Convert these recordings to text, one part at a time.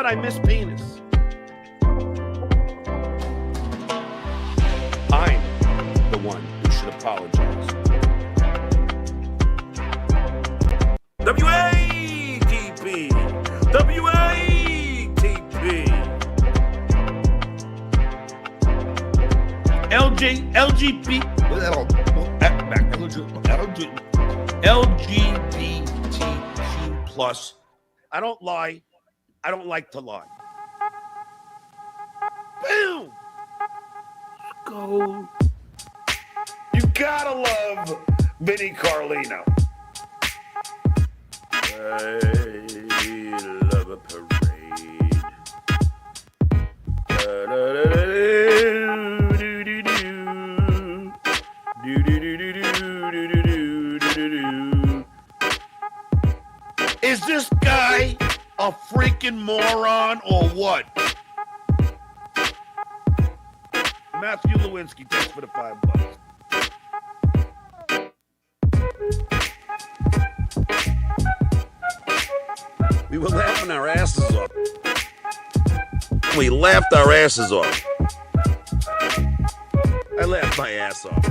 I miss penis. I'm the one who should apologize. WATP. WATP. LGBTQ plus. I don't lie. I don't like to lie. Boom. Go. You gotta love Vinnie Carlino. I love a parade. Is this guy a freaking moron or what? Matthew Lewinsky, thanks for the $5. We were laughing our asses off. We laughed our asses off. I laughed my ass off.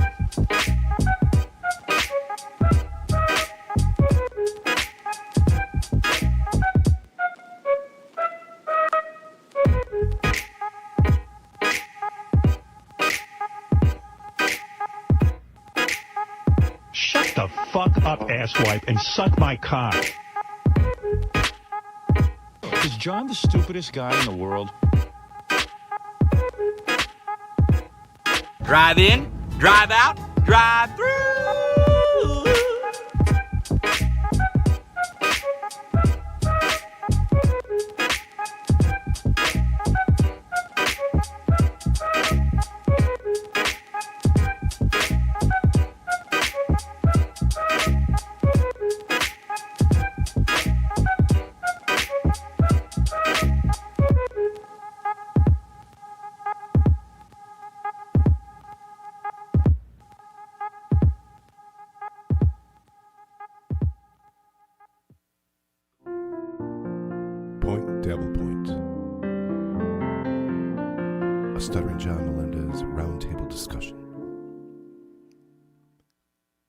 Shut the fuck up, asswipe, and suck my cock. Is John the stupidest guy in the world? Drive in, drive out, drive through. Dabble Point. A Stuttering John Melendez roundtable discussion.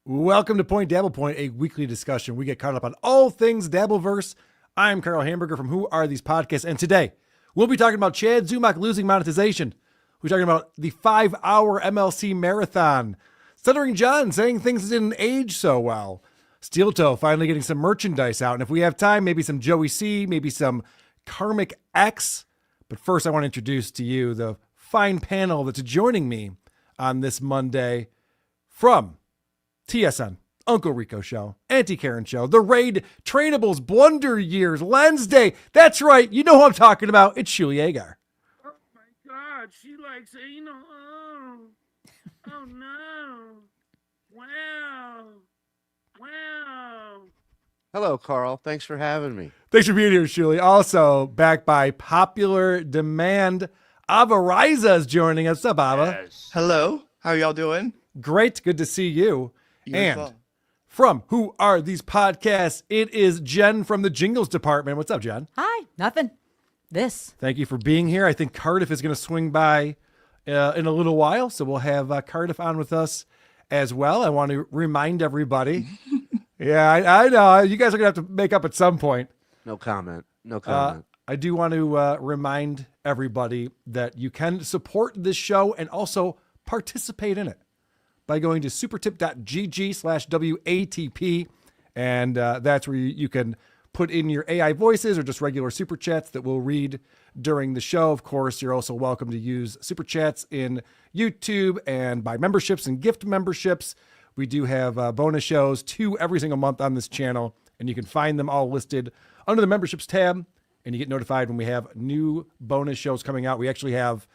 Welcome to Point Dabble Point, a weekly discussion. We get caught up on all things Dabbleverse. I'm Carl Hamburger from Who Are These Podcasts, and today we'll be talking about Chad Zumock losing monetization. We're talking about the 5-hour MLC marathon. Stuttering John saying things didn't age so well. Steel Toe finally getting some merchandise out. And if we have time, maybe some Joey C, maybe some Karmic X. But first, I want to introduce to you the fine panel that's joining me on this Monday from TSN, Uncle Rico Show, Auntie Karen Show, The Raid, Trainables, Blunder Years, Lens Day. That's right. You know who I'm talking about. It's Shuli Agar. Oh my God, she likes anal. Oh no. Wow. Hello, Carl. Thanks for having me. Thanks for being here, Shuli. Also, back by popular demand, Ava Riza is joining us. What's up, Ava? Yes. Hello, how y'all doing? Great. Good to see you. You as and well. from Who Are These Podcasts, it is Jen from the Jingles Department. What's up, Jen? Hi, nothing. This. Thank you for being here. I think Cardiff is going to swing by in a little while, so we'll have Cardiff on with us as well. I want to remind everybody. Yeah, I know. You guys are going to have to make up at some point. No comment. No comment. I do want to remind everybody that you can support this show and also participate in it by going to supertip.gg/WATP. And that's where you can put in your AI voices or just regular super chats that we'll read during the show. Of course, you're also welcome to use super chats in YouTube and buy memberships and gift memberships. We do have bonus shows, 2 every single month on this channel, and you can find them all listed under the memberships tab, and you get notified when we have new bonus shows coming out. We actually have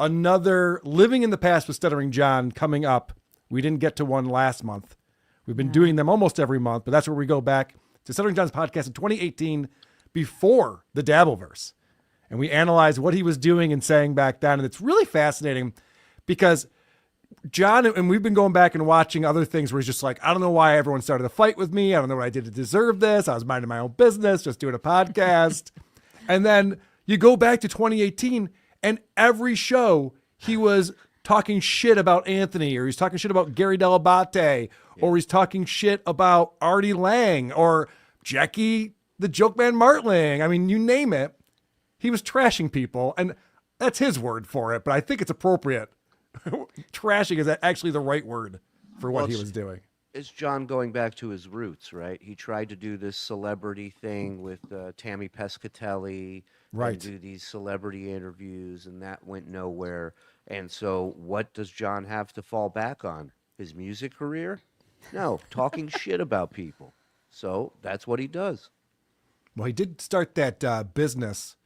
another Living in the Past with Stuttering John coming up. We didn't get to one last month. We've been doing them almost every month, but that's where we go back to Stuttering John's podcast in 2018 before the Dabbleverse. And we analyze what he was doing and saying back then, and it's really fascinating because John, and we've been going back and watching other things where he's just like, I don't know why everyone started a fight with me. I don't know what I did to deserve this. I was minding my own business, just doing a podcast. And then You go back to 2018 and every show he was talking shit about Anthony, or he's talking shit about Gary Delabate, or he's talking shit about Artie Lang or Jackie the Joke Man Martling. I mean, you name it. He was trashing people, and that's his word for it, but I think it's appropriate. Trashing is actually the right word for what he was doing. It's John going back to his roots, right? He tried to do this celebrity thing with Tammy Pescatelli, right? And do these celebrity interviews, and that went nowhere. And so, what does John have to fall back on? His music career? No, talking shit about people. So that's what he does. Well, he did start that business.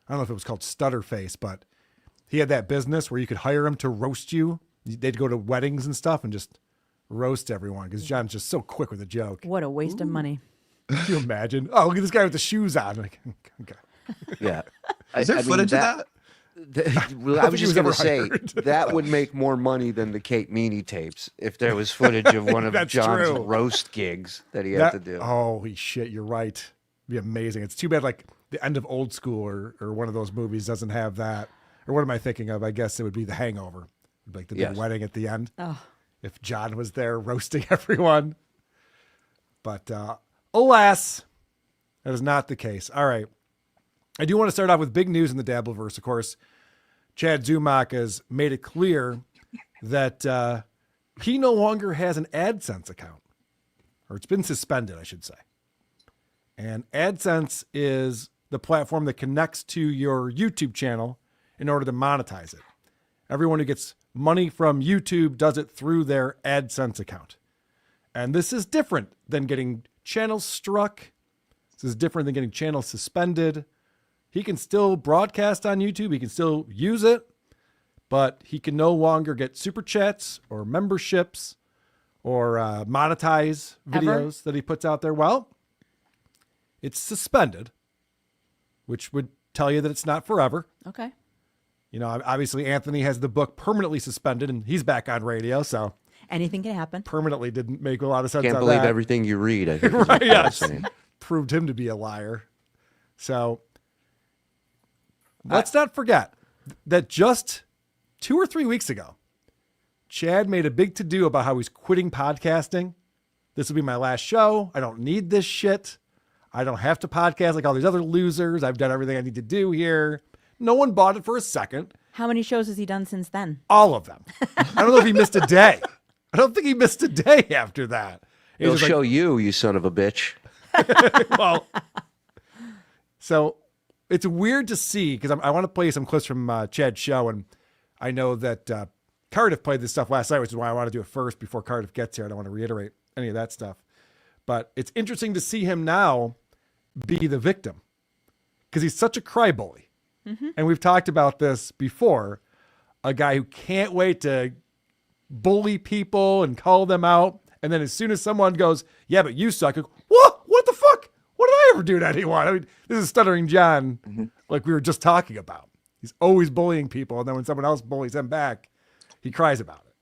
I don't know if it was called Stutterface, but he had that business where you could hire him to roast you. They'd go to weddings and stuff and just roast everyone because John's just so quick with a joke. What a waste of money. Can you imagine? Oh, look at this guy with the shoes on. Like, okay. Yeah. Is there footage of that? Well, I was just going to say that would make more money than the Kate Meany tapes if there was footage of one of John's roast gigs that he had to do. Holy shit, you're right. It'd be amazing. It's too bad like the end of Old School or one of those movies doesn't have that. Or what am I thinking of? I guess it would be The Hangover. Like the big wedding at the end. Oh. If John was there roasting everyone. But alas, that is not the case. All right. I do want to start off with big news in the Dabbleverse. Of course, Chad Zumock has made it clear that he no longer has an AdSense account. Or it's been suspended, I should say. And AdSense is the platform that connects to your YouTube channel in order to monetize it. Everyone who gets money from YouTube does it through their AdSense account. And this is different than getting channels struck. This is different than getting channels suspended. He can still broadcast on YouTube. He can still use it, but he can no longer get super chats or memberships or monetize videos that he puts out there. Well, it's suspended, which would tell you that it's not forever. Okay. You know, obviously Anthony has the book permanently suspended and he's back on radio. So anything can happen. Permanently didn't make a lot of sense. Can't believe everything you read. I think right, yes. Proved him to be a liar. So let's not forget that just 2 or 3 weeks ago, Chad made a big to-do about how he's quitting podcasting. This will be my last show. I don't need this shit. I don't have to podcast like all these other losers. I've done everything I need to do here. No one bought it for a second. How many shows has he done since then? All of them. I don't know if he missed a day. I don't think he missed a day after that. He'll show you son of a bitch. Well, so it's weird to see because I want to play some clips from Chad's show. And I know that Cardiff played this stuff last night, which is why I want to do it first before Cardiff gets here. I don't want to reiterate any of that stuff. But it's interesting to see him now be the victim because he's such a crybaby. Mm-hmm. And we've talked about this before. A guy who can't wait to bully people and call them out. And then as soon as someone goes, yeah, but you suck. What the fuck? What did I ever do to anyone? I mean, this is Stuttering John, like we were just talking about. He's always bullying people. And then when someone else bullies him back, he cries about it.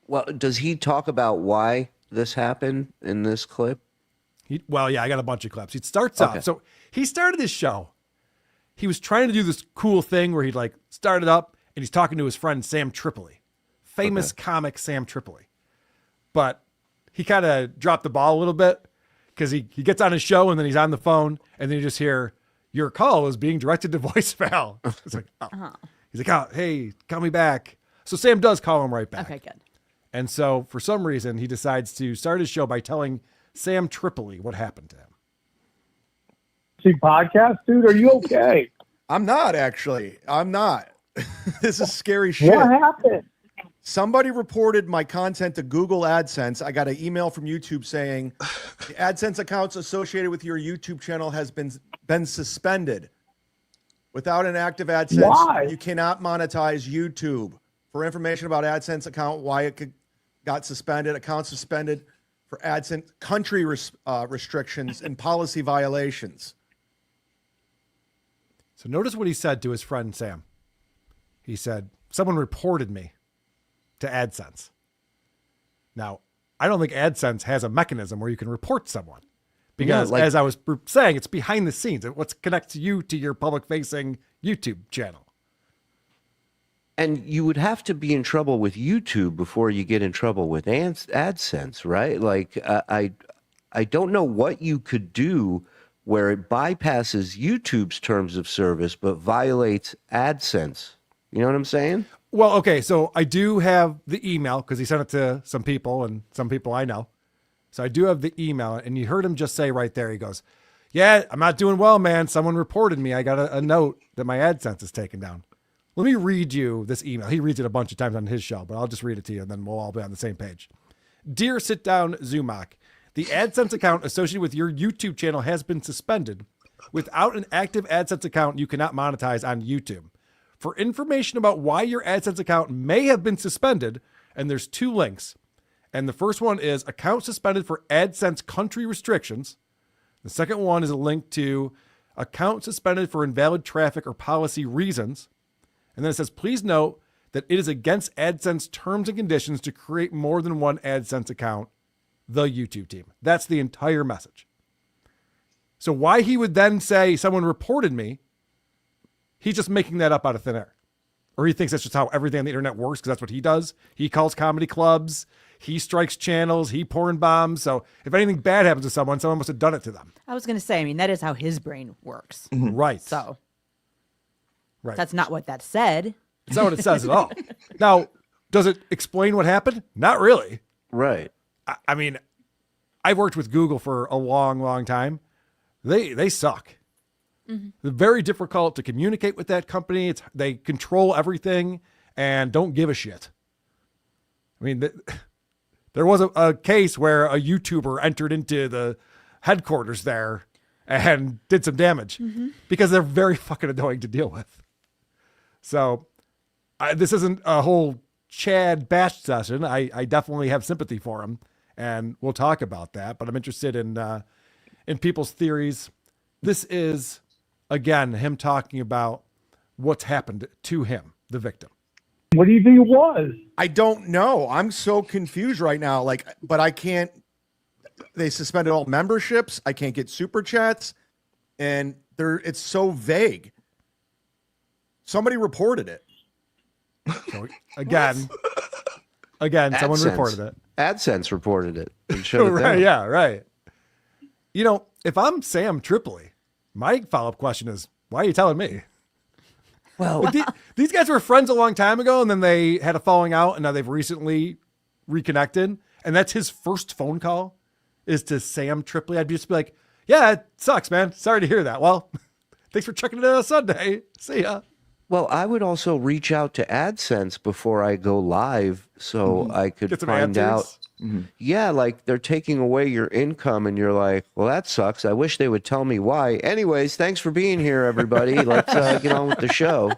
Well, does he talk about why this happened in this clip? Well, yeah, I got a bunch of clips. He starts off. So he started his show. He was trying to do this cool thing where he'd like started up and he's talking to his friend Sam Tripoli, famous comic Sam Tripoli. But he kind of dropped the ball a little bit because he gets on his show and then he's on the phone and then you just hear, your call is being directed to voicemail. It's like, oh. He's like, oh, hey, call me back. So Sam does call him right back. Okay, good. And so for some reason, he decides to start his show by telling Sam Tripoli what happened to him. See podcast, dude? Are you okay? I'm not, actually. I'm not. This is scary shit. What happened? Somebody reported my content to Google AdSense. I got an email from YouTube saying the AdSense accounts associated with your YouTube channel has been suspended. Without an active AdSense, you cannot monetize YouTube. For information about AdSense account, why it got suspended, account suspended for AdSense, country restrictions and policy violations. So notice what he said to his friend Sam. He said, someone reported me to AdSense. Now, I don't think AdSense has a mechanism where you can report someone Because like- as I was saying, it's behind the scenes. What connects you to your public-facing YouTube channel. And you would have to be in trouble with YouTube before you get in trouble with AdSense, right? Like, I don't know what you could do where it bypasses YouTube's terms of service but violates AdSense. You know what I'm saying? Well, okay, so I do have the email because he sent it to some people and some people I know. So I do have the email, and you heard him just say right there, he goes, yeah, I'm not doing well, man. Someone reported me. I got a note that my AdSense is taken down. Let me read you this email. He reads it a bunch of times on his show, but I'll just read it to you, and then we'll all be on the same page. Dear Sit Down Zumock, the AdSense account associated with your YouTube channel has been suspended. Without an active AdSense account, you cannot monetize on YouTube. For information about why your AdSense account may have been suspended, and there's 2 links. And the first one is account suspended for AdSense country restrictions. The second one is a link to account suspended for invalid traffic or policy reasons. And then it says, please note that it is against AdSense terms and conditions to create more than one AdSense account, the YouTube team. That's the entire message. So why he would then say someone reported me, he's just making that up out of thin air. Or he thinks that's just how everything on the internet works because that's what he does. He calls comedy clubs. He strikes channels. He porn bombs. So if anything bad happens to someone must have done it to them. I was going to say, I mean, that is how his brain works. Right. So right. that's not what that said. It's not what it says at all. Now, does it explain what happened? Not really. Right. I mean, I've worked with Google for a long, long time. They suck. They're very difficult to communicate with that company. They control everything and don't give a shit. I mean, there was a case where a YouTuber entered into the headquarters there and did some damage because they're very fucking annoying to deal with. So this isn't a whole Chad bash session. I definitely have sympathy for him, and we'll talk about that. But I'm interested in people's theories. This is, again, him talking about what's happened to him, the victim. What do you think it was? I don't know. I'm so confused right now. Like, but I can't. They suspended all memberships. I can't get super chats, and it's so vague. Somebody reported it. So again, someone AdSense. reported it. AdSense reported it and shut it Right? down. Yeah, right. You know, if I'm Sam Tripoli, my follow-up question is, why are you telling me? Well, Like, these guys were friends a long time ago, and then they had a falling out, and now they've recently reconnected. And that's his first phone call is to Sam Tripoli. I'd just be like, yeah, it sucks, man. Sorry to hear that. Well, thanks for checking it out on Sunday. See ya. Well, I would also reach out to AdSense before I go live so I could Get some find answers. out. Yeah, like they're taking away your income and you're like, well, that sucks. I wish they would tell me why. Anyways, thanks for being here, everybody. Let's get on with the show.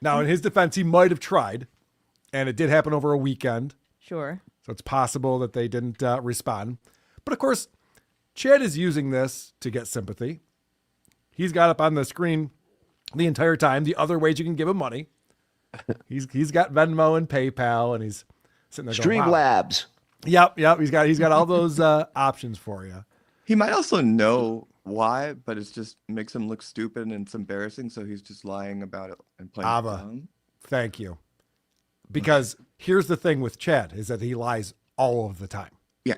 Now, in his defense, he might have tried, and it did happen over a weekend. Sure. So it's possible that they didn't respond. But of course, Chad is using this to get sympathy. He's got up on the screen the entire time the other ways you can give him money. He's got Venmo and PayPal, and he's sitting there going, wow. Streamlabs. Yep. He's got all those options for you. He might also know why, but it just makes him look stupid and it's embarrassing. So he's just lying about it and playing it Ava, down. thank you. Because here's the thing with Chad is that he lies all of the time. Yeah.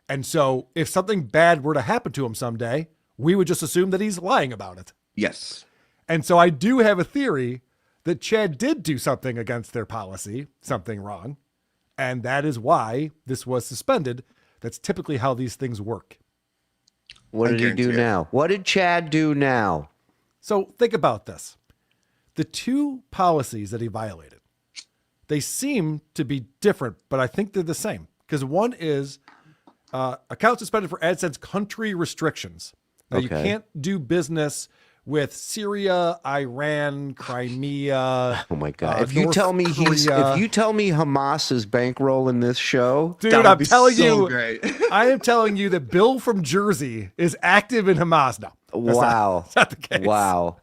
And so if something bad were to happen to him someday, we would just assume that he's lying about it. Yes. And so I do have a theory that Chad did do something against their policy, something wrong. And that is why this was suspended. That's typically how these things work. What did he do now? What did Chad do now? So think about this. The 2 policies that he violated, they seem to be different, but I think they're the same. Because one is account suspended for AdSense country restrictions. Now, you can't do business with Syria, Iran, Crimea. Oh my God! If you North tell me Korea. if you tell me Hamas is bankrolling this show, Dude, That would I'm be telling so you, great. I am telling you that Bill from Jersey is active in Hamas now. wow, That's not the case. wow,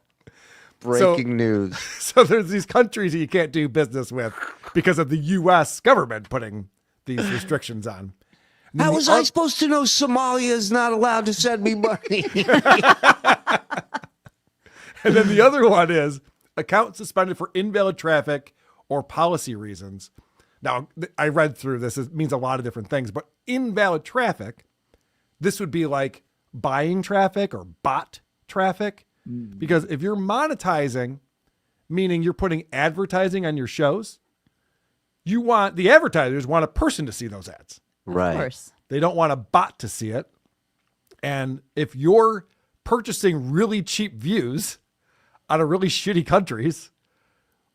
breaking news. So there's these countries that you can't do business with because of the U.S. government putting these restrictions on. How was I supposed to know Somalia is not allowed to send me money? And then the other one is account suspended for invalid traffic or policy reasons. Now, I read through this. It means a lot of different things, but invalid traffic, this would be like buying traffic or bot traffic. Because if you're monetizing, meaning you're putting advertising on your shows, the advertisers want a person to see those ads. Right. Of course. They don't want a bot to see it. And if you're purchasing really cheap views out of really shitty countries,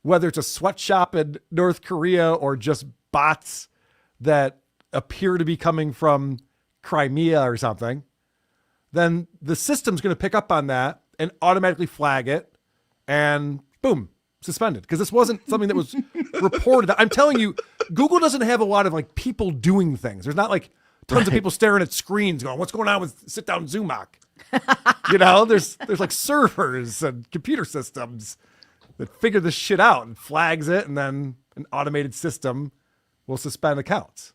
whether it's a sweatshop in North Korea or just bots that appear to be coming from Crimea or something, then the system's going to pick up on that and automatically flag it and boom, suspended. Because this wasn't something that was reported. I'm telling you, Google doesn't have a lot of like people doing things. There's not like tons of people staring at screens going, what's going on with sit down Zumock? You know, there's like servers and computer systems that figure this shit out and flags it, and then an automated system will suspend accounts.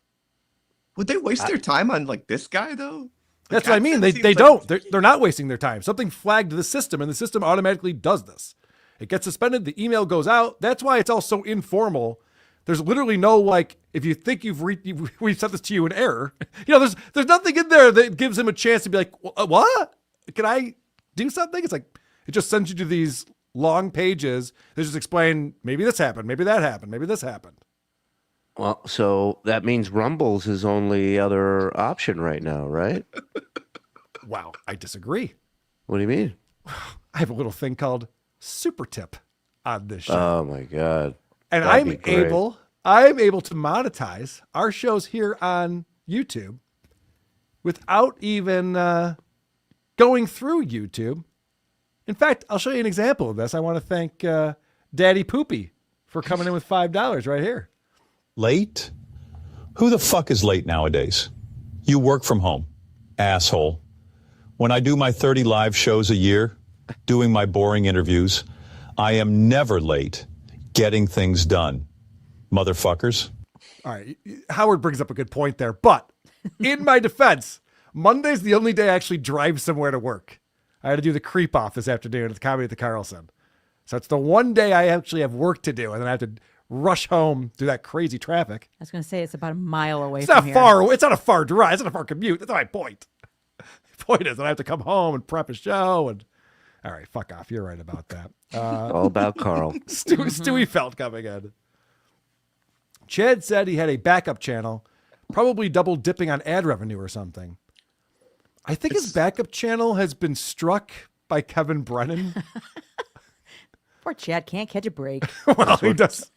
Would they waste their time on like this guy though? That's what I mean. They don't. They're not wasting their time. Something flagged the system, and the system automatically does this. It gets suspended. The email goes out. That's why it's all so informal. There's literally no like, if you think we've sent this to you in error, you know, there's nothing in there that gives him a chance to be like, what? Can I do something? It's like, it just sends you to these long pages that just explain, maybe this happened, maybe that happened, maybe this happened. Well, so that means Rumble's his only other option right now, right? Wow, I disagree. What do you mean? I have a little thing called Super Tip on this show. Oh my God. And That'd I'm be great. able to monetize our shows here on YouTube without even going through YouTube. In fact, I'll show you an example of this. I want to thank Daddy Poopy for coming in with $5 right here. Late? Who the fuck is late nowadays? You work from home, asshole. When I do my 30 live shows a year, doing my boring interviews, I am never late getting things done. Motherfuckers. All right. Howard brings up a good point there, but in my defense, Monday's the only day I actually drive somewhere to work. I had to do the creep off this afternoon at the Comedy at the Carlson. So it's the one day I actually have work to do, and then I have to rush home through that crazy traffic. I was going to say it's about a mile away It's from not here. far. It's not a far drive. It's not a far commute. That's my point. The point is that I have to come home and prep a show. And all right, fuck off. You're right about that. All about Carl. Stewie felt coming in. Chad said he had a backup channel, probably double dipping on ad revenue or something. I think his backup channel has been struck by Kevin Brennan. Poor Chad can't catch a break. Well, he does.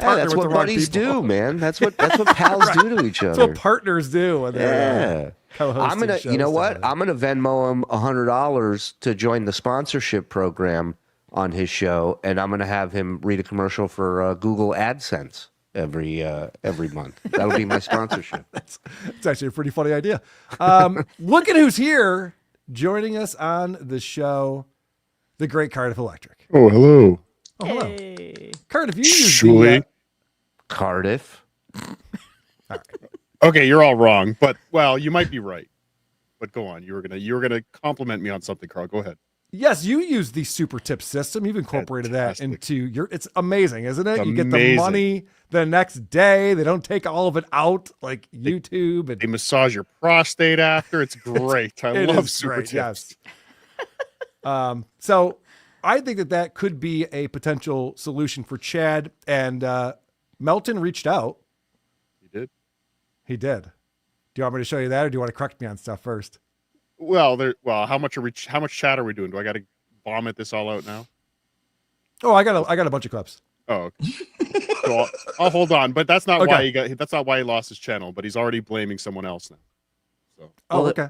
Yeah, that's what buddies do, man. That's what pals do to each That's other. what partners do when they're Yeah. co-hosting I'm gonna, shows you know what? together. I'm gonna Venmo him $100 to join the sponsorship program on his show, and I'm gonna have him read a commercial for Google AdSense every month. That'll be my sponsorship. It's actually a pretty funny idea. Look at who's here joining us on the show, the great Cardiff Electric. Oh, hello. Oh, hello. Hey. Cardiff, you use Surely. Cardiff. Okay, you're all wrong, but well, you might be right. But go on. You were gonna compliment me on something, Carl. Go ahead. Yes, you use the super tip system. You've incorporated that into your, it's amazing, isn't it? It's you get the amazing. money the next day. They don't take all of it out like YouTube. And They massage your prostate after. It's great. I it love is super great, tips. yes. So I think that could be a potential solution for Chad. And Melton reached out. You did? He did. Do you want me to show you that, or do you want to correct me on stuff first? Well, how much chat are we doing? Do I got to vomit this all out now? Oh, I got a bunch of clips. Oh, okay. So I'll hold on, but that's not Okay. that's not why he lost his channel. But he's already blaming someone else now. So Oh, Well, okay.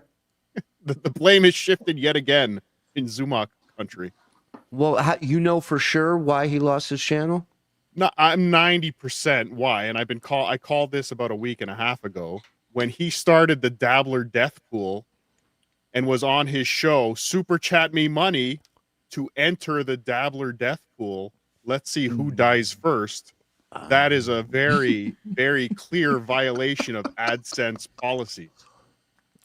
the blame is shifted yet again in Zumock country. Well, you know for sure why he lost his channel? No, I'm 90% why, and I called this about a week and a half ago when he started the Dabbler death pool and was on his show, super chat me money to enter the Dabbler death pool. Let's see who dies first. that is a very, very clear violation of AdSense policies.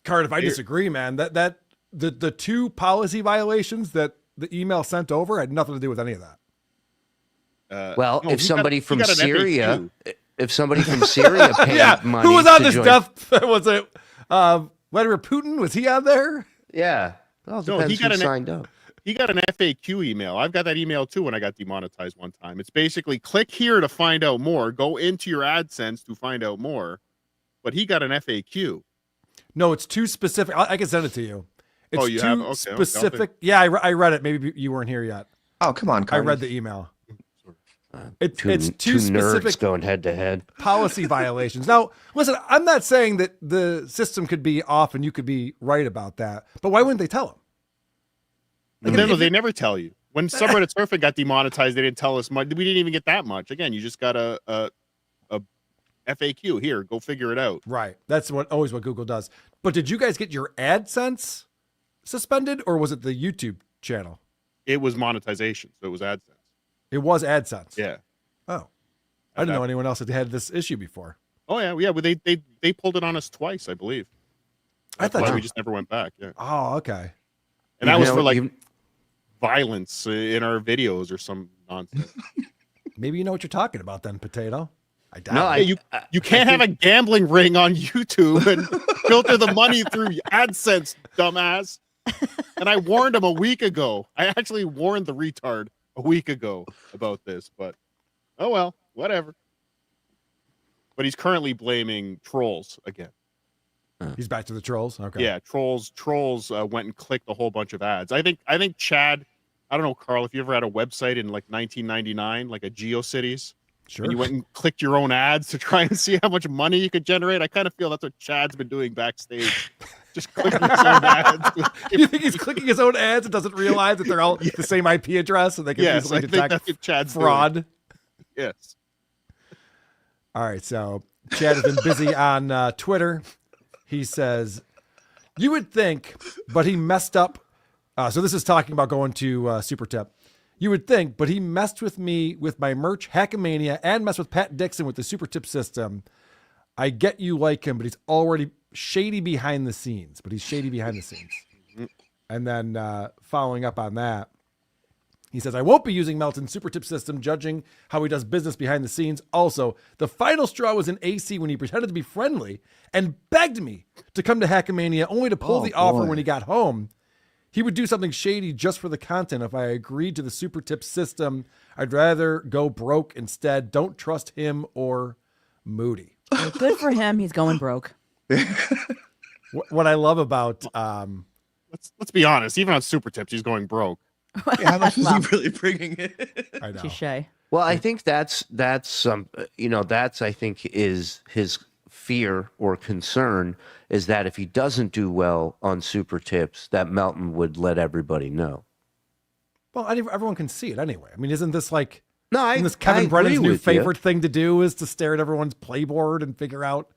Cardiff, I disagree, man. The two policy violations that the email sent over had nothing to do with any of that. Well, no, if he somebody got from an Syria, FAQ. if somebody from Syria paid Yeah, money, who was on to this join- death? Was it Vladimir Putin? Was he on there? Yeah, well, it No, depends he got who an- signed up. He got an FAQ email. I've got that email too when I got demonetized one time. It's basically click here to find out more. Go into your AdSense to find out more. But he got an FAQ. No, it's too specific. I can send it to you. It's you too have? Okay, I'll specific. Yeah, I read it. Maybe you weren't here yet. Oh, come on, I Cardiff. read the email. It's Two too specific nerds going head to head. policy violations. Now, listen, I'm not saying that the system could be off and you could be right about that, but why wouldn't they tell them? No, they never tell you. When subreddit surfing got demonetized, they didn't tell us much. We didn't even get that much. Again, you just got a FAQ. Here, go figure it out. Right. That's always what Google does. But did you guys get your AdSense suspended, or was it the YouTube channel? It was monetization, so it was AdSense. It was AdSense. Yeah. Oh, I didn't know anyone else had had this issue before. Oh yeah. Well, they pulled it on us twice, I believe. I thought we just never went back. Yeah. Oh, okay. And that was for like violence in our videos or some nonsense. Maybe you know what you're talking about then, Potato. I doubt. No, it. You can't have a gambling ring on YouTube and filter the money through AdSense, dumbass. And I warned him a week ago. I actually warned the retard a week ago about this, but oh well, whatever. But he's currently blaming trolls again. He's back to the trolls. Okay. Yeah, trolls went and clicked a whole bunch of ads. I think Chad, I don't know, Carl, if you ever had a website in like 1999, like a GeoCities, Sure. and you went and clicked your own ads to try and see how much money you could generate. I kind of feel that's what Chad's been doing backstage. Just clicking his own ads. You think he's clicking his own ads and doesn't realize that they're all the same IP address and they can Yes, easily I think detect that's what Chad's fraud? doing. Yes. All right, so Chad has been busy on Twitter. He says, you would think, but he messed up. So this is talking about going to Super Tip. You would think, but he messed with me with my merch, Hackamania, and messed with Pat Dixon with the Super Tip system. I get you like him, but he's already shady behind the scenes. And then following up on that, he says, I won't be using Melton's Super Tip system, judging how he does business behind the scenes. Also, the final straw was in AC when he pretended to be friendly and begged me to come to Hackamania only to pull the offer when he got home. He would do something shady just for the content. If I agreed to the Super Tip system, I'd rather go broke instead. Don't trust him or Moody. Well, good for him. He's going broke. What I love about... Let's be honest. Even on Super Tips, he's going broke. Yeah, how much is he really bringing it? I know. Touche. Well, I think that's some I think is his fear or concern is that if he doesn't do well on Super Tips, that Melton would let everybody know. Well, everyone can see it anyway. I mean, isn't this like... No, isn't this Kevin I Brennan's agree new with you. favorite thing to do is to stare at everyone's playboard and figure out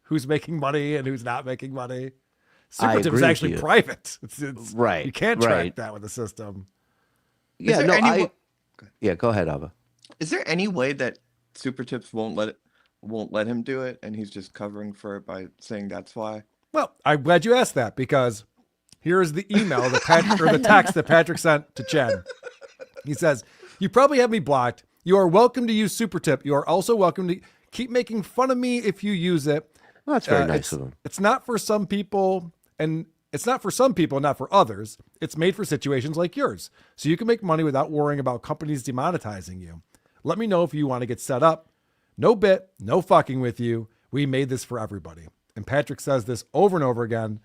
who's making money and who's not making money. I Super Tip is agree with actually you. private. It's Right, You can't track right. that with the system. Yeah, there no, any yeah, go ahead, Ava. Is there any way that Super Tips won't let him do it, and he's just covering for it by saying that's why? Well, I'm glad you asked that because here's the email or the text that Patrick sent to Chad. He says, you probably have me blocked. You are welcome to use Super Tip. You are also welcome to keep making fun of me if you use it. Well, that's very nice of him. It's not for some people, and it's not for some people, not for others. It's made for situations like yours. So you can make money without worrying about companies demonetizing you. Let me know if you want to get set up. No bit, no fucking with you. We made this for everybody. And Patrick says this over and over again.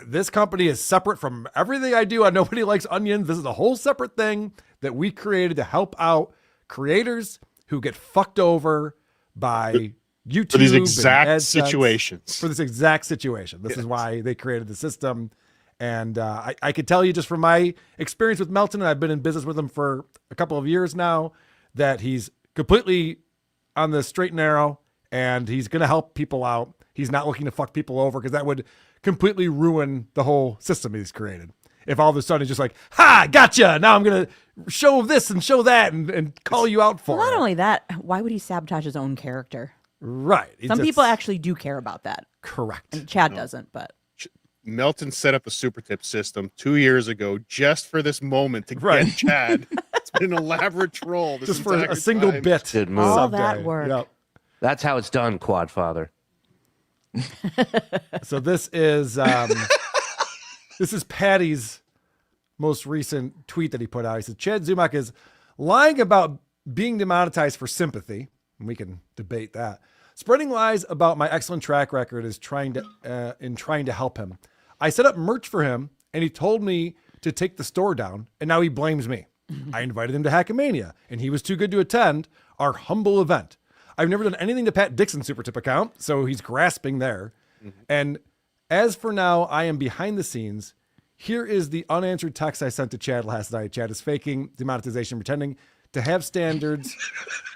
This company is separate from everything I do on Nobody Likes Onions. This is a whole separate thing that we created to help out creators who get fucked over by YouTube For these and exact AdSense. situations. For this exact situation. This is why they created the system. And I could tell you just from my experience with Melton, and I've been in business with him for a couple of years now, that he's completely on the straight and narrow, and he's going to help people out. He's not looking to fuck people over because that would completely ruin the whole system he's created. if all of a sudden it's just like, ha, gotcha. Now I'm going to show this and show that and call you out for Well, not it. only that, why would he sabotage his own character? Right. Some people actually do care about that. Correct. And Chad doesn't, but. Melton set up a super tip system 2 years ago just for this moment to get Chad. It's been an elaborate troll. Just for a single bit. Good move. All that work. Yep. That's how it's done, Quadfather. So this is Patty's most recent tweet that he put out. He said, Chad Zumock is lying about being demonetized for sympathy. And we can debate that. Spreading lies about my excellent track record is trying to help him. I set up merch for him and he told me to take the store down and now he blames me. I invited him to Hackmania and he was too good to attend our humble event. I've never done anything to Pat Dixon's super tip account, so he's grasping there. And as for now, I am behind the scenes. Here is the unanswered text I sent to Chad last night. Chad is faking demonetization, pretending to have standards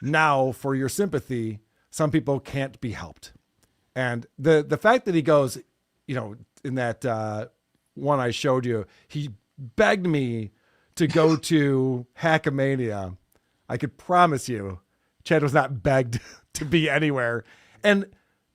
now for your sympathy. Some people can't be helped. And the fact that he goes, you know, in that one I showed you, he begged me to go to Hackmania. I could promise you, Chad was not begged to be anywhere. And,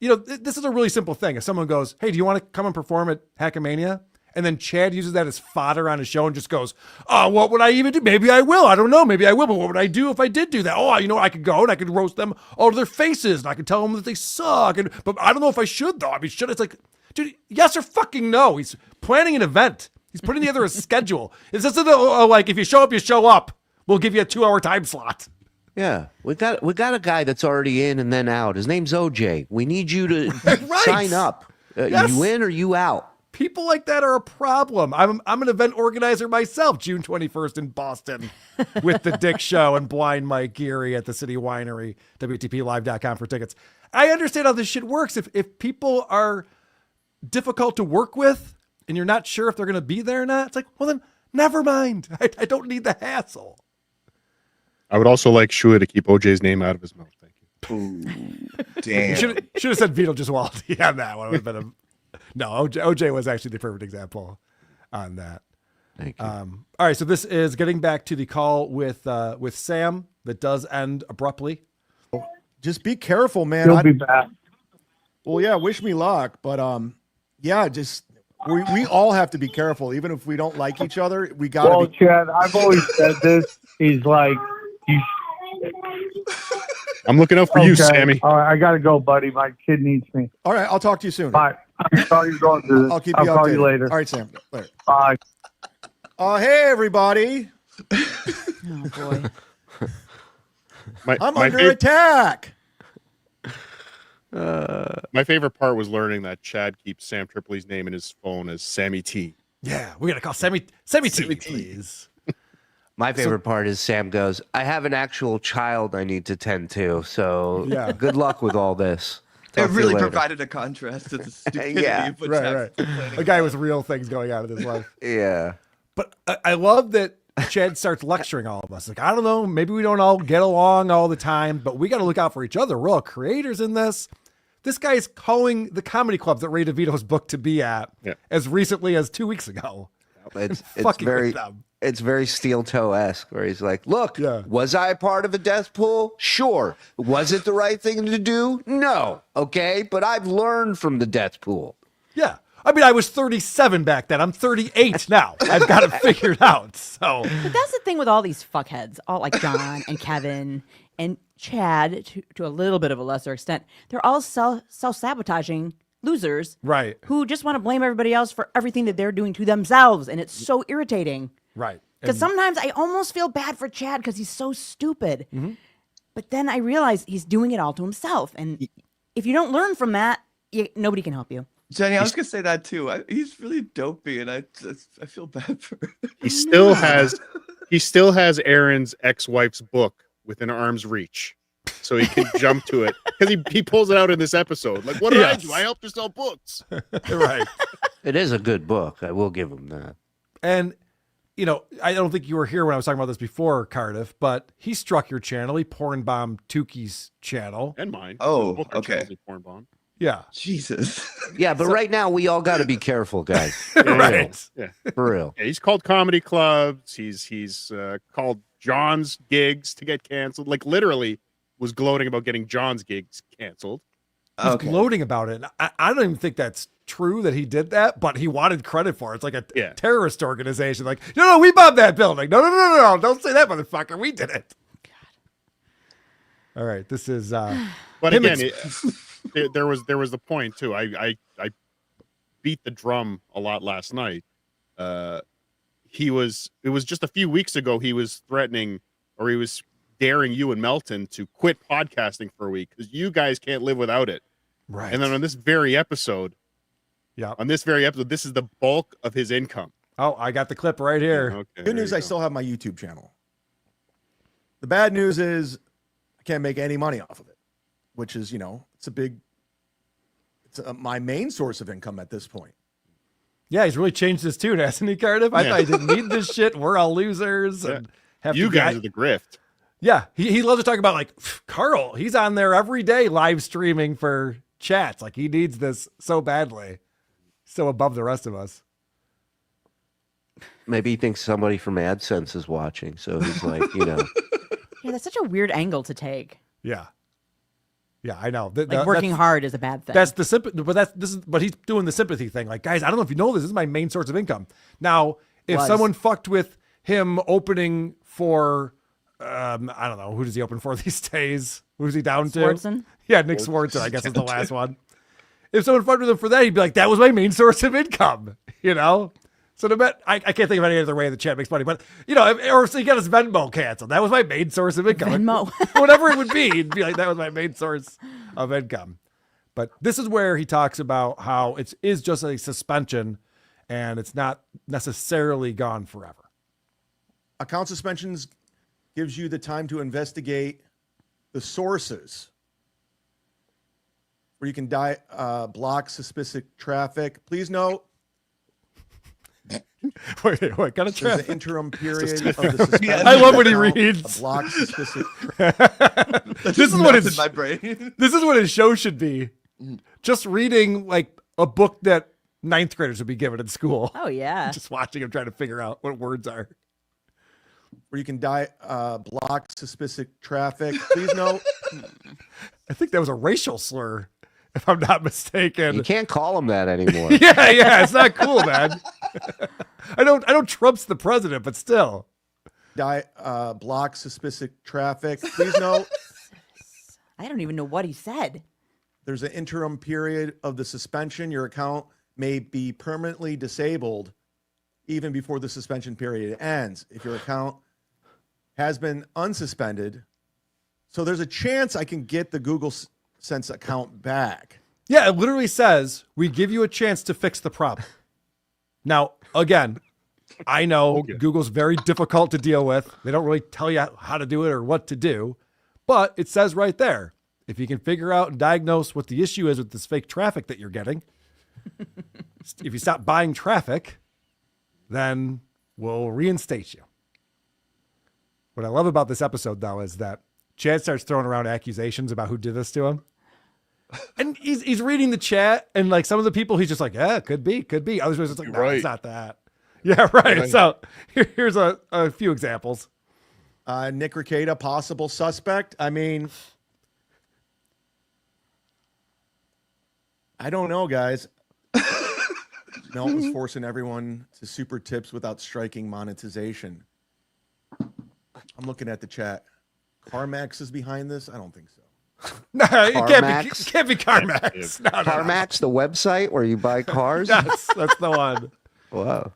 you know, this is a really simple thing. If someone goes, hey, do you want to come and perform at Hackmania? And then Chad uses that as fodder on his show and just goes, oh, what would I even do? Maybe I will. I don't know. Maybe I will. But what would I do if I did do that? Oh, you know, I could go and I could roast them all to their faces and I could tell them that they suck. But I don't know if I should, though. I mean, should? It's like, dude, yes or fucking no. He's planning an event. He's putting together a schedule. It's just like, if you show up, you show up. We'll give you a 2-hour time slot. Yeah, we got a guy that's already in and then out. His name's OJ. We need you to sign up. Yes. You in or you out? People like that are a problem. I'm an event organizer myself, June 21st in Boston with the Dick Show and Blind Mike Geary at the City Winery, WTPlive.com for tickets. I understand how this shit works. If people are difficult to work with and you're not sure if they're going to be there or not, it's like, well, then never mind. I don't need the hassle. I would also like Shua to keep OJ's name out of his mouth. Thank you. Ooh, damn. Should have said Vito Gesualdi on that one. It would have been no, OJ was actually the perfect example on that. Thank you. All right, so this is getting back to the call with Sam that does end abruptly. Just be careful, man. He'll be back. Well, yeah, wish me luck, but yeah, just we all have to be careful, even if we don't like each other. We gotta. Well, Chad, I've always said this. He's like, I'm looking out for you, Sammy. All right, I gotta go, buddy. My kid needs me. All right, I'll talk to you soon. Bye. I'm sorry you're going through this. I'll keep you I'll call updated. you later. All right, Sam. Later. Bye. Hey, everybody. Oh, boy. I'm under attack. My favorite part was learning that Chad keeps Sam Tripoli's name in his phone as Sammy T. Yeah, we got to call Sammy T, please. My favorite part is Sam goes, I have an actual child I need to tend to, so Yeah. good luck with all this. It Talk to you really later. provided a contrast to the stupidity Yeah, of what Right, Chad's right. complaining A guy about. with real things going on in his life. Yeah. But I love that Chad starts lecturing all of us. Like, I don't know, maybe we don't all get along all the time, but we got to look out for each other. We're all creators in this. This guy is calling the comedy clubs that Ray DeVito's book to be at as recently as 2 weeks ago. It's Fucking very with them. it's very Steel Toe-esque, where he's like, look, was I a part of a death pool? Sure. Was it the right thing to do? No. Okay, but I've learned from the death pool. Yeah. I mean, I was 37 back then. I'm 38 now. I've got it figured out. So But that's the thing with all these fuckheads, all like John and Kevin and Chad, to a little bit of a lesser extent. They're all self-sabotaging losers, right, who just want to blame everybody else for everything that they're doing to themselves, and it's so irritating. Right. Because sometimes I almost feel bad for Chad because he's so stupid. But then I realize he's doing it all to himself, and if you don't learn from that, nobody can help you. Jenny, I was gonna say that too. He's really dopey, and I feel bad for him. He still has Aaron's ex-wife's book within arm's reach, so he can jump to it because he pulls it out in this episode. Like, what did I do? I helped her sell books. Right. It is a good book. I will give him that. And, you know, I don't think you were here when I was talking about this before, Cardiff, but he struck your channel. He porn bombed Tuki's channel. And mine. Oh, Both our okay. channels he porn bombed. Yeah. Jesus. Yeah, but right now we all got to be careful, guys. Right. Yeah. For real. Yeah, he's called comedy clubs. He's called John's gigs to get canceled. Like literally was gloating about getting John's gigs canceled. He's gloating about it. I don't even think that's true that he did that, but he wanted credit for it. It's like a terrorist organization. Like, no, we bombed that building. No. Don't say that, motherfucker. We did it. God. All right. This is. But again, there was the point too. I beat the drum a lot last night. It was just a few weeks ago he was threatening, or he was daring you and Melton to quit podcasting for a week because you guys can't live without it. Right. And then on this very episode, this is the bulk of his income. Oh, I got the clip right here. Okay, Good news, I still have my YouTube channel. The bad news is I can't make any money off of it, which is, it's my main source of income at this point. Yeah, he's really changed his tune, hasn't he, Cardiff? I thought he didn't need this shit. We're all losers. And have you guys are the grift. Yeah, he loves to talk about, like, Carl, he's on there every day live streaming for chats. Like, he needs this so badly. So above the rest of us. Maybe he thinks somebody from AdSense is watching. So he's like, Yeah, that's such a weird angle to take. Yeah. Yeah, I know. Like working hard is a bad thing. That's the sympathy, but he's doing the sympathy thing. Like, guys, I don't know if you know this. This is my main source of income. Now, if someone fucked with him opening for, I don't know, who does he open for these days? Who's he down to? Swartzen? Yeah, Nick Swartzen, I guess is the last one. If someone fucked with him for that, he'd be like, that was my main source of income, So I can't think of any other way the chat makes money, but or so he got his Venmo canceled. That was my main source of income. Venmo. Whatever it would be, he'd be like, that was my main source of income. But this is where he talks about how it is just a suspension and it's not necessarily gone forever. Account suspensions gives you the time to investigate the sources where you can block suspicious traffic. Please note, wait, got a there's traffic. an interim period of the suspension. I love when he reads. Block suspicious. This is what in my brain. This is what his show should be. Just reading like a book that ninth graders would be given in school. Oh, yeah. Just watching him trying to figure out what words are. Where you can block suspicious traffic. Please note. I think that was a racial slur, if I'm not mistaken. you can't call him that anymore. Yeah, it's not cool, man. I don't Trump's the president, but still. Block suspicious traffic. Please note. I don't even know what he said. There's an interim period of the suspension. Your account may be permanently disabled even before the suspension period ends. If your account has been unsuspended, so there's a chance I can get the Google Sense account back. Yeah, it literally says, we give you a chance to fix the problem. Now, again, I know Google's very difficult to deal with. They don't really tell you how to do it or what to do, but it says right there, if you can figure out and diagnose what the issue is with this fake traffic that you're getting, if you stop buying traffic, then we'll reinstate you. What I love about this episode, though, is that Chad starts throwing around accusations about who did this to him. And he's reading the chat, and like some of the people, he's just like, yeah, could be. Others are just like, no, it's not that. Yeah, right. So here's a few examples. Nick Rekieta, possible suspect. I mean, I don't know, guys. Melt was forcing everyone to super tips without striking monetization. I'm looking at the chat. CarMax is behind this? I don't think so. No, it can't be CarMax. No. CarMax, the website where you buy cars? That's the one. Wow.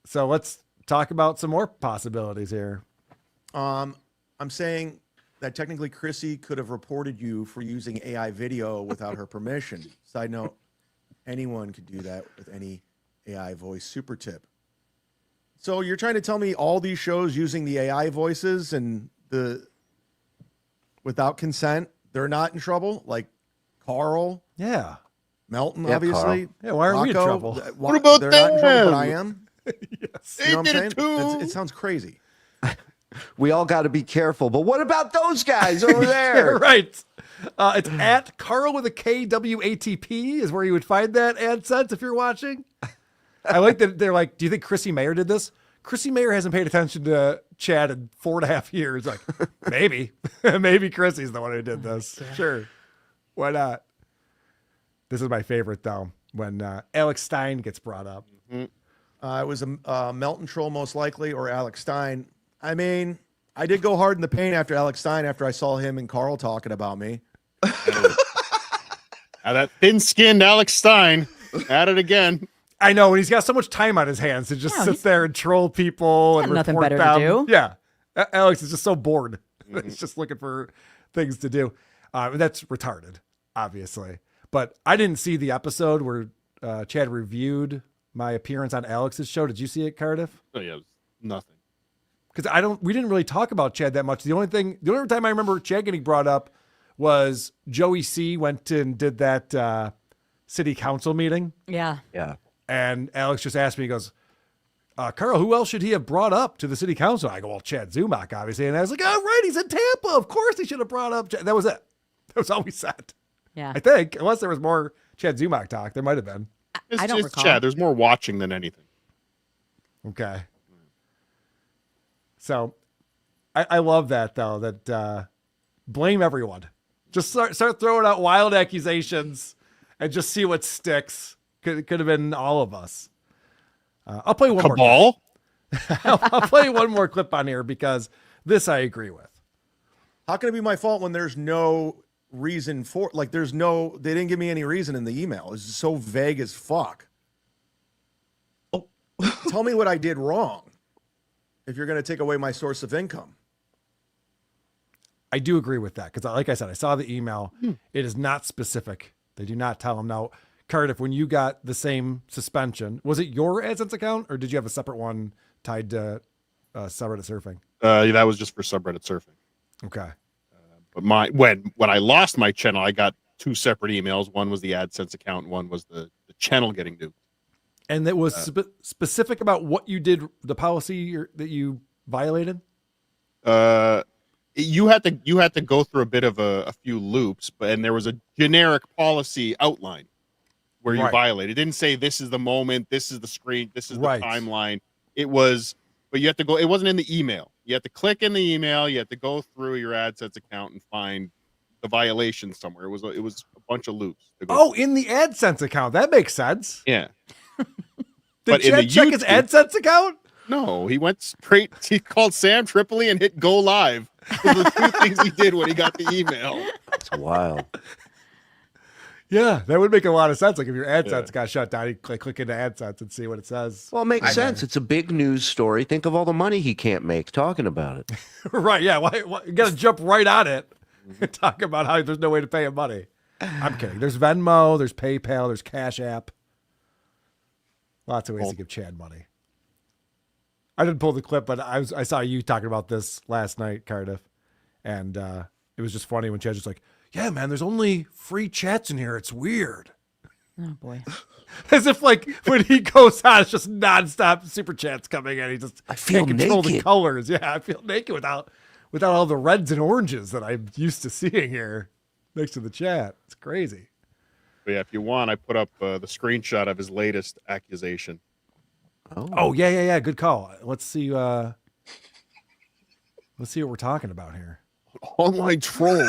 So let's talk about some more possibilities here. I'm saying that technically Chrissy could have reported you for using AI video without her permission. Side note, anyone could do that with any AI voice super tip. So you're trying to tell me all these shows using the AI voices and without consent, they're not in trouble? Like Carl? Yeah. Melton, Yeah, obviously. Carl. Yeah, why are we in trouble? What about they're not in trouble, but them? I am? Yes. You know what They I'm did saying? it too. It sounds crazy. We all got to be careful. But what about those guys over there? Right. It's at Carl with a KWATP is where you would find that AdSense if you're watching. I like that they're like, do you think Chrissy Mayer did this? Chrissy Mayer hasn't paid attention to Chad in 4.5 years. Like, maybe. Maybe Chrissy's the one who did this. Sure. Why not? This is my favorite, though, when Alex Stein gets brought up. It was a Melton troll, most likely, or Alex Stein. I mean, I did go hard in the paint after Alex Stein after I saw him and Carl talking about me. Now that thin-skinned Alex Stein at it again. I know, and he's got so much time on his hands to just sit there and troll people and nothing report better them. to do. Yeah. Alex is just so bored. He's just looking for things to do. That's retarded, obviously. But I didn't see the episode where Chad reviewed my appearance on Alex's show. Did you see it, Cardiff? Oh, yeah, it was nothing. Because we didn't really talk about Chad that much. The only time I remember Chad getting brought up was Joey C went and did that city council meeting. Yeah. Yeah. And Alex just asked me, he goes, Carl, who else should he have brought up to the city council? I go, well, Chad Zumock, obviously. And I was like, oh, right, he's in Tampa. Of course he should have brought up Chad. That was it. That was all we said. Yeah. I think, unless there was more Chad Zumock talk. There might have been. It's I don't just recall. Chad. There's more watching than anything. Okay. So I love that, though, that blame everyone. Just start throwing out wild accusations and just see what sticks. Could have been all of us. I'll play one more. Cabal? I'll play one more clip on here because this I agree with. How can it be my fault when there's no reason for, like, they didn't give me any reason in the email. It's so vague as fuck. Oh. Tell me what I did wrong if you're going to take away my source of income. I do agree with that because, like I said, I saw the email. It is not specific. They do not tell them. Now, Cardiff, when you got the same suspension, was it your AdSense account or did you have a separate one tied to subreddit surfing? That was just for subreddit surfing. Okay. But when I lost my channel, I got two separate emails. One was the AdSense account, and one was the channel getting duped. And that was specific about what you did, the policy that you violated? You had to go through a bit of a few loops, and there was a generic policy outline where you violate. It didn't say this is the moment, this is the screen, this is the timeline. It was, but you have to go. It wasn't in the email. You have to click in the email. You have to go through your AdSense account and find the violation somewhere. It was a bunch of loops. Oh, in the AdSense account. That makes sense. Yeah. Did Chad check his AdSense account? No, he went straight. He called Sam Tripoli and hit go live. Those are the two things he did when he got the email. It's wild. Yeah, that would make a lot of sense. Like if your AdSense got shut down, you click into AdSense and see what it says. Well, it makes sense. It's a big news story. Think of all the money he can't make talking about it. Right, yeah. Why, you got to jump right on it and talk about how there's no way to pay him money. I'm kidding. There's Venmo, there's PayPal, there's Cash App. Lots of ways to give Chad money. I didn't pull the clip, but I saw you talking about this last night, Cardiff. And it was just funny when Chad's just like, yeah, man, there's only free chats in here. It's weird. Oh, boy. As if, like, when he goes on, it's just nonstop super chats coming in. He just I feel can't control the naked. colors. Yeah, I feel naked without all the reds and oranges that I'm used to seeing here next to the chat. It's crazy. But yeah, if you want, I put up the screenshot of his latest accusation. Oh, yeah. Good call. Let's see. Let's see what we're talking about here. Online troll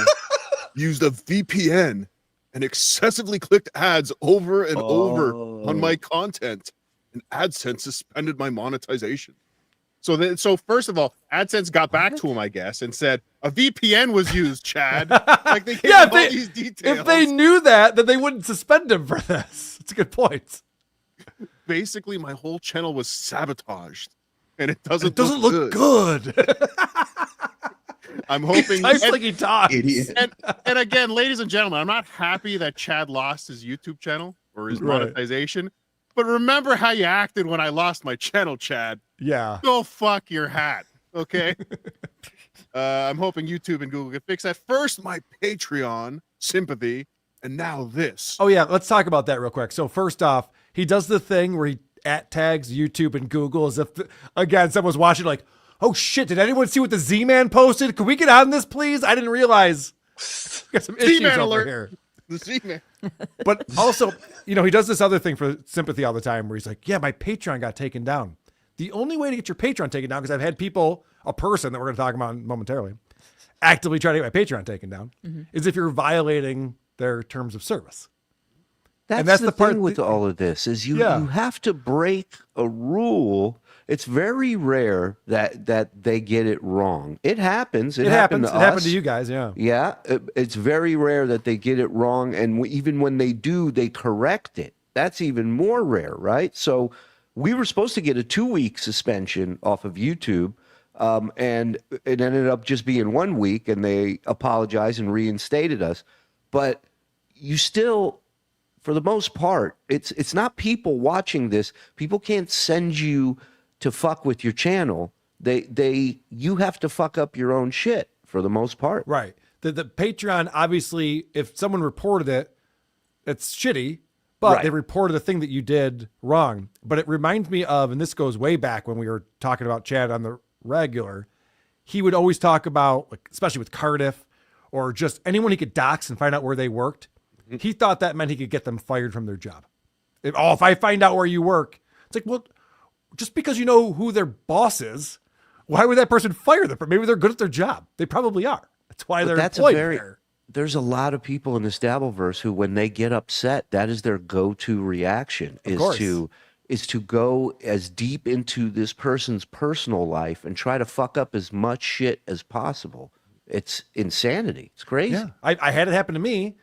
used a VPN and excessively clicked ads over and over on my content, and AdSense suspended my monetization. So first of all, AdSense got back to him, I guess, and said a VPN was used, Chad. Like they gave him all these details. If they knew that, then they wouldn't suspend him for this. It's a good point. Basically, my whole channel was sabotaged, and it doesn't look good. I'm hoping Types like he talks. And again, ladies and gentlemen, I'm not happy that Chad lost his YouTube channel or his monetization. But remember how you acted when I lost my channel, Chad. Yeah. Go fuck your hat. Okay. I'm hoping YouTube and Google can fix that. First, my Patreon sympathy, and now this. Oh yeah, let's talk about that real quick. So first off, he does the thing where he tags YouTube and Google as if again someone's watching like, oh shit, did anyone see what the Z-Man posted? Can we get on this, please? I didn't realize Got some issues Z-Man over alert. here. The Z-Man. But also, he does this other thing for sympathy all the time where he's like, yeah, my Patreon got taken down. The only way to get your Patreon taken down, because I've had a person that we're going to talk about momentarily, actively try to get my Patreon taken down, is if you're violating their terms of service. That's the part thing with all of this is you have to break a rule. It's very rare that they get it wrong. It happens. It happened to us. It happened to you guys, yeah. Yeah, it's very rare that they get it wrong, and even when they do, they correct it. That's even more rare, right? So we were supposed to get a 2-week suspension off of YouTube, and it ended up just being 1 week, and they apologized and reinstated us. But you still, for the most part, it's not people watching this. People can't send you to fuck with your channel. You have to fuck up your own shit for the most part. Right. The Patreon, obviously, if someone reported it, it's shitty, but they reported the thing that you did wrong. But it reminds me of, and this goes way back when we were talking about Chad on the regular, he would always talk about, like, especially with Cardiff or just anyone he could dox and find out where they worked. He thought that meant he could get them fired from their job. If I find out where you work, it's like, well, just because you know who their boss is, why would that person fire them? Maybe they're good at their job. They probably are. That's why they're employed there. There's a lot of people in this Dabbleverse who, when they get upset, that is their go-to reaction, is to go as deep into this person's personal life and try to fuck up as much shit as possible. It's insanity. It's crazy. Yeah. I had it happen to me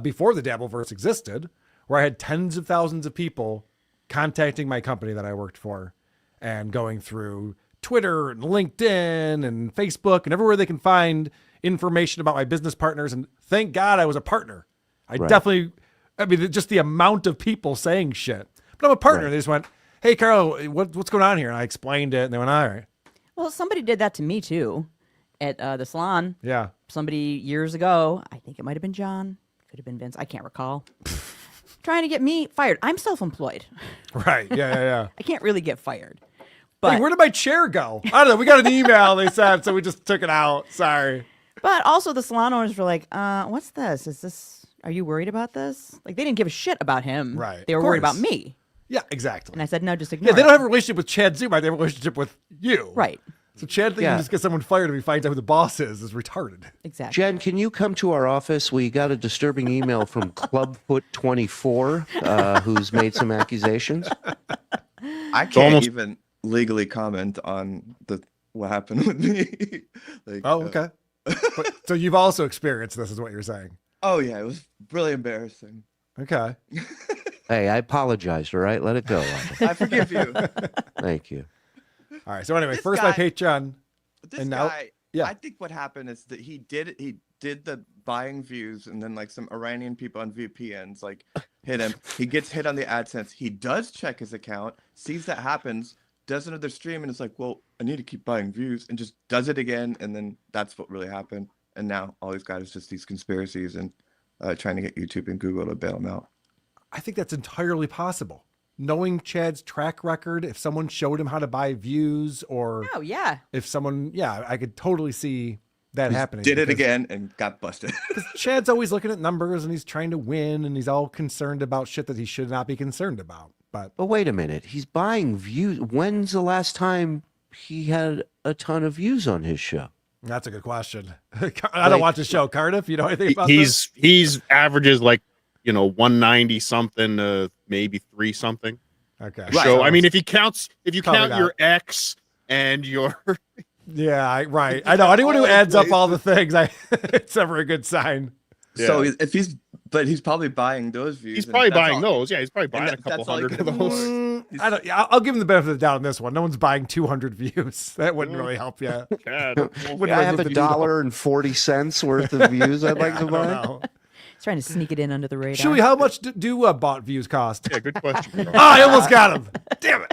before the Dabbleverse existed, where I had tens of thousands of people contacting my company that I worked for and going through Twitter and LinkedIn and Facebook and everywhere they can find information about my business partners. And thank God I was a partner. Just the amount of people saying shit. But I'm a partner. They just went, hey, Carl, what's going on here? And I explained it, and they went, all right. Well, somebody did that to me, too, at the salon. Yeah. Somebody years ago, I think it might have been John, could have been Vince, I can't recall, trying to get me fired. I'm self-employed. Right. Yeah. I can't really get fired. But hey, where did my chair go? I don't know. We got an email, they said, so we just took it out. Sorry. But also the salon owners were like, what's this? Are you worried about this? Like, they didn't give a shit about him. Right. They were worried about me. Yeah, exactly. And I said, no, just ignore they don't have a relationship with Chad Zumock. They have a relationship with you. Right. So Chad thinking you just get someone fired if he finds out who the boss is retarded. Exactly. Jen, can you come to our office? We got a disturbing email from Clubfoot24, who's made some accusations. I can't even legally comment on what happened with me. Okay. So you've also experienced this, is what you're saying? Oh yeah, it was really embarrassing. Okay. Hey, I apologized. All right, let it go. I forgive you. Thank you. All right. So anyway, my Patreon. This guy, I think what happened is that he did the buying views, and then like some Iranian people on VPNs like hit him. He gets hit on the AdSense. He does check his account, sees that happens, does another stream, and it's like, well, I need to keep buying views, and just does it again, and then that's what really happened. And now all he's got is just these conspiracies and trying to get YouTube and Google to bail him out. I think that's entirely possible. Knowing Chad's track record, if someone showed him how to buy views, or if someone, I could totally see that happening. Did it again and got busted. Chad's always looking at numbers, and he's trying to win, and he's all concerned about shit that he should not be concerned about. But wait a minute, he's buying views. When's the last time he had a ton of views on his show? That's a good question. I don't watch the show. Cardiff, you know anything about this? He's averages like 190 something to maybe 3 something. Okay. So I mean, if you count your X and your right. I know anyone who adds up all the things, it's never a good sign. So he's probably buying those views. He's probably buying those. Yeah, he's probably buying a couple hundred of those. I'll give him the benefit of the doubt on this one. No one's buying 200 views. That wouldn't really help you. I have $1.40 worth of views I'd like to buy. He's trying to sneak it in under the radar. Shuey, how much do bought views cost? Yeah, good question. I almost got him. Damn it.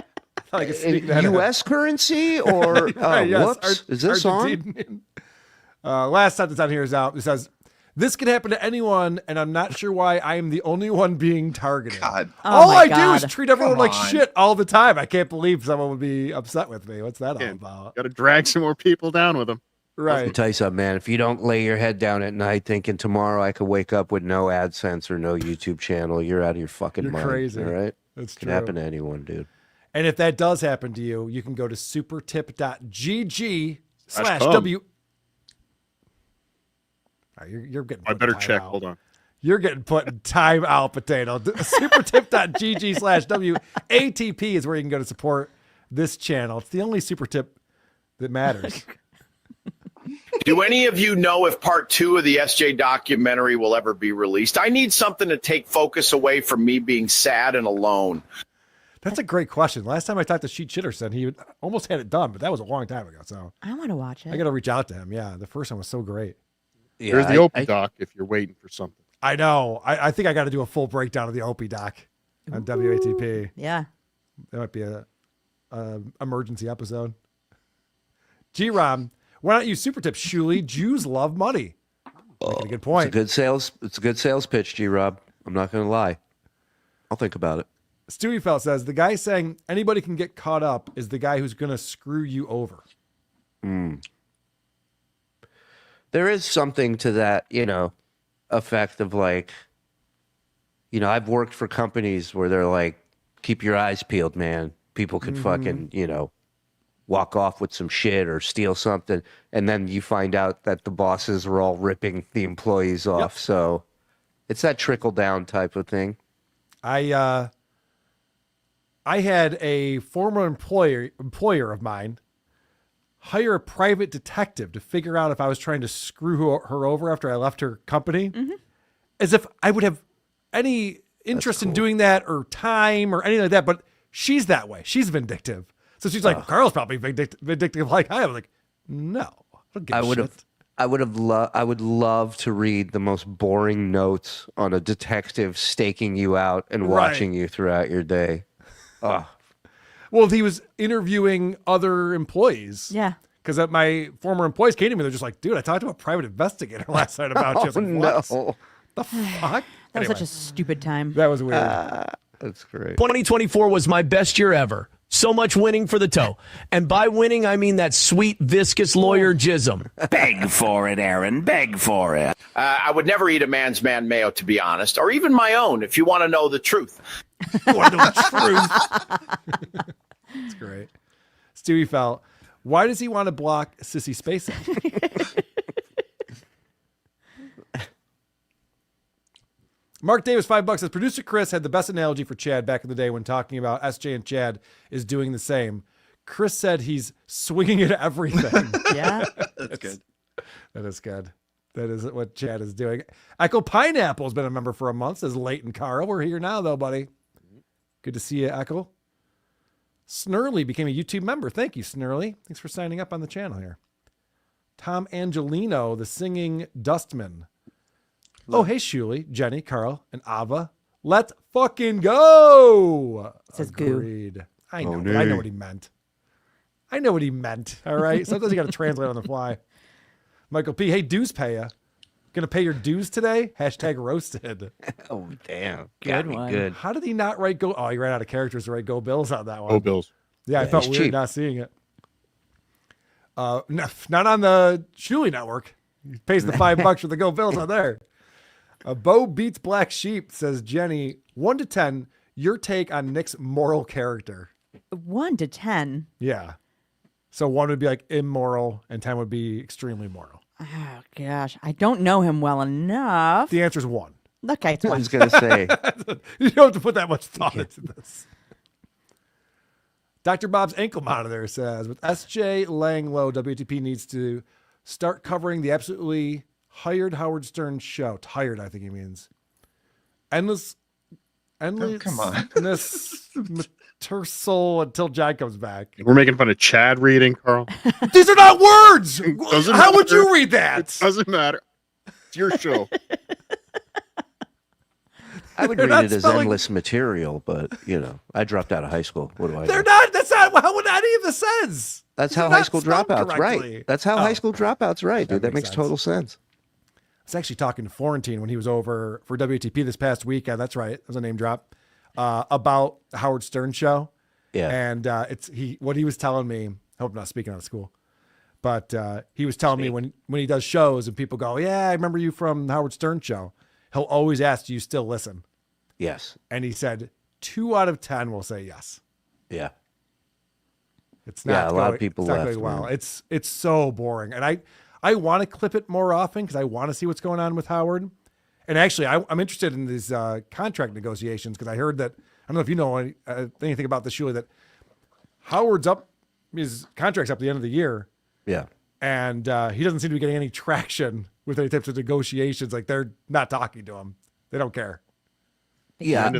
I could sneak that U.S. currency or whoops? Is this on? Last sentence on here is out. It says, "This can happen to anyone, and I'm not sure why I am the only one being targeted." God. All I do is treat everyone like shit all the time. I can't believe someone would be upset with me. What's that all about? Got to drag some more people down with him. Let me tell you something, man. If you don't lay your head down at night thinking tomorrow I could wake up with no AdSense or no YouTube channel, you're out of your fucking mind. Crazy. All right? That's It can true. happen to anyone, dude. And if that does happen to you, you can go to supertip.gg/w. You're getting. I better check. Out. Hold on. You're getting put in time out, potato. Supertip.gg/WATP is where you can go to support this channel. It's the only super tip that matters. Do any of you know if part 2 of the SJ documentary will ever be released? I need something to take focus away from me being sad and alone. That's a great question. Last time I talked to Sheet Chitterson, he almost had it done, but that was a long time ago. So I want to watch it. I got to reach out to him. Yeah, the first one was so great. Yeah, There's the Opie doc if you're waiting for something. I know. I think I got to do a full breakdown of the Opie doc on WATP. Yeah. That might be a emergency episode. G-Rom, why don't you super tip Shuli? Jews love money. Making a good point. It's a good sales pitch, G-Rob. I'm not going to lie. I'll think about it. Stewie Felt says, the guy saying anybody can get caught up is the guy who's going to screw you over. There is something to that, effect of like, I've worked for companies where they're like, keep your eyes peeled, man. People could fucking, walk off with some shit or steal something. And then you find out that the bosses are all ripping the employees off. Yep. So it's that trickle down type of thing. I had a former employer of mine hire a private detective to figure out if I was trying to screw her over after I left her company, as if I would have any interest in doing that or time or anything like that. But she's that way. She's vindictive. So she's like, Carl's probably vindictive like I am. Like, no, I don't give a shit. I would love to read the most boring notes on a detective staking you out and watching you throughout your day. Oh. Well, he was interviewing other employees. Yeah. Because my former employees came to me. They're just like, dude, I talked to a private investigator last night about you. I was like, what? No. The fuck? That was such a stupid time. That was weird. That's great. 2024 was my best year ever. So much winning for the toe. And by winning, I mean that sweet, viscous lawyer jism. Beg for it, Aaron. Beg for it. I would never eat a man's man mayo, to be honest, or even my own, if you want to know the truth. You want to know the truth? That's great. Stewie Felt, why does he want to block Sissy Spacek? Mark Davis, $5 says, producer Chris had the best analogy for Chad back in the day when talking about SJ and Chad is doing the same. Chris said he's swinging at everything. Yeah. That's good. That is good. That is what Chad is doing. Echo Pineapple has been a member for a month, says Leighton Carl. We're here now, though, buddy. Good to see you, Echo. Snurly became a YouTube member. Thank you, Snurly. Thanks for signing up on the channel here. Tom Angelino, the singing dustman. Oh, hey, Shuli, Jenny, Carl, and Ava. Let's fucking go. Says goo. Agreed. I know, but I know what he meant. I know what he meant. All right. Sometimes you got to translate on the fly. Michael P. Hey, dues payer. Gonna pay your dues today? Hashtag roasted. Oh, damn. Good one. Good. How did he not write go? Oh, he ran out of characters to write Go Bills on that one. Go Bills. Yeah, I felt he's weird cheap. not seeing it. No, not on the Shuli network. He pays the $5 for the Go Bills on there. Bo Beats Black Sheep, says Jenny. 1 to 10, your take on Nick's moral character. 1 to 10. Yeah. So 1 would be like immoral and 10 would be extremely moral. Oh, gosh. I don't know him well enough. The answer is 1. Okay, it's I 1. was going to say. You don't have to put that much thought into this. Dr. Bob's ankle monitor says, with SJ laying low, WTP needs to start covering the absolutely hired Howard Stern show. Tired, I think he means. Endless. come on. Soul until John comes back. We're making fun of Chad reading, Carl. These are not words. Doesn't How would matter. you read that? It doesn't matter. It's your show. I would They're read not it as spelling- endless material, but, I dropped out of high school. What do I They're do? not. That's not how would any of this says. That's They're how not high school spelled dropouts, correctly. right? That's how high school dropouts, right, dude. That makes makes total sense. I was actually talking to Florentine when he was over for WTP this past weekend. That's right. That was a name drop about the Howard Stern show. Yeah. And what he was telling me, I hope I'm not speaking out of school, But he was telling me when he does shows and people go, yeah, I remember you from Howard Stern show. He'll always ask, do you still listen? Yes. And he said 2 out of 10 will say yes. Yeah. It's not a lot of people it's not left. going well. man. It's so boring. And I want to clip it more often because I want to see what's going on with Howard. And actually, I'm interested in these contract negotiations because I heard that, I don't know if you know anything about this, Shuli, that Howard's up, his contract's up at the end of the year. Yeah. And he doesn't seem to be getting any traction with any types of negotiations. Like they're not talking to him. They don't care. Yeah.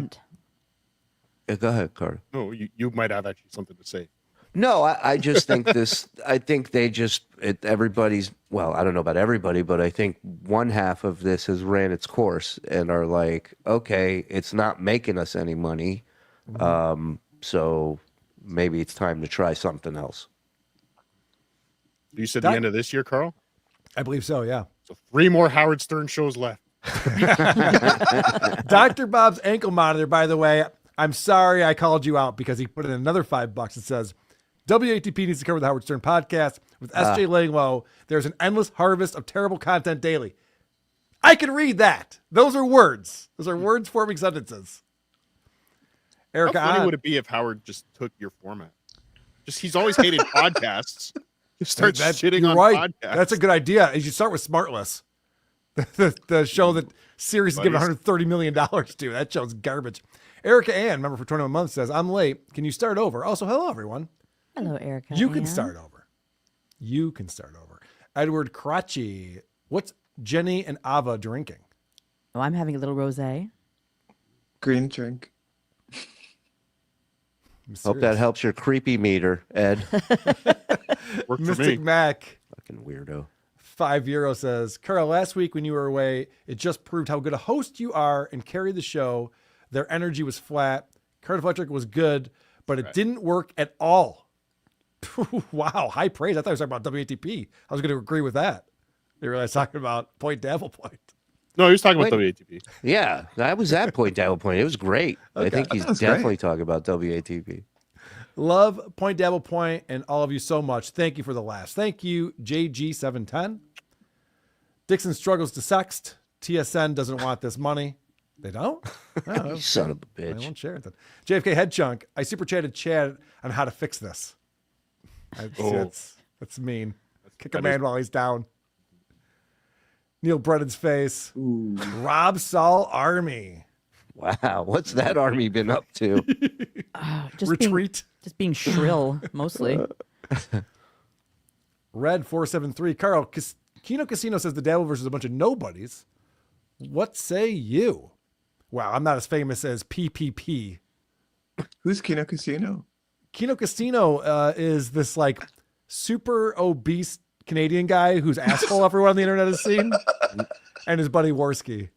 Go ahead, Carter. No, you might have actually something to say. No, I just think I think they everybody's, well, I don't know about everybody, but I think one half of this has ran its course and are like, okay, it's not making us any money. So maybe it's time to try something else. You said the end of this year, Carl? I believe so, yeah. So 3 more Howard Stern shows left. Dr. Bob's ankle monitor, by the way, I'm sorry I called you out because he put in another $5. It says, WATP needs to cover the Howard Stern podcast. With SJ laying low, there's an endless harvest of terrible content daily. I can read that. Those are words. Those are words forming sentences. Erica, How funny would it be if Howard just took your format? He's always hated podcasts. Just start shitting on podcasts. That's a good idea. You should start with Smartless. The show that Sirius is giving $130 million to. That show's garbage. Erica Ann, member for 21 months, says, I'm late. Can you start over? Also, hello, everyone. Hello, Erica. You can start over. You can start over. Edward Crotchy. What's Jenny and Ava drinking? Oh, I'm having a little rosé. Green drink. Hope that helps your creepy meter, Ed. Mystic Mac. Fucking weirdo. €5 says, Carl, last week when you were away, it just proved how good a host you are and carried the show. Their energy was flat. Cardiff Electric was good, but it didn't work at all. Wow, high praise. I thought he was talking about WATP. I was going to agree with that. I realized talking about Point Dabble Point. No, he was talking about WATP. Yeah, that was at Point Dabble Point. It was great. Okay. I think he's definitely talking about WATP. Love Point Dabble Point and all of you so much. Thank you for the laughs. Thank you, JG710. Dixon struggles to sext. TSN doesn't want this money. They don't? Oh, You son of a bitch. I won't share it then. JFK Head Chunk. I super chatted Chad on how to fix this. That's mean. Kick a man while he's down. Neil Brennan's face. Ooh. Rob Saul Army. Wow, what's that army been up to? Just Retreat. Just being shrill, mostly. Red 473. Carl, Kino Casino says the Dabbleverse is a bunch of nobodies. What say you? Wow, I'm not as famous as PPP. Who's Kino Casino? Kino Casino is this like super obese Canadian guy whose asshole everyone on the internet has seen, and his buddy Worski.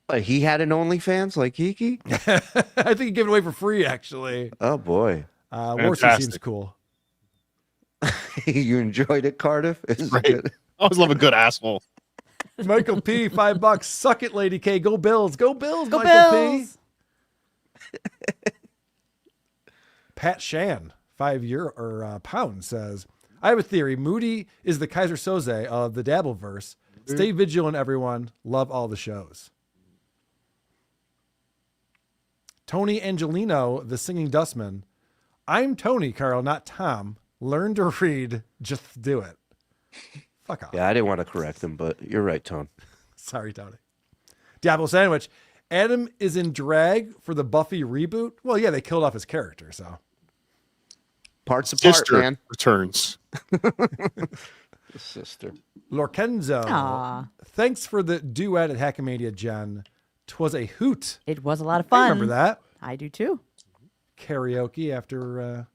But he had an OnlyFans like Kiki? I think he gave it away for free, actually. Oh, boy. Worski seems cool. You enjoyed it, Cardiff? It's good. I always love a good asshole. Michael P, $5. Suck it, Lady K. Go Bills. Go Bills, Go Michael Bills. P. Pat Shan, £5 says, I have a theory. Moody is the Kaiser Soze of the Dabbleverse. Stay vigilant, everyone. Love all the shows. Tony Angelino, the singing dustman. I'm Tony, Carl, not Tom. Learn to read. Just do it. Fuck off. Yeah, I didn't want to correct him, but you're right, Tone. Sorry, Tony. Diablo Sandwich. Adam is in drag for the Buffy reboot. Well, yeah, they killed off his character, so. Parts apart, Sister man. returns. Sister. Lorkenzo. Aw. Thanks for the duet at Hackamania, Jen. 'Twas a hoot. It was a lot of fun. I remember that. I do too. Karaoke after the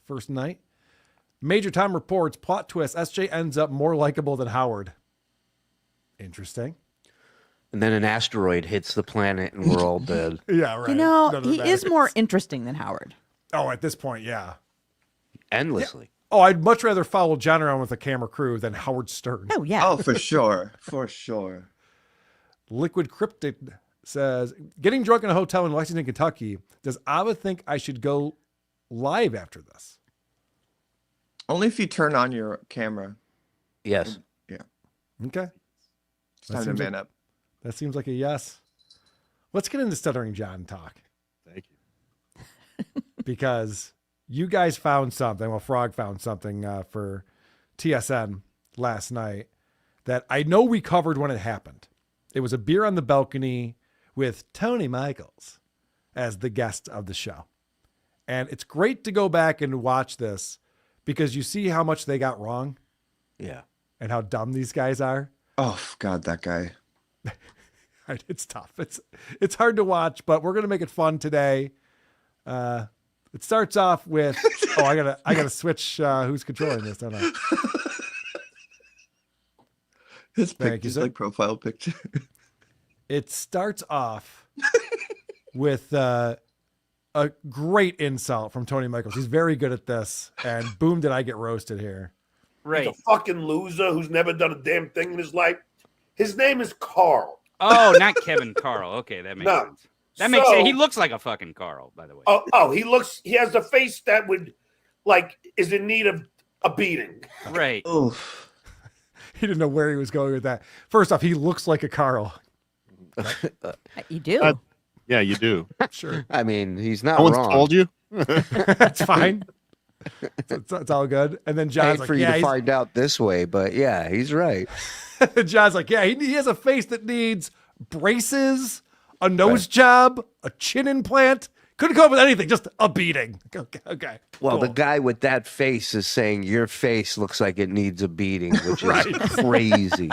first night. Major Tom reports, plot twist, SJ ends up more likable than Howard. Interesting. And then an asteroid hits the planet and we're all dead. Yeah, right. You know, None of he that is more interesting than Howard. Oh, at this point, yeah. Endlessly. Oh, I'd much rather follow John around with a camera crew than Howard Stern. Oh, yeah. Oh, for sure. For sure. Liquid Cryptic says, getting drunk in a hotel in Lexington, Kentucky. Does Ava think I should go live after this? Only if you turn on your camera. Yes. Yeah. Okay. It's time to man up. That seems like a yes. Let's get into Stuttering John talk. Thank you. Because you guys found something. Well, Frog found something for TSN last night that I know we covered when it happened. It was a beer on the balcony with Tony Michaels as the guest of the show. And it's great to go back and watch this because you see how much they got wrong. Yeah. And how dumb these guys are. Oh, God, that guy. It's tough. It's hard to watch, but we're going to make it fun today. It starts off with, I gotta switch who's controlling this, don't I? His Thank you, picture's sir. like profile picture. It starts off with a great insult from Tony Michaels. He's very good at this, and boom, did I get roasted here. He's a fucking loser who's never done a damn thing in his life. His name is Carl. Oh, not Kevin Carl. Okay, that makes sense. That makes sense. He looks like a fucking Carl, by the way. He has the face that is in need of a beating. Right. Oof. He didn't know where he was going with that. First off, he looks like a Carl. You do. Yeah, you do. Sure. I mean, he's not No one's wrong. told you. That's fine. It's all good. And then John's Hate like, for you yeah, to find out this way, but yeah, he's right. John's like, yeah, he has a face that needs braces, a nose job, a chin implant. Couldn't come up with anything, just a beating. Okay. Well, cool. the guy with that face is saying your face looks like it needs a beating, which is crazy.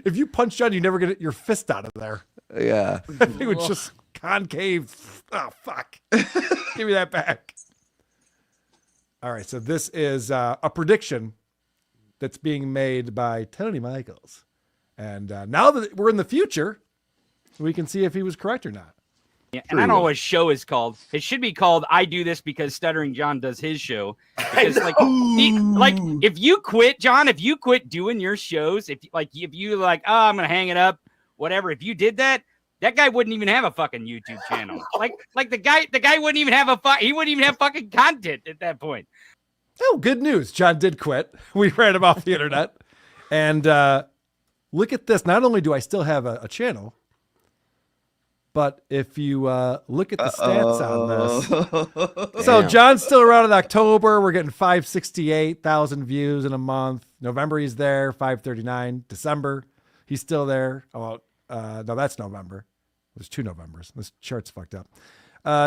If you punch John, you never get your fist out of there. Yeah. It would just concave. Oh, fuck. Give me that back. All right, so this is a prediction that's being made by Tony Michaels. And now that we're in the future, we can see if he was correct or not. Yeah, and I don't know what his show is called. It should be called "I Do This Because Stuttering John Does His Show." Because if you quit, John, if you quit doing your shows, if you I'm gonna hang it up, whatever. If you did that, that guy wouldn't even have a fucking YouTube channel. Like the guy wouldn't even have he wouldn't even have fucking content at that point. Oh, good news. John did quit. We ran him off the internet. And look at this. Not only do I still have a channel, but if you look at the stats on this. So John's still around in October. We're getting 568,000 views in a month. November, he's there. 539. December, he's still there. Oh, no, that's November. There's 2 Novembers. This chart's fucked up.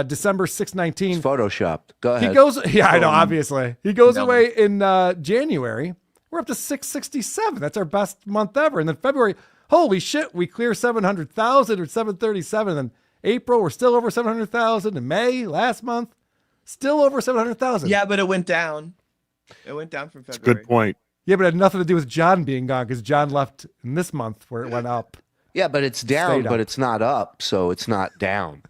December 619. It's photoshopped. Go ahead. He goes, yeah, I know, obviously. He goes away in January. We're up to 667. That's our best month ever. And then February, holy shit, we clear 700,000 or 737. And then April, we're still over 700,000. In May, last month, still over 700,000. Yeah, but it went down. It went down from That's a February. good point. Yeah, but it had nothing to do with John being gone because John left in this month where it went up. Yeah, but it's down, Stayed but up. it's not up, so it's not down.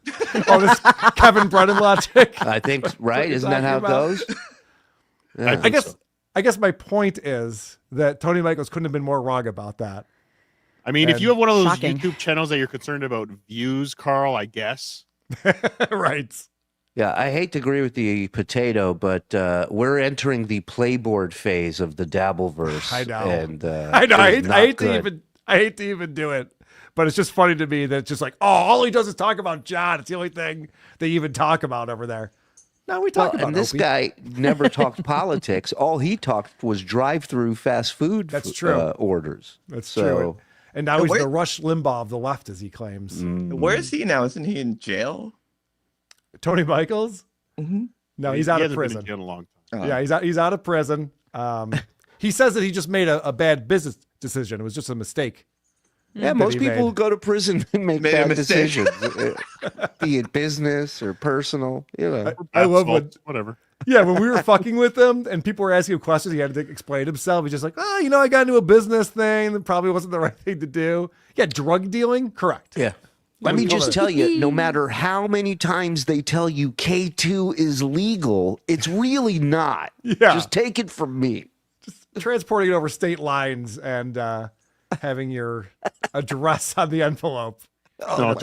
Oh, this Kevin Brennan logic. I think, right? you're Isn't that how it talking about. goes? Yeah. I guess my point is that Tony Michaels couldn't have been more wrong about that. I mean, if And- you have one of those Shocking. YouTube channels that you're concerned about views, Carl, I guess. Right. Yeah, I hate to agree with the potato, but we're entering the playboard phase of the Dabbleverse. I know. And, I know. it's not I hate to even do it. But it's just funny to me that it's just like, oh, all he does is talk about John. It's the only thing they even talk about over there. No, we talk about and this Opie. guy never talked politics. All he talked was drive-through fast food That's true. orders. That's So- true. And now he's where- the Rush Limbaugh of the left, as he claims. Where is he now? Isn't he in jail? Tony Michaels? Mm-hmm. No, he's out He of hasn't been in prison. jail in a long time. Yeah, he's out of prison. He says that he just made a bad business decision. It was just a mistake. Yeah, that most he people made. who go to prison make Made a bad mistake. decisions, be it business or personal. You know, I love when, Whatever. yeah, when we were fucking with him and people were asking him questions, he had to explain himself. He's just like, oh, I got into a business thing that probably wasn't the right thing to do. Yeah, drug dealing, correct. yeah. Let me just tell you, no matter how many times they tell you K2 is legal, it's really not. Yeah. Just take it from me. Transporting it over state lines and having your address on the envelope. No,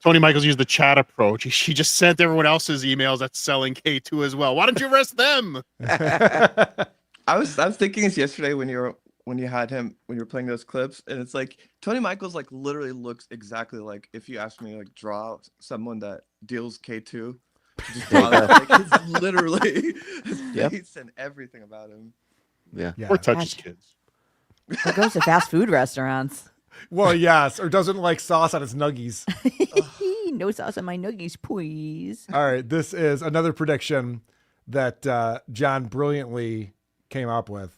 Tony Michaels used the chat approach. He just sent everyone else's emails that's selling K2 as well. Why don't you arrest them? I was thinking this yesterday when you were playing those clips, and it's like Tony Michaels like literally looks exactly like if you asked me like draw someone that deals K2. Just draw that. Like, it's literally his face and everything about him. Yeah. Or touches kids. Or goes to fast food restaurants. Well, yes, or doesn't like sauce on his nuggies. No sauce on my nuggies, please. All right, this is another prediction that John brilliantly came up with.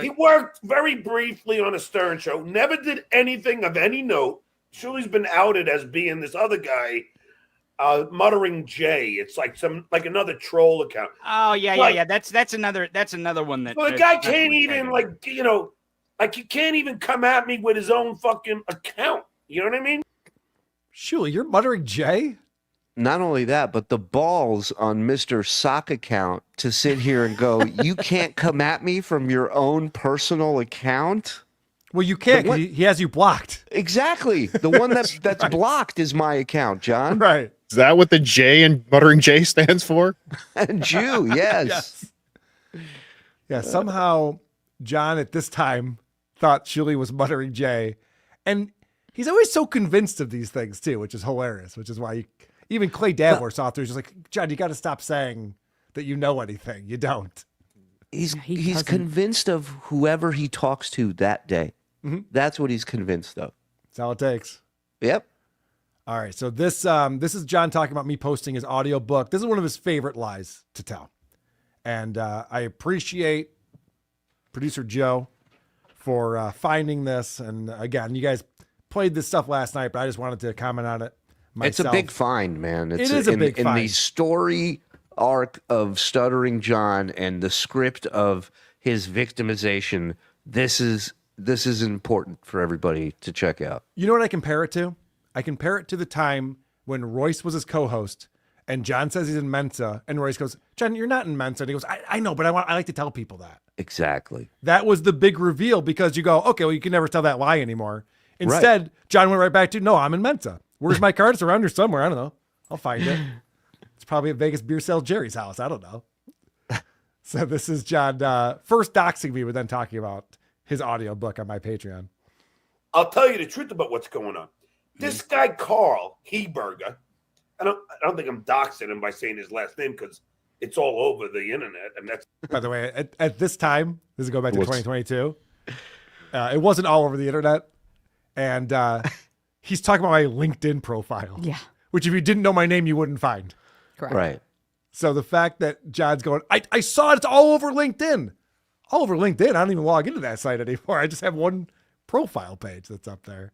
He worked very briefly on a Stern show, never did anything of any note. Shuley's been outed as being this other guy, Muttering Jay. It's like another troll account. Oh yeah. That's another one that. Well, the guy can't even he can't even come at me with his own fucking account. You know what I mean? Shuli, you're Muttering Jay? Not only that, but the balls on Mr. Sock account to sit here and go, you can't come at me from your own personal account. Well, you can't. He has you blocked. Exactly. The one that's right. Blocked is my account, John. Right. Is that what the J in Muttering J stands for? Jew, yes. Yeah, somehow John at this time thought Shuli was Muttering Jay. And he's always so convinced of these things, too, which is hilarious, which is why even Clay Dabbler saw through. He's just like, John, you got to stop saying that you know anything. You don't. He's convinced of whoever he talks to that day. Mm-hmm. That's what he's convinced of. That's all it takes. Yep. All right. So this is John talking about me posting his audiobook. This is one of his favorite lies to tell. And I appreciate producer Joe for finding this. And again, you guys played this stuff last night, but I just wanted to comment on it myself. It's a big find, man. It is a big find. In the story arc of Stuttering John and the script of his victimization, this is important for everybody to check out. You know what I compare it to? I compare it to the time when Royce was his co-host and John says he's in Mensa and Royce goes, John, you're not in Mensa. And he goes, I know, but I like to tell people that. Exactly. That was the big reveal because you go, okay, well, you can never tell that lie anymore. Instead, John went right back to, no, I'm in Mensa. Where's my card? It's around here somewhere. I don't know. I'll find it. It's probably at Vegas Beer Sales Jerry's house. I don't know. So this is John first doxing me, but then talking about his audiobook on my Patreon. I'll tell you the truth about what's going on. This guy, Carl Heberger, I don't think I'm doxing him by saying his last name because it's all over the internet. And that's by the way, at this time, this is going back to 2022. It wasn't all over the internet. And he's talking about my LinkedIn profile. Yeah. Which if you didn't know my name, you wouldn't find. Correct. Right. So the fact that John's going, I saw it, it's all over LinkedIn. All over LinkedIn. I don't even log into that site anymore. I just have one profile page that's up there.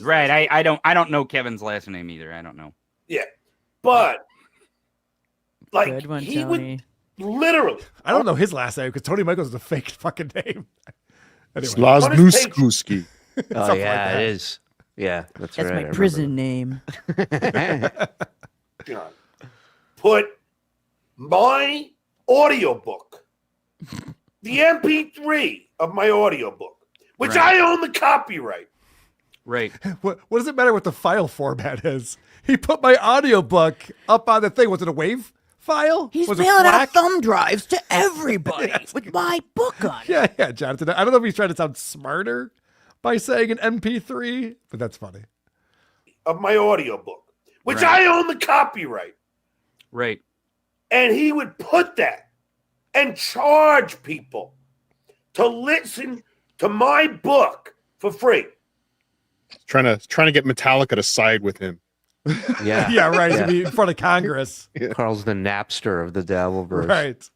Right. I don't know Kevin's last name either. I don't know. Yeah. But like Good one, he Tony. would literally I don't know his last name because Tony Michaels is a fake fucking name. Anyway. Slaznuskowski. Oh, yeah, it is. Yeah, that's right. That's my prison name. John, put my audiobook, the MP3 of my audiobook, which I own the copyright. Right. What does it matter what the file format is? He put my audiobook up on the thing. Was it a WAV file? He's was it mailing out FLAC? thumb drives to everybody with my book on it. Yeah, Jonathan. I don't know if he's trying to sound smarter by saying an MP3, but that's funny. Of my audiobook, which I own the copyright. Right. And he would put that and charge people to listen to my book for free. Trying to get Metallica to side with him. Yeah. Yeah, right. To be in front of Congress. Carl's the Napster of the Dabbleverse. Right.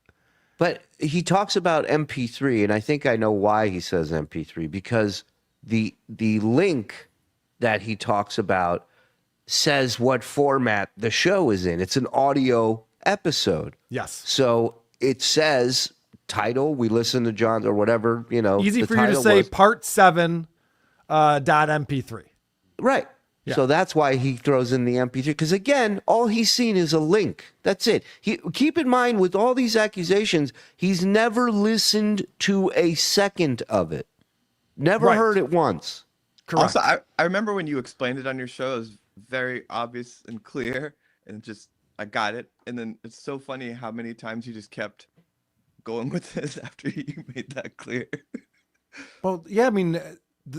But he talks about MP3, and I think I know why he says MP3, because the link that he talks about says what format the show is in. It's an audio episode. Yes. So it says title, we listen to John or whatever, you know. Easy the for you to title say was. part 7 .mp3. Right. Yeah. So that's why he throws in the MP3. Because again, all he's seen is a link. That's it. Keep in mind, with all these accusations, he's never listened to a second of it. Never heard it once. Correct. Also, I remember when you explained it on your show, it was very obvious and clear, and just I got it. And then it's so funny how many times you just kept going with this after you made that clear. Well, yeah, I mean,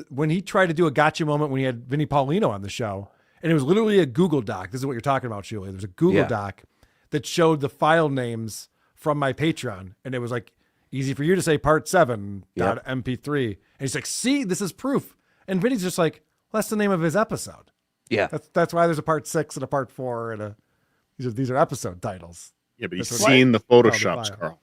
when he tried to do a gotcha moment when he had Vinnie Paulino on the show, and it was literally a Google Doc. This is what you're talking about, Julie. There's a Google Doc that showed the file names from my Patreon, and it was like easy for you to say part 7.mp3. And he's like, see, this is proof. And Vinny's just like, well, that's the name of his episode. Yeah. That's why there's a part 6 and a part 4 and these are episode titles. Yeah, but he's That's what- seen the Photoshops, Carl.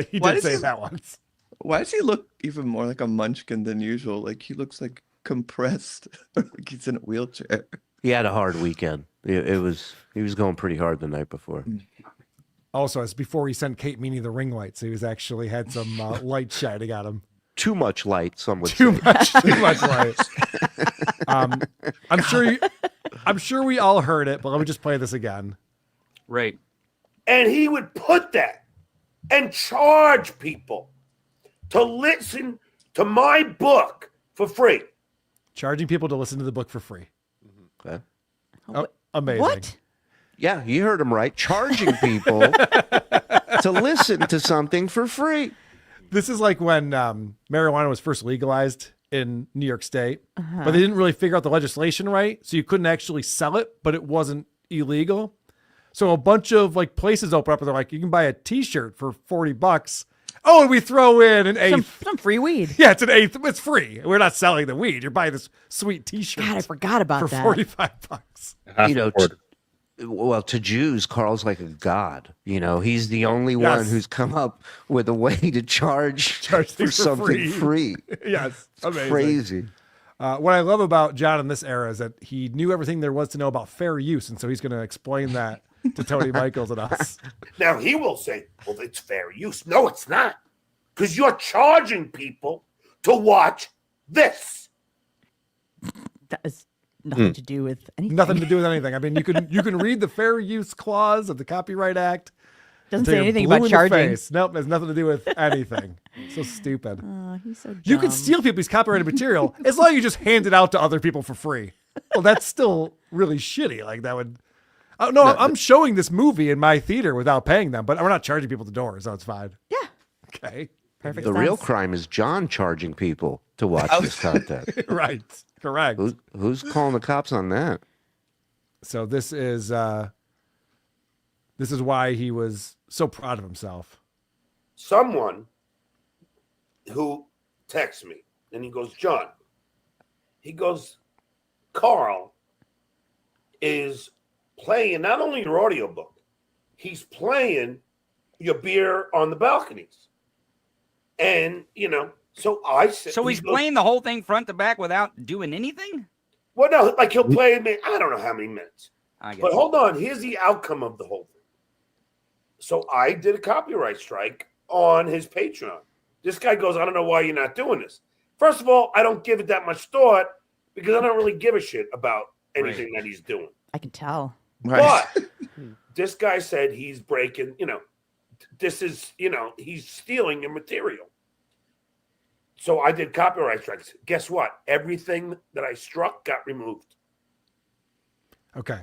He Why did does say he- that once. Why does he look even more like a munchkin than usual? Like he looks like compressed, like he's in a wheelchair. He had a hard weekend. He was going pretty hard the night before. Also, it's before he sent Kate Meany the ring light, so he was actually had some light shining on him. Too much light, some would Too say. much light. I'm sure we all heard it, but let me just play this again. Right. And he would put that and charge people to listen to my book for free. Charging people to listen to the book for free. Okay. Oh, amazing. What? Yeah, you heard him right. Charging people to listen to something for free. This is like when marijuana was first legalized in New York State, but they didn't really figure out the legislation right, so you couldn't actually sell it, but it wasn't illegal. So a bunch of like places open up and they're like, you can buy a T-shirt for $40. Oh, and we throw in an eighth. Some free weed. Yeah, it's an eighth. It's free. We're not selling the weed. You're buying this sweet T-shirt. God, I forgot about for that. $45. You know, well, to Jews, Carl's like a god. You know, he's the only one who's come up with a way to charge for things for something free. Yes, It's amazing. crazy. What I love about John in this era is that he knew everything there was to know about fair use, and so he's going to explain that to Tony Michaels and us. Now he will say, well, it's fair use. No, it's not. Because you're charging people to watch this. That has nothing to do with anything. Nothing to do with anything. I mean, you can read the fair use clause of the Copyright Act. Doesn't until say you're anything blue about in the charging. face. Nope, it has nothing to do with anything. So stupid. Oh, he's so dumb. You can steal people's copyrighted material as long as you just hand it out to other people for free. Well, that's still really shitty. Like that would. Oh no, I'm showing this movie in my theater without paying them, but we're not charging people at the door, so it's fine. Yeah. Okay. Perfect. The real crime is John charging people to watch this content. Right. Correct. Who's calling the cops on that? So this is why he was so proud of himself. Someone who texts me and he goes, John, he goes, Carl is playing not only your audiobook, he's playing your beer on the balconies. And, you know, so I said. So he's playing the whole thing front to back without doing anything? Well, no, like he'll play it, I don't know how many minutes. I guess. But hold on, here's the outcome of the whole thing. So I did a copyright strike on his Patreon. This guy goes, I don't know why you're not doing this. First of all, I don't give it that much thought because I don't really give a shit about anything that he's doing. I can tell. But this guy said he's breaking, you know, this is, you know, he's stealing your material. So I did copyright strikes. Guess what? Everything that I struck got removed. Okay.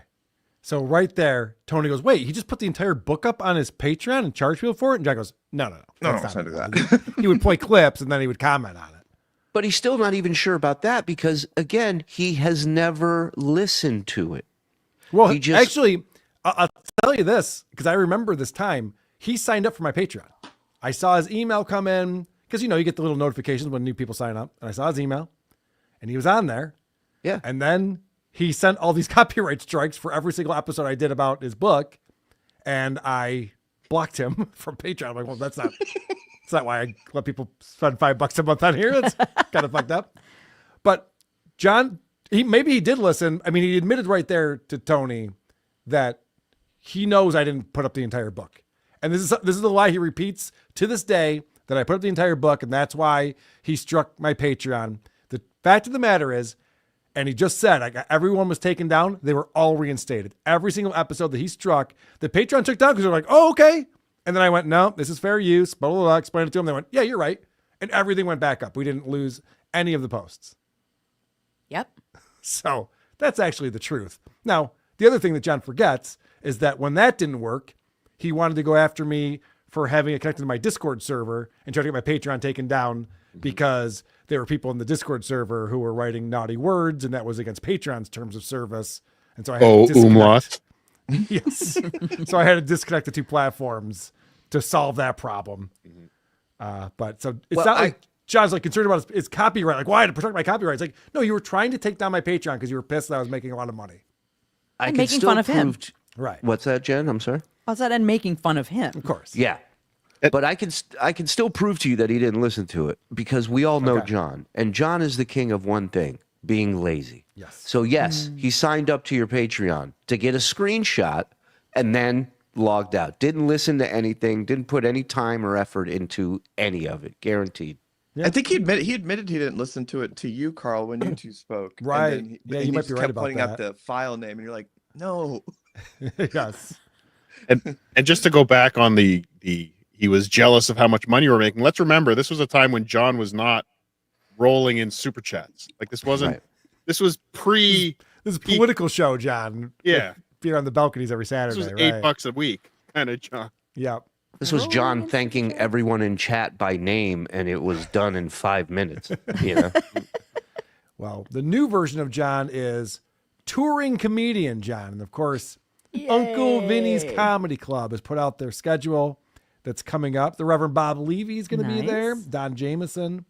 So right there, Tony goes, wait, he just put the entire book up on his Patreon and charged people for it? And John goes, no. let's not do that. He would play clips and then he would comment on it. But he's still not even sure about that because, again, he has never listened to it. Well, he just... actually, I'll tell you this, because I remember this time, he signed up for my Patreon. I saw his email come in, because, you know, you get the little notifications when new people sign up. And I saw his email, and he was on there. Yeah. And then he sent all these copyright strikes for every single episode I did about his book, and I blocked him from Patreon. I'm like, well, that's not why I let people spend $5 a month on here. That's kind of fucked up. But John, maybe he did listen. I mean, he admitted right there to Tony that he knows I didn't put up the entire book. And this is the lie he repeats to this day, that I put up the entire book, and that's why he struck my Patreon. The fact of the matter is, and he just said, everyone was taken down. They were all reinstated. Every single episode that he struck, the Patreon took down because they're like, oh, okay. And then I went, no, this is fair use. Blah, blah, blah. Explained it to them. They went, yeah, you're right. And everything went back up. We didn't lose any of the posts. Yep. So that's actually the truth. Now, the other thing that John forgets is that when that didn't work, he wanted to go after me for having it connected to my Discord server and try to get my Patreon taken down because there were people in the Discord server who were writing naughty words, and that was against Patreon's terms of service. And so I had to disconnect. Umlaut. Yes. So I had to disconnect the two platforms to solve that problem. But so it's not like John's like concerned about his copyright. Like, why had to protect my copyright? It's like, no, you were trying to take down my Patreon because you were pissed that I was making a lot of money. And making fun of him. Right. What's that, Jen? I'm sorry. How's that? And making fun of him. Of course. Yeah. But I can still prove to you that he didn't listen to it because we all know John. And John is the king of one thing, being lazy. Yes. So yes, he signed up to your Patreon to get a screenshot and then logged out. Didn't listen to anything, didn't put any time or effort into any of it. Guaranteed. I think he admitted he didn't listen to it to you, Carl, when you two spoke. Right. And Yeah, and you he might just be right kept about pointing out that. the file name, and you're like, no. Yes. And just to go back on the he was jealous of how much money you were making. Let's remember, this was a time when John was not rolling in super chats. Like this wasn't. Right. This was This is a political show, John. Yeah. Being on the balconies every Saturday. This was right? $8 a week, kind of John. Yeah. This was John thanking everyone in chat by name, and it was done in 5 minutes. You know. Well, the new version of John is touring comedian John, and of course, Uncle Vinny's Comedy Club has put out their schedule that's coming up. The Reverend Bob Levy is going to be there. Don Jameson.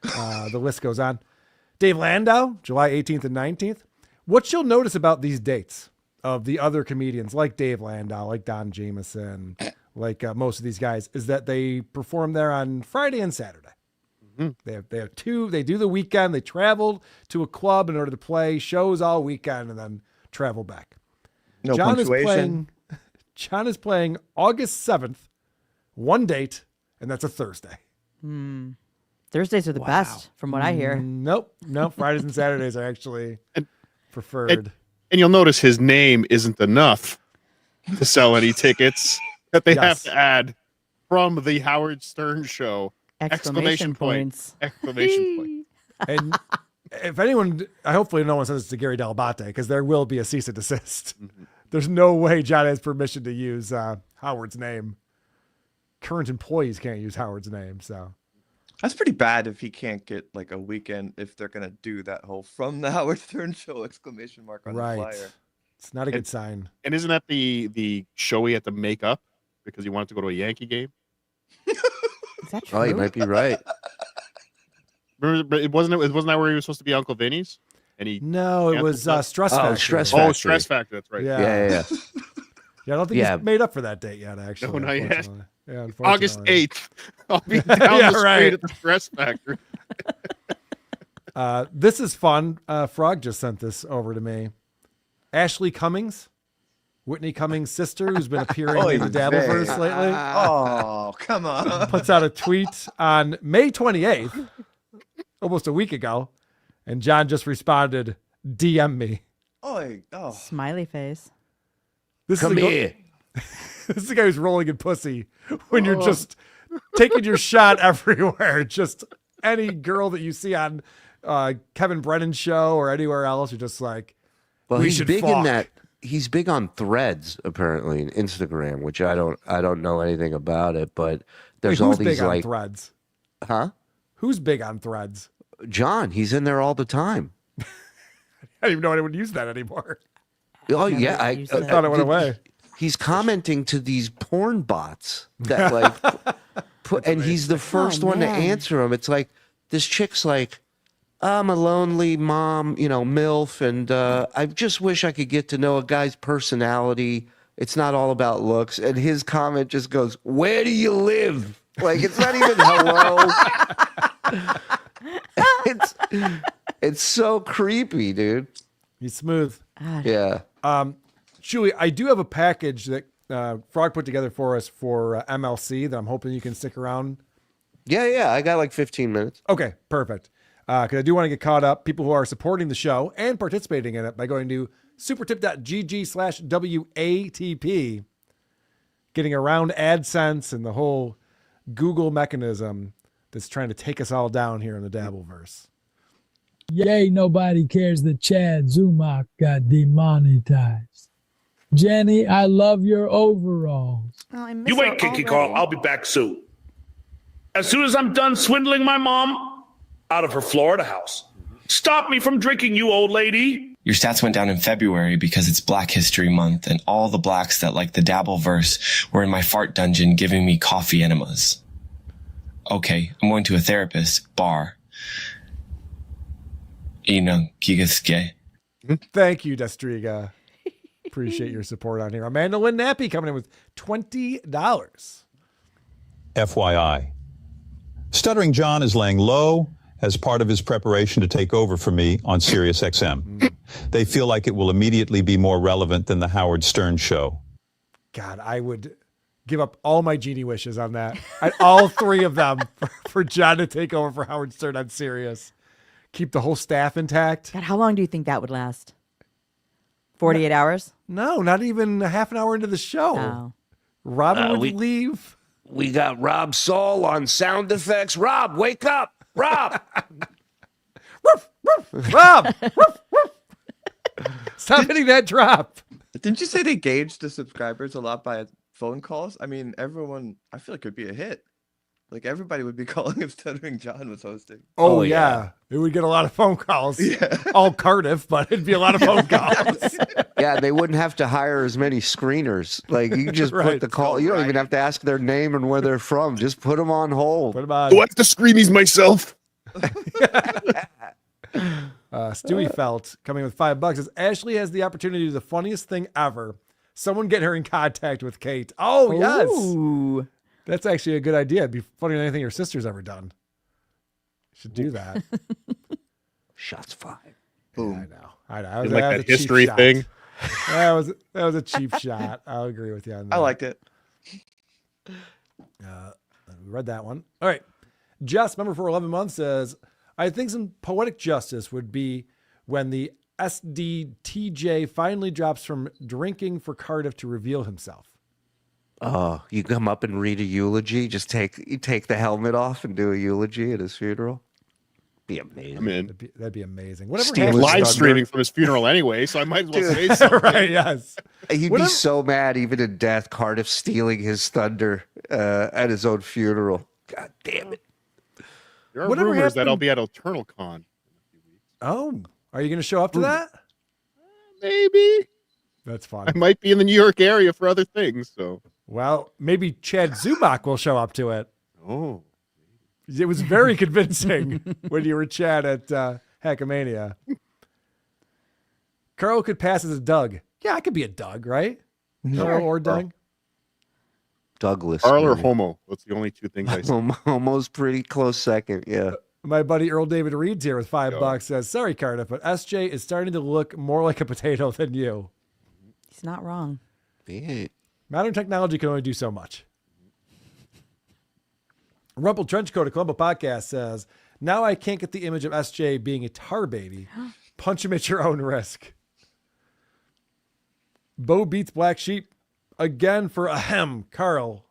The list goes on. Dave Landau, July 18th and 19th. What you'll notice about these dates of the other comedians like Dave Landau, like Don Jameson, like most of these guys, is that they perform there on Friday and Saturday. They have two. They do the weekend. They travel to a club in order to play shows all weekend and then travel back. No John punctuation. John is playing August 7th, one date, and that's a Thursday. Thursdays are the best, from what I hear. Nope. Fridays and Saturdays are actually preferred. And you'll notice his name isn't enough to sell any tickets that they have to add from the Howard Stern show. Exclamation points. Exclamation point. And if anyone, hopefully no one says it's to Gary Delabate, because there will be a cease and desist. There's no way John has permission to use Howard's name. Current employees can't use Howard's name, so. That's pretty bad if he can't get like a weekend if they're gonna do that whole from the Howard Stern show exclamation mark on the flyer. It's not a good sign. And isn't that the show he had to make up because he wanted to go to a Yankee game? Is that true? Oh, you might be right. Remember, but wasn't that where he was supposed to be Uncle Vinny's? And he No, it was Stress Oh, Factory. Stress Oh, Factory. Stress Factor. That's right. Yeah. Yeah. Yeah, I don't think he's made up for that date yet, actually. No, not yet. unfortunately. Yeah, August unfortunately. 8th. I'll be down the street right. at the Stress Factory. This is fun. Frog just sent this over to me. Ashley Cummings, Whitney Cummings' sister, who's been appearing in the Dabbleverse lately. Oh, come on. Puts out a tweet on May 28th, almost a week ago, and John just responded, DM me. Oh. Smiley face. This Come is a here. This is the guy who's rolling in pussy when you're just taking your shot everywhere. Just any girl that you see on Kevin Brennan's show or anywhere else, you're just like, Well, we he's should big fuck. in that. He's big on Threads, apparently, in Instagram, which I don't know anything about it, but there's Wait, all who's these big on like, Threads? huh? Who's big on Threads? John, he's in there all the time. I don't even know anyone use that anymore. Oh yeah, I thought it went away. He's commenting to these porn bots that like, and he's the first one to answer them. It's like this chick's like, I'm a lonely mom, MILF, and I just wish I could get to know a guy's personality. It's not all about looks. And his comment just goes, "Where do you live?" Like it's not even hello. It's so creepy, dude. He's smooth. Yeah. Chewy, I do have a package that Frog put together for us for MLC that I'm hoping you can stick around. Yeah. I got like 15 minutes. Okay, perfect. Because I do want to get caught up. People who are supporting the show and participating in it by going to supertip.gg/WATP, getting around AdSense and the whole Google mechanism that's trying to take us all down here in the Dabbleverse. Yay, nobody cares that Chad Zumock got demonetized. Jenny, I love your overalls. Oh, I miss You her wait, Kiki already. Call. I'll be back soon. As soon as I'm done swindling my mom out of her Florida house. Stop me from drinking, you old lady. Your stats went down in February because it's Black History Month and all the blacks that like the Dabbleverse were in my fart dungeon giving me coffee enemas. Okay, I'm going to a therapist. Bar. Gigaske. Thank you, Destriga. Appreciate your support on here. Amanda Lynn Nappy coming in with $20. FYI. Stuttering John is laying low as part of his preparation to take over for me on Sirius XM. They feel like it will immediately be more relevant than the Howard Stern show. God, I would give up all my genie wishes on that. All three of them for John to take over for Howard Stern on Sirius. Keep the whole staff intact. God, how long do you think that would last? 48 hours? No, not even a half an hour into the show. Oh. Robin would leave. We got Rob Saul on sound effects. Rob, wake up. Rob. Rob. Stop hitting that drop. Didn't you say they gauged the subscribers a lot by phone calls? I mean, everyone, I feel like it would be a hit. Like everybody would be calling if Stuttering John was hosting. Oh yeah. It would get a lot of phone calls. Yeah. All Cardiff, but it'd be a lot of phone calls. Yeah, they wouldn't have to hire as many screeners. Like you just put Right. the call. You don't even have to ask their name and where they're from. Just put them on hold. Put them on. Do I have to screen these myself? Stewie Felt coming with $5 says Ashley has the opportunity to do the funniest thing ever. Someone get her in contact with Kate. Oh, yes. Ooh. That's actually a good idea. It'd be funnier than anything your sister's ever done. Should do that. Shots fired. Boom. I know. Like that history thing. That was a cheap shot. I'll agree with you on that. I liked it. We read that one. All right. Jess, member for 11 months, says, I think some poetic justice would be when the SDTJ finally drops from drinking for Cardiff to reveal himself. Oh, you come up and read a eulogy. Just take the helmet off and do a eulogy at his funeral. Be amazing. I'm in. That'd be amazing. Whatever Steve happens- Live streaming from his funeral anyway, so I might as well say something. Right, yes. He'd be so mad, even in death, Cardiff stealing his thunder at his own funeral. God damn it. There are Whatever rumors that I'll happened- be at Eternal Con. Oh, are you going to show up to that? Maybe. That's fun. I might be in the New York area for other things, so. Well, maybe Chad Zumock will show up to it. Oh. It was very convincing when you were Chad at Hackamania. Carl could pass as a Doug. Yeah, I could be a Doug, right? Carl or Doug? Douglas. Carl or maybe. Homo? That's the only two things I see. Homo's pretty close second, yeah. My buddy Earl David Reed's here with $5. Says, sorry, Cardiff, but SJ is starting to look more like a potato than you. He's not wrong. Yeah. Modern technology can only do so much. Rumple Trenchcoat, a Columbo podcast, says, now I can't get the image of SJ being a tar baby. Punch him at your own risk. Bo beats Black Sheep again for ahem. Carl.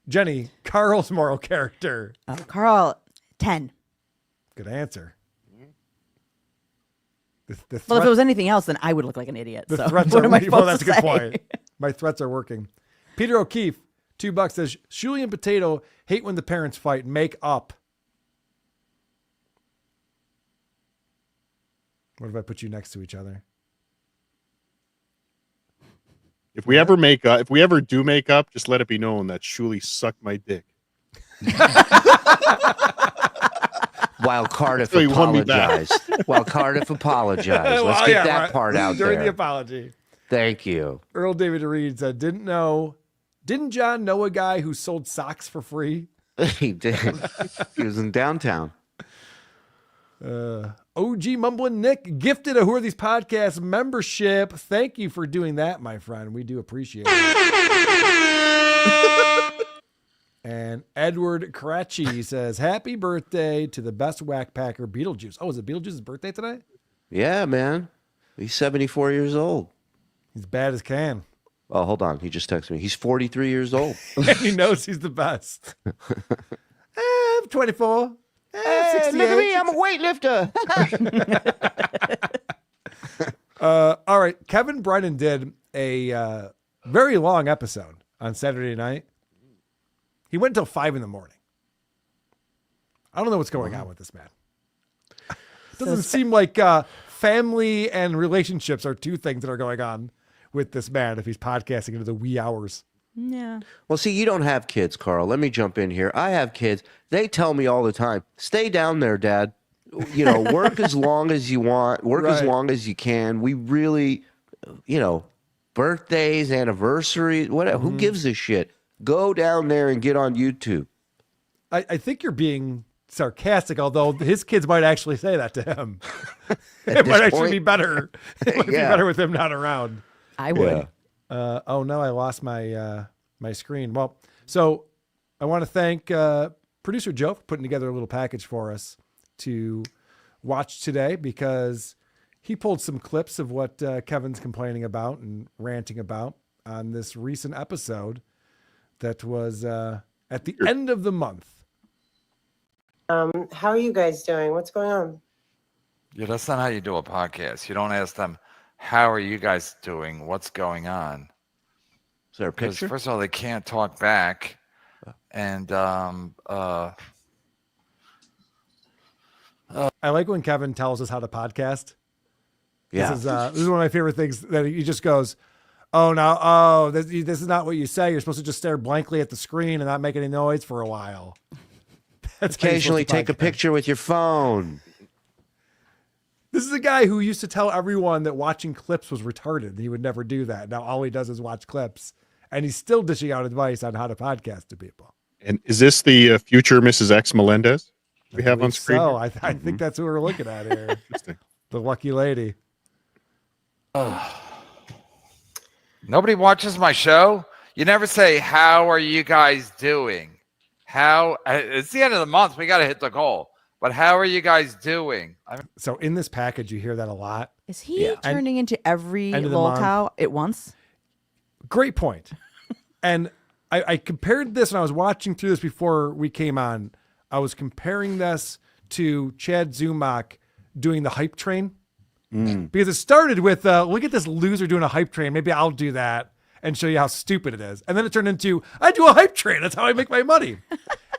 Jenny, Carl's moral character. Oh, Carl, 10. Good answer. The Well, if it was anything else, then I would look like an idiot. The so threats what are am I working. Well, supposed that's a to good say? point. My threats are working. Peter O'Keefe, $2 says, Shuli and Potato hate when the parents fight. Make up. What if I put you next to each other? If we ever do make up, just let it be known that Shuli sucked my dick. While Cardiff Until he won me back. apologized. While Cardiff apologized. Let's Well, get yeah, that right. part out During there. the apology. Thank you. Earl David Reed said, didn't John know a guy who sold socks for free? He did. He was in downtown. OG Mumbling Nick gifted a Who Are These Podcasts membership. Thank you for doing that, my friend. We do appreciate it. And Edward Cratchy says, happy birthday to the best whack packer, Beetlejuice. Oh, is it Beetlejuice's birthday today? Yeah, man. He's 74 years old. He's bad as can. Oh, hold on. He just texted me. He's 43 years old. He knows he's the best. I'm 24. Hey, look at me, I'm a weightlifter. All right, Kevin Brennan did a very long episode on Saturday night. He went until 5 a.m. I don't know what's going on with this man. It doesn't seem like family and relationships are two things that are going on with this man if he's podcasting into the wee hours. Yeah. Well, see, you don't have kids, Carl. Let me jump in here. I have kids. They tell me all the time, stay down there, Dad. You know, work as long as you want, work as long as you can. We really, birthdays, anniversaries, whatever. Who gives a shit? Go down there and get on YouTube. I think you're being sarcastic, although his kids might actually say that to him. It might actually be better. It might be better with him not around. I would. Oh no, I lost my my screen. Well, so I want to thank producer Joe for putting together a little package for us to watch today, because he pulled some clips of what Kevin's complaining about and ranting about on this recent episode that was at the end of the month. How are you guys doing? What's going on? Yeah, that's not how you do a podcast. You don't ask them, how are you guys doing? What's going on? Is there a Because picture? first of all, they can't talk back. And I like when Kevin tells us how to podcast. Yeah. This is one of my favorite things, that he just goes, this is not what you say. You're supposed to just stare blankly at the screen and not make any noise for a while. That's how you're Occasionally supposed to take a podcast. picture with your phone. This is a guy who used to tell everyone that watching clips was retarded. He would never do that. Now all he does is watch clips, and he's still dishing out advice on how to podcast to people. And is this the future Mrs. X Melendez we have on screen? So I think that's who we're looking at here. The lucky lady. nobody watches my show. You never say, how are you guys doing? It's the end of the month. We got to hit the goal. But how are you guys doing? So in this package, you hear that a lot. Is he turning into every End of the lol month. cow at once? Great point. And I compared this when I was watching through this before we came on. I was comparing this to Chad Zumock doing the hype train. Because it started with, look at this loser doing a hype train. Maybe I'll do that and show you how stupid it is. And then it turned into, I do a hype train. That's how I make my money.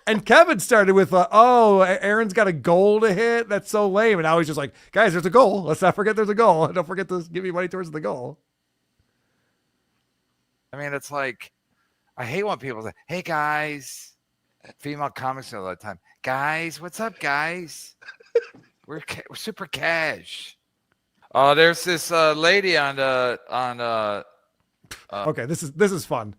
And Kevin started with, Aaron's got a goal to hit. That's so lame. And now he's just like, guys, there's a goal. Let's not forget there's a goal. Don't forget to give me money towards the goal. I mean, it's like, I hate when people say, hey, guys. Female comics all the time. Guys, what's up, guys? We're super cash. Oh, there's this lady on okay, this is fun.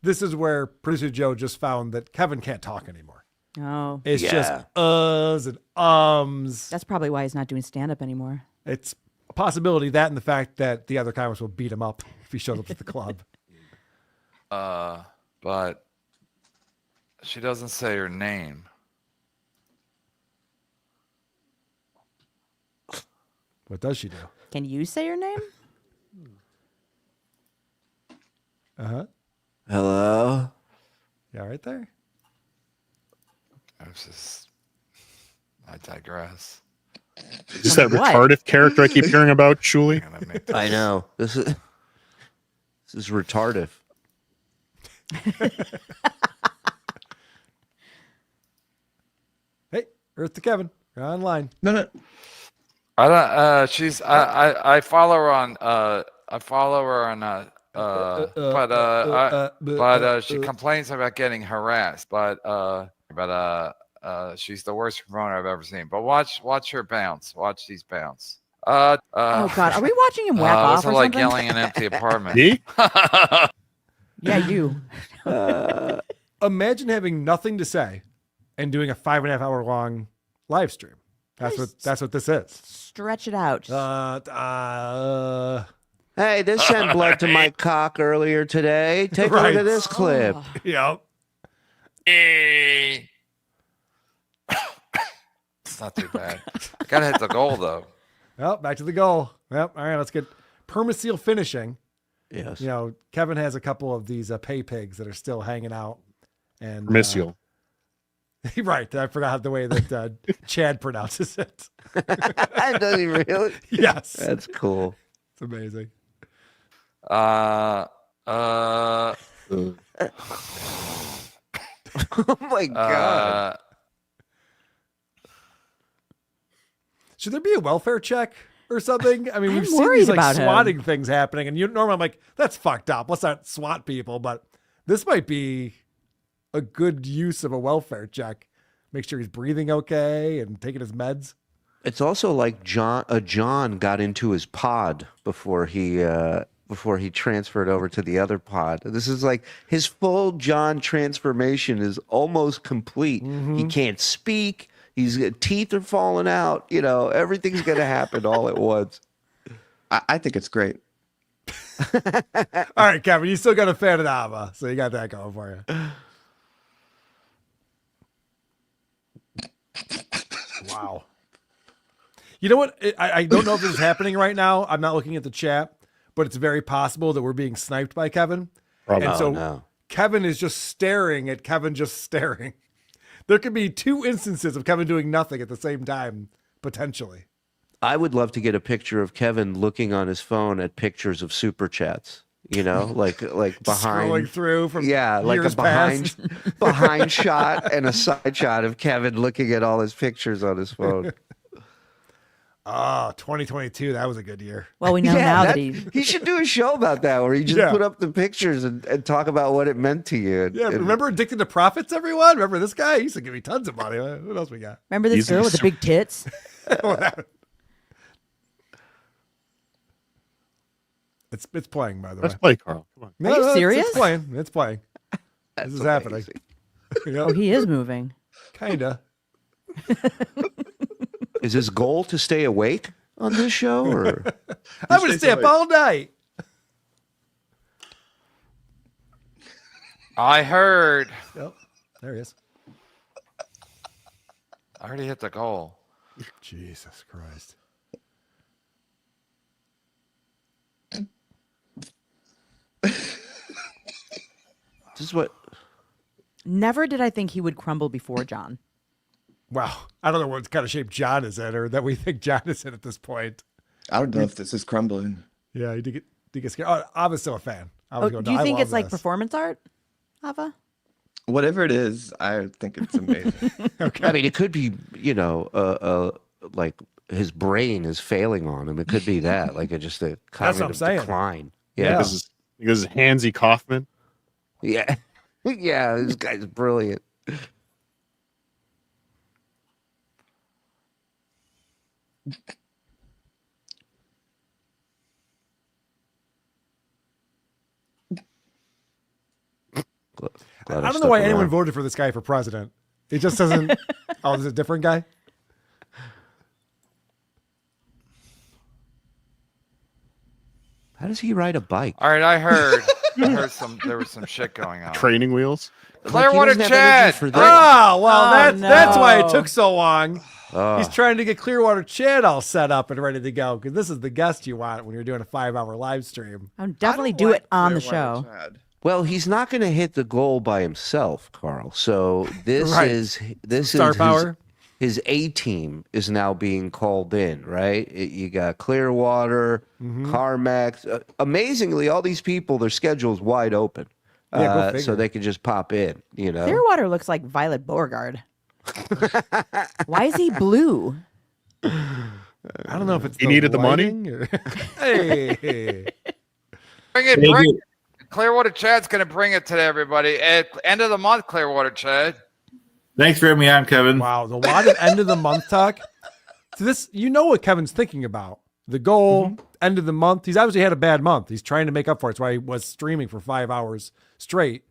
This is where producer Joe just found that Kevin can't talk anymore. Oh. It's just uhs and ums. That's probably why he's not doing stand-up anymore. It's a possibility, that and the fact that the other comics will beat him up if he shows up at the club. But she doesn't say her name. What does she do? Can you say your name? Uh-huh. Hello? Yeah, right there. I digress. Is this that retarded character I keep hearing about, Shuli? I know. This is retarded. Hey, Earth to Kevin. You're online. No. I don't. I follow her on. But she complains about getting harassed. But she's the worst promoter I've ever seen. But watch her bounce. Watch these bounce. Oh God, are we watching him whack off or like something? yelling in an empty apartment. Me? Yeah, you. Imagine having nothing to say and doing a 5.5 hour long live stream. That's what this is. Stretch it out. Hey, this sent blood to my cock earlier today. Take a look at this clip. Yep. It's not too bad. Gotta hit the goal though. Well, back to the goal. Yep. All right, let's get Permaseal finishing. Yes. Kevin has a couple of these pay pigs that are still hanging out. And Permaseal. Right. I forgot the way that Chad pronounces it. Does he really? Yes. That's cool. It's amazing. Oh my God. Should there be a welfare check or something? I mean, we've seen worried these like about him. swatting things happening, and normally I'm like, that's fucked up. Let's not swat people, but this might be a good use of a welfare check. Make sure he's breathing okay and taking his meds. It's also like John got into his pod before he transferred over to the other pod. This is like his full John transformation is almost complete. He can't speak. His teeth are falling out. You know, everything's going to happen all at once. I think it's great. All right, Kevin, you still got a fan of Ava, so you got that going for you. Wow. You know what? I don't know if this is happening right now. I'm not looking at the chat, but it's very possible that we're being sniped by Kevin. And so Kevin is just staring at Kevin just staring. There could be 2 instances of Kevin doing nothing at the same time, potentially. I would love to get a picture of Kevin looking on his phone at pictures of super chats. You know, like behind scrolling through from like a years past. behind shot and a side shot of Kevin looking at all his pictures on his phone. Oh, 2022, that was a good year. Well, we know now that he should do a show about that where he just put up the pictures and talk about what it meant to you. Yeah, remember Addicted to Profits, everyone? Remember this guy? He used to give me tons of money. What else we got? Remember this girl with the big tits? It's playing, by the way. Let's play, Carl. Come on. Are you serious? It's playing. It's playing. This is happening. Oh, he is moving. Kinda. Is his goal to stay awake on this show? Or I'm going to stay up all night. I heard. Yep. There he is. I already hit the goal. Jesus Christ. This is what. Never did I think he would crumble before John. Wow. I don't know what kind of shape John is in or that we think John is in at this point. I don't know if this is crumbling. Yeah, he did get scared. Oh, I was still a fan. I was going, do you I think love it's like this. performance art, Ava? Whatever it is, I think it's amazing. I mean, it could be, you know, like his brain is failing on him. It could be that, like just a cognitive decline. Yeah. This is Hansy Kaufman. Yeah. Yeah, this guy's brilliant. I don't know why anyone voted for this guy for president. It just doesn't. Oh, there's a different guy? How does he ride a bike? All right, I heard there was some shit going on. Training wheels. Clearwater Chad. Oh, well, Oh, that's why it no. took so long. Oh. He's trying to get Clearwater Chad all set up and ready to go because this is the guest you want when you're doing a 5-hour live stream. I'll definitely do it on the show. Well, he's not going to hit the goal by himself, Carl. So this Right. is Star power. His A team is now being called in, right? You got Clearwater, Carmax. Amazingly, all these people, their schedule's wide open, Yeah, go figure. so they can just pop in. You know, Clearwater looks like Violet Beauregard. Why is he blue? I don't know if it's He needed the money? lighting or- hey. Bring it. Clearwater Chad's going to bring it to everybody. At end of the month, Clearwater Chad. Thanks for having me on, Kevin. Wow, the lot of end of the month talk. So this, you know what Kevin's thinking about. The goal, end of the month. He's obviously had a bad month. He's trying to make up for it. That's why he was streaming for 5 hours straight.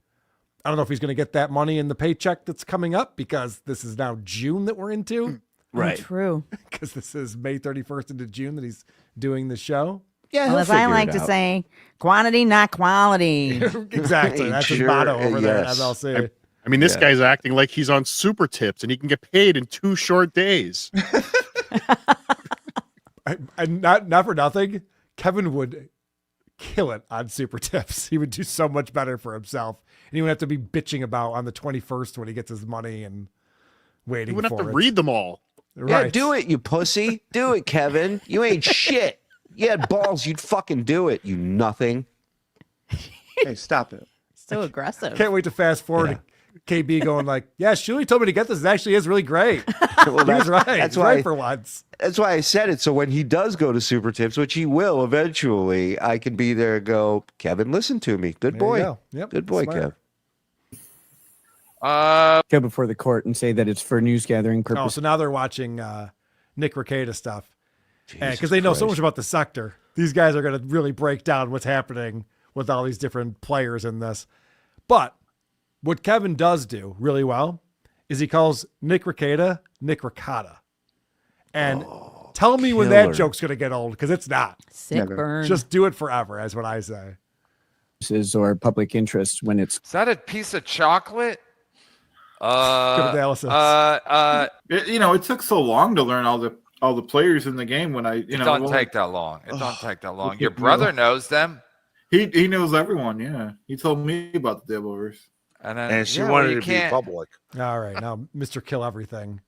I don't know if he's going to get that money in the paycheck that's coming up because this is now June that we're into. Right. True. Because this is May 31st into June that he's doing the show. Yeah, Well, as I like to say, quantity, not quality. Exactly. That's his motto over there at MLC. I mean, this guy's acting like he's on super tips and he can get paid in 2 short days. And not for nothing, Kevin would kill it on super tips. He would do so much better for himself. And he would have to be bitching about on the 21st when he gets his money. And waiting You wouldn't for have to it. read them all. Yeah, Right. do it, you pussy. Do it, Kevin. You ain't shit. You had balls, you'd fucking do it, you nothing. Hey, stop it. So aggressive. Can't wait to fast forward to KB going like, yeah, Shuli told me to get this. It actually is really great. Well, He was right. That's He's why right for once. That's why I said it. So when he does go to Super Tips, which he will eventually, I can be there and go, Kevin, listen to me. Good There you boy. go. Yep, Good boy, smart. Kev. Go before the court and say that it's for news gathering Oh, purposes. so now they're watching Nick Rekieta stuff. Because Jesus they know so Christ. much about the sector. These guys are going to really break down what's happening with all these different players in this. But what Kevin does do really well is he calls Nick Rekieta Nick Ricotta. And tell me when that killer. joke's going to get old, because it's not. Sick Never. burn. Just do it forever, is what I say. Or public interest when it's Is that a piece of chocolate? Good analysis. It took so long to learn all the players in the game when It don't take that long. It don't take that long. Your Yeah. brother knows them. He knows everyone. Yeah, he told me about the Dabbleverse. And then And she yeah, wanted you to be can't- public. All right, now Mr. Kill Everything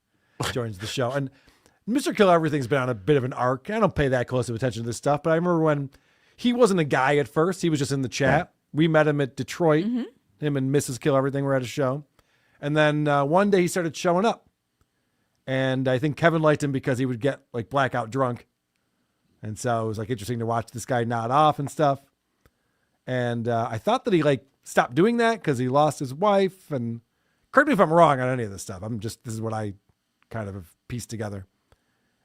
joins the show. And Mr. Kill Everything's been on a bit of an arc. I don't pay that close of attention to this stuff, but I remember when he wasn't a guy at first. He was just in the chat. We met him at Detroit. Him and Mrs. Kill Everything were at a show. And then one day he started showing up. And I think Kevin liked him because he would get like blackout drunk. And so it was like interesting to watch this guy nod off and stuff. And I thought that he like stopped doing that because he lost his wife. And correct me if I'm wrong on any of this stuff. This is what I kind of have pieced together.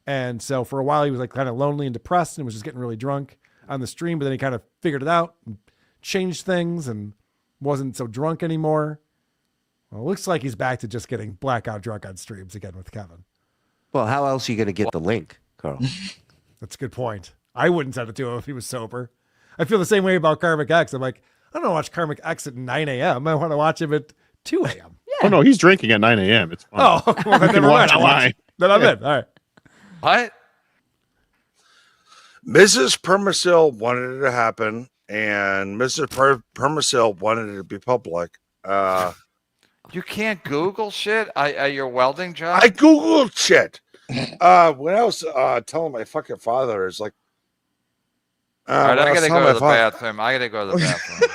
And so for a while he was like kind of lonely and depressed and was just getting really drunk on the stream. But then he kind of figured it out and changed things and wasn't so drunk anymore. Well, it looks like he's back to just getting blackout drunk on streams again with Kevin. Well, how else are you going to get the link, Carl? That's a good point. I wouldn't send it to him if he was sober. I feel the same way about Karmic X. I'm like, I don't want to watch Karmic X at 9 a.m. I want to watch him at 2 a.m. Oh no, he's drinking at 9 a.m. It's fine. Oh, well, then You can never mind. watch I'll at watch 9. it. Then I'm in. All right. What? Mrs. Permasil wanted it to happen, and Mrs. Permasil wanted it to be public. You can't Google shit at your welding job? I Googled shit. When I was telling my fucking father, it's like, All right, when I was gotta telling go my to the father- bathroom. I gotta go to the bathroom.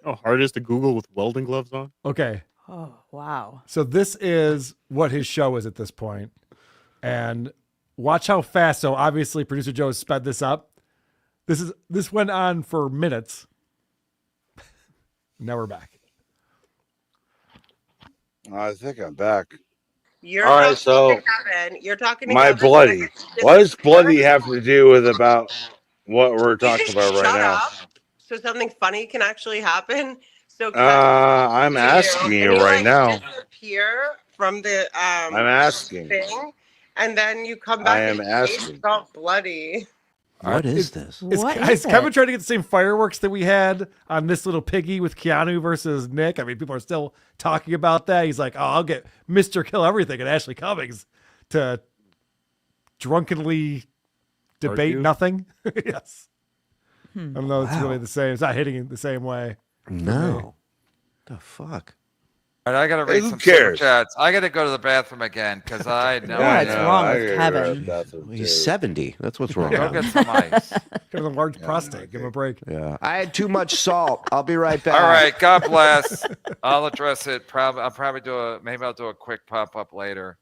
How hard it is to Google with welding gloves on? Okay. Oh, wow. So this is what his show is at this point. And watch how fast. So obviously producer Joe has sped this up. This went on for minutes. Now we're back. I think I'm back. You're All right, talking so to Kevin. You're talking to my Kevin. bloody. What does bloody have to do with about what we're talking about right Shut now? up. So something funny can actually happen. So I'm asking you right now. Disappear from the I'm asking. thing, and then you come back. I am and asking. It's all bloody. What is this? Is Kevin trying to get the same fireworks that we had on This Little Piggy with Keanu versus Nick? I mean, people are still talking about that. He's like, oh, I'll get Mr. Kill Everything and Ashley Cummings to drunkenly debate Argue? nothing. Yes. I don't know. It's really the same. It's not hitting it the same way. No. The fuck? All right, I gotta Hey, read who some super cares? chats. I gotta go to the bathroom again because I know. What's wrong with Kevin? He's 70. That's what's wrong. Go get some ice. Got a large prostate. Give him a break. Yeah. I had too much salt. I'll be right back. All right, God bless. I'll address it. I'll probably maybe I'll do a quick pop up later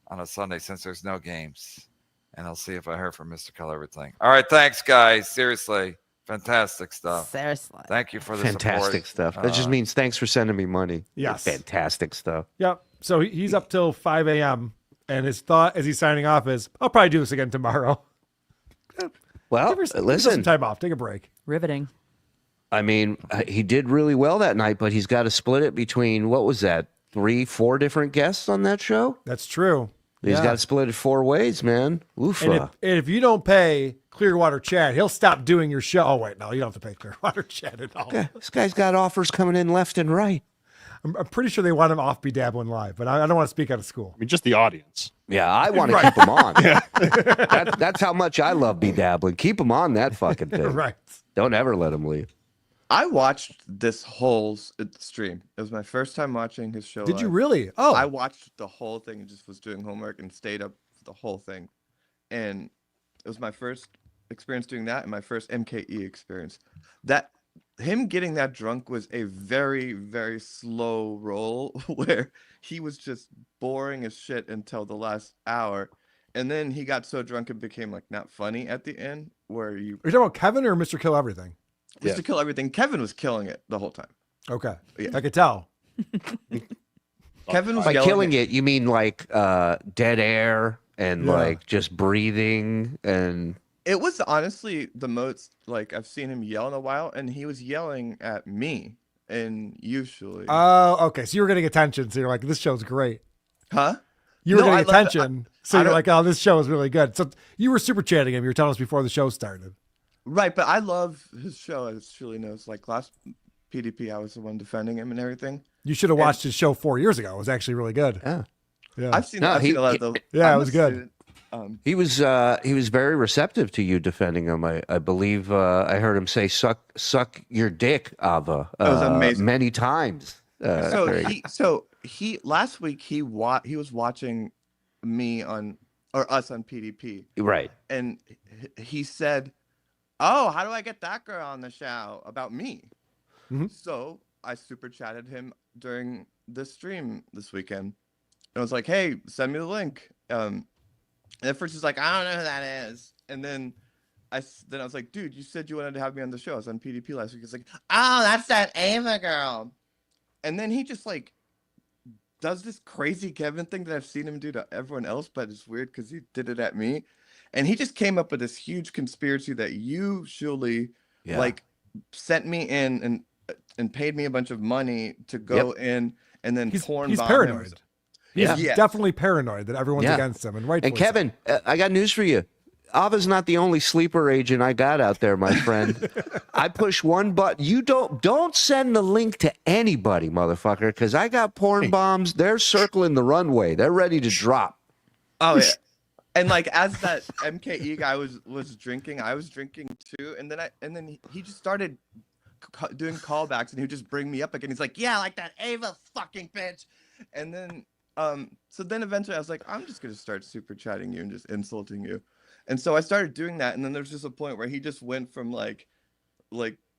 on a Sunday since there's no games, and I'll see if I heard from Mr. Kill Everything. All right, thanks guys. Seriously, fantastic stuff. Seriously. Thank you for the Fantastic support. stuff. That just means thanks for sending me money. Yes. Fantastic stuff. Yep. So he's up till 5 a.m. And his thought as he's signing off is, I'll probably do this again tomorrow. Well, Give yourself listen. some time off. Take a break. Riveting. I mean, he did really well that night, but he's got to split it between, what was that, 3-4 different guests on that show? That's true. He's Yeah. got to split it 4 ways, man. Oofa. And if you don't pay Clearwater Chad, he'll stop doing your show. Oh, wait, no, you don't have to pay Clearwater Chad at all. Yeah, this guy's got offers coming in left and right. I'm pretty sure they want him off Be Dabbling Live, but I don't want to speak out of school. I mean, just the audience. Yeah, I want to keep him on. That's how much I love Be Dabbling. Keep him on that fucking thing. Right. Don't ever let him leave. I watched this whole stream. It was my first time watching his show. Did you live. really? Oh. I watched the whole thing and just was doing homework and stayed up for the whole thing. And it was my first experience doing that and my first MKE experience. That him getting that drunk was a very, very slow roll where he was just boring as shit until the last hour. And then he got so drunk it became like not funny at the end where you... Are you talking about Kevin or Mr. Kill Everything? Mr. Kill Everything. Kevin was killing it the whole time. Okay. Yeah. I could tell. Kevin was By yelling killing it, you mean like dead air and like just breathing and... It was honestly the most like I've seen him yell in a while, and he was yelling at me. And usually, Oh, okay. So you were getting attention. So you're like, this show's great. huh? You were No, I getting love- attention. I So you're don't- like, oh, this show is really good. So you were super chatting him. You were telling us before the show started. Right, but I love his show, as Shuli knows. Like last PDP, I was the one defending him and everything. You should have watched his show 4 years ago. It was actually really good. Yeah. Yeah. I've seen a lot of those. Yeah, it was good. He was very receptive to you defending him. I believe I heard him say "suck your dick," Ava. That was amazing. Many times. So he last week he was watching me or us on PDP. Right. And he said, "Oh, how do I get that girl on the show about me?" Mm-hmm. So I super chatted him during the stream this weekend. And I was like, "Hey, send me the link." And at first he's like, "I don't know who that is." And then I was like, "Dude, you said you wanted to have me on the show. I was on PDP last week." He's like, "Oh, that's that Ava girl." And then he just like does this crazy Kevin thing that I've seen him do to everyone else, but it's weird because he did it at me. And he just came up with this huge conspiracy that you, Shuli, like sent me in and paid me a bunch of money to go in and then He's bomb paranoid. him. He's Yeah. definitely paranoid that everyone's against him. And rightfully And Kevin, I got news for you. Ava's not the only sleeper agent I got out there, my friend. I push one button. You don't send the link to anybody, motherfucker, because I got porn bombs. They're circling the runway. They're ready to drop. Oh yeah. And like as that MKE guy was drinking, I was drinking too. And then he just started doing callbacks, and he would just bring me up again. He's like, "Yeah, like that Ava fucking bitch." And then so then eventually I was like, "I'm just gonna start super chatting you and just insulting you." And so I started doing that, and then there's just a point where he just went from like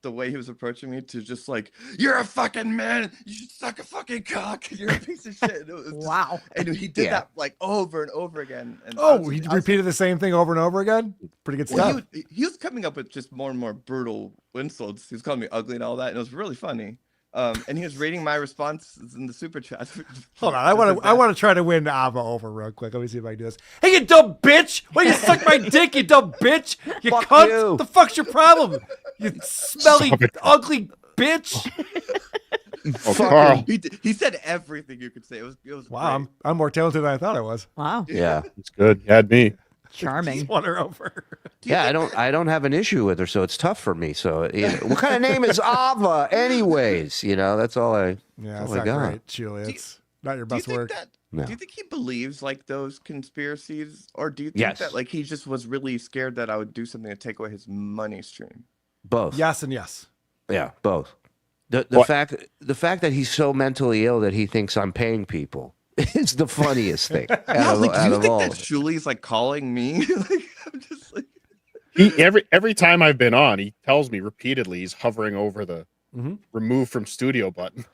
the way he was approaching me to just like, "You're a fucking man, you should suck a fucking cock, you're a piece of shit." Wow. And he did that like over and over again. And he repeated the same thing over and over again? Pretty good stuff. he was coming up with just more and more brutal insults. He was calling me ugly and all that, and it was really funny. And he was reading my responses in the super chat. Hold on, I want to try to win Ava over real quick. Let me see if I can do this. Hey, you dumb bitch! Why you suck my dick, you dumb bitch? You cunt! you. What the fuck's your problem? You smelly, ugly bitch! Carl. He said everything you could say. It was Wow, great. I'm more talented than I thought I was. Wow. Yeah. It's good. You had me. Charming. Just won her over. Yeah, I don't have an issue with her, so it's tough for me. So, what kind of name is Ava, anyways? That's all I. Yeah, that's it's all I not got. great, Julie. It's not your Do you best think work. No. Do you think he believes like those conspiracies, or do you think Yes. that like he just was really scared that I would do something to take away his money stream? Both. Yes and yes. Yeah, both. The What? fact that he's so mentally ill that he thinks I'm paying people is the funniest thing. Yeah, I was like, do you think all that of it. Shuli's like calling me? Like, I'm just like, He every time I've been on, he tells me repeatedly he's hovering over the remove from studio button.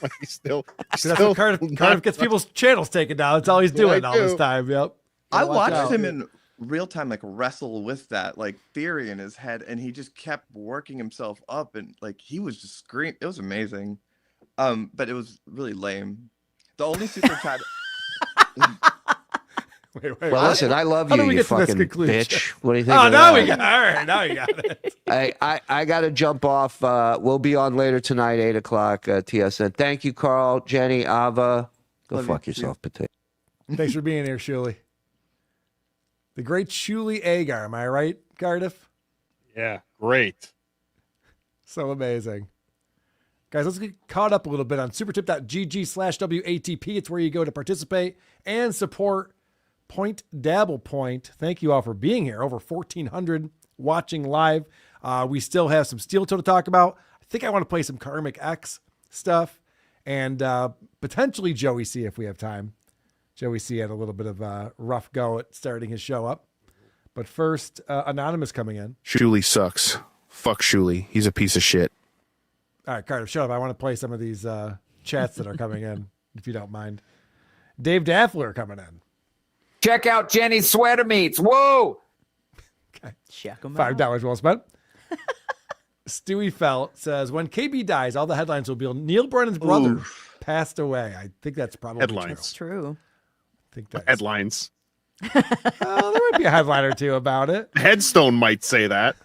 Like he's still. See, that's what Cardiff gets people's channels taken down. That's all he's doing all this time. Yep. I Gotta watch watched out. him in real time like wrestle with that like theory in his head, and he just kept working himself up, and like he was just screaming. It was amazing, but it was really lame. The only super chat. Wait, Well, listen, I love How do you, we you get to this fucking conclusion? bitch. What do you think? Oh, of now that? we got all right. Now you got it. I got to jump off. We'll be on later tonight, 8 o'clock, TSN. Thank you, Carl, Jenny, Ava. Go Love fuck you. yourself, potato. Thanks for being here, Shuli. The great Shuli Agar. Am I right, Cardiff? Yeah, great. So amazing. Guys, let's get caught up a little bit on supertip.gg/WATP. It's where you go to participate and support Point Dabble Point. Thank you all for being here. Over 1,400 watching live. We still have some steel toe to talk about. I think I want to play some Karmic X stuff and potentially Joey C if we have time. Joey C had a little bit of a rough go at starting his show up. But first, Anonymous coming in. Shuley sucks. Fuck Shuley. He's a piece of shit. All right, Carter, shut up. I want to play some of these chats that are coming in, if you don't mind. Dave Daffler coming in. Check out Jenny's sweater meats. Whoa! Okay. Check them $5 well spent. Stewie Felt says, when KB dies, all the headlines will be Neil Brennan's brother passed away. I think that's probably Headlines. true. That's true. I think that's... Headlines. There might be a headline or two about it. Headstone might say that.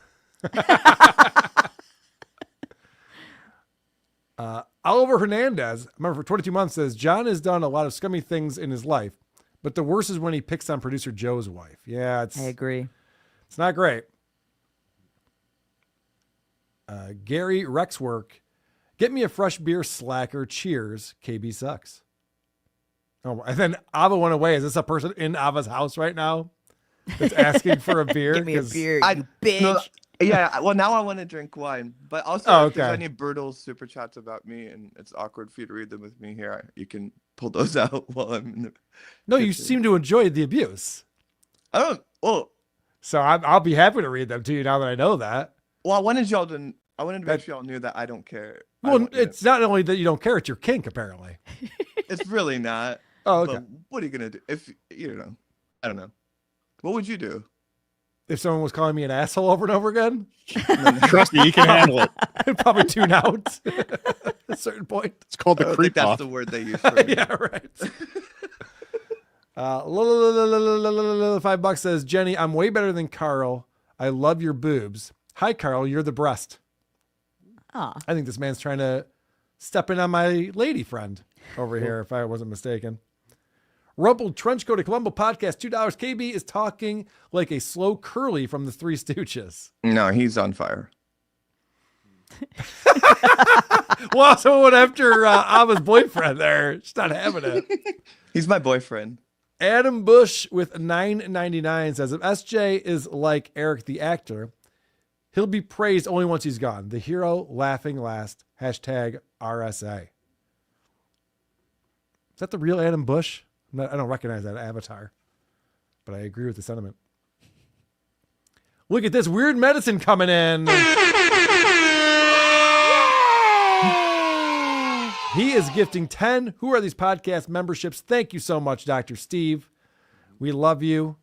Oliver Hernandez, remember for 22 months, says, John has done a lot of scummy things in his life, but the worst is when he picks on producer Joe's wife. Yeah, I agree. It's not great. Gary Rexwork, get me a fresh beer, slacker. Cheers. KB sucks. Oh, and then Ava went away. Is this a person in Ava's house right now that's asking for a beer? Give me a 'Cause- beer, I- you bitch. no, yeah, well, now I want to drink wine. But also, Oh, if there's okay. any brutal super chats about me and it's awkward for you to read them with me here, you can pull those out while I'm in the. No, you seem to enjoy the abuse. I don't. Well, So I'll be happy to read them to you now that I know that. well, I wanted to make sure y'all knew that I don't care. Well, it's not only that you don't care, it's your kink, apparently. It's really not. Oh, okay. But what are you gonna do if you know? I don't know. What would you do? If someone was calling me an asshole over and over again, Trust me, he can handle it. I'd probably tune out at a certain point. It's called I the don't creep think that's off. the word they use for it. Yeah, right. $5 says, Jenny, I'm way better than Carl. I love your boobs. Hi, Carl. You're the breast. Aw. I think this man's trying to step in on my lady friend over here, if I wasn't mistaken. Rumpled Trenchcoat, a Columbo podcast, $2. KB is talking like a slow Curly from the Three Stooges. No, he's on fire. Well, someone went after Ava's boyfriend there. She's not having it. He's my boyfriend. Adam Bush with $9.99 says, if SJ is like Eric the actor, he'll be praised only once he's gone. The hero laughing last. Hashtag RSA. Is that the real Adam Bush? I don't recognize that avatar, but I agree with the sentiment. Look at this weird medicine coming in. He is gifting 10 Who Are These Podcast memberships. Thank you so much, Dr. Steve. We love you.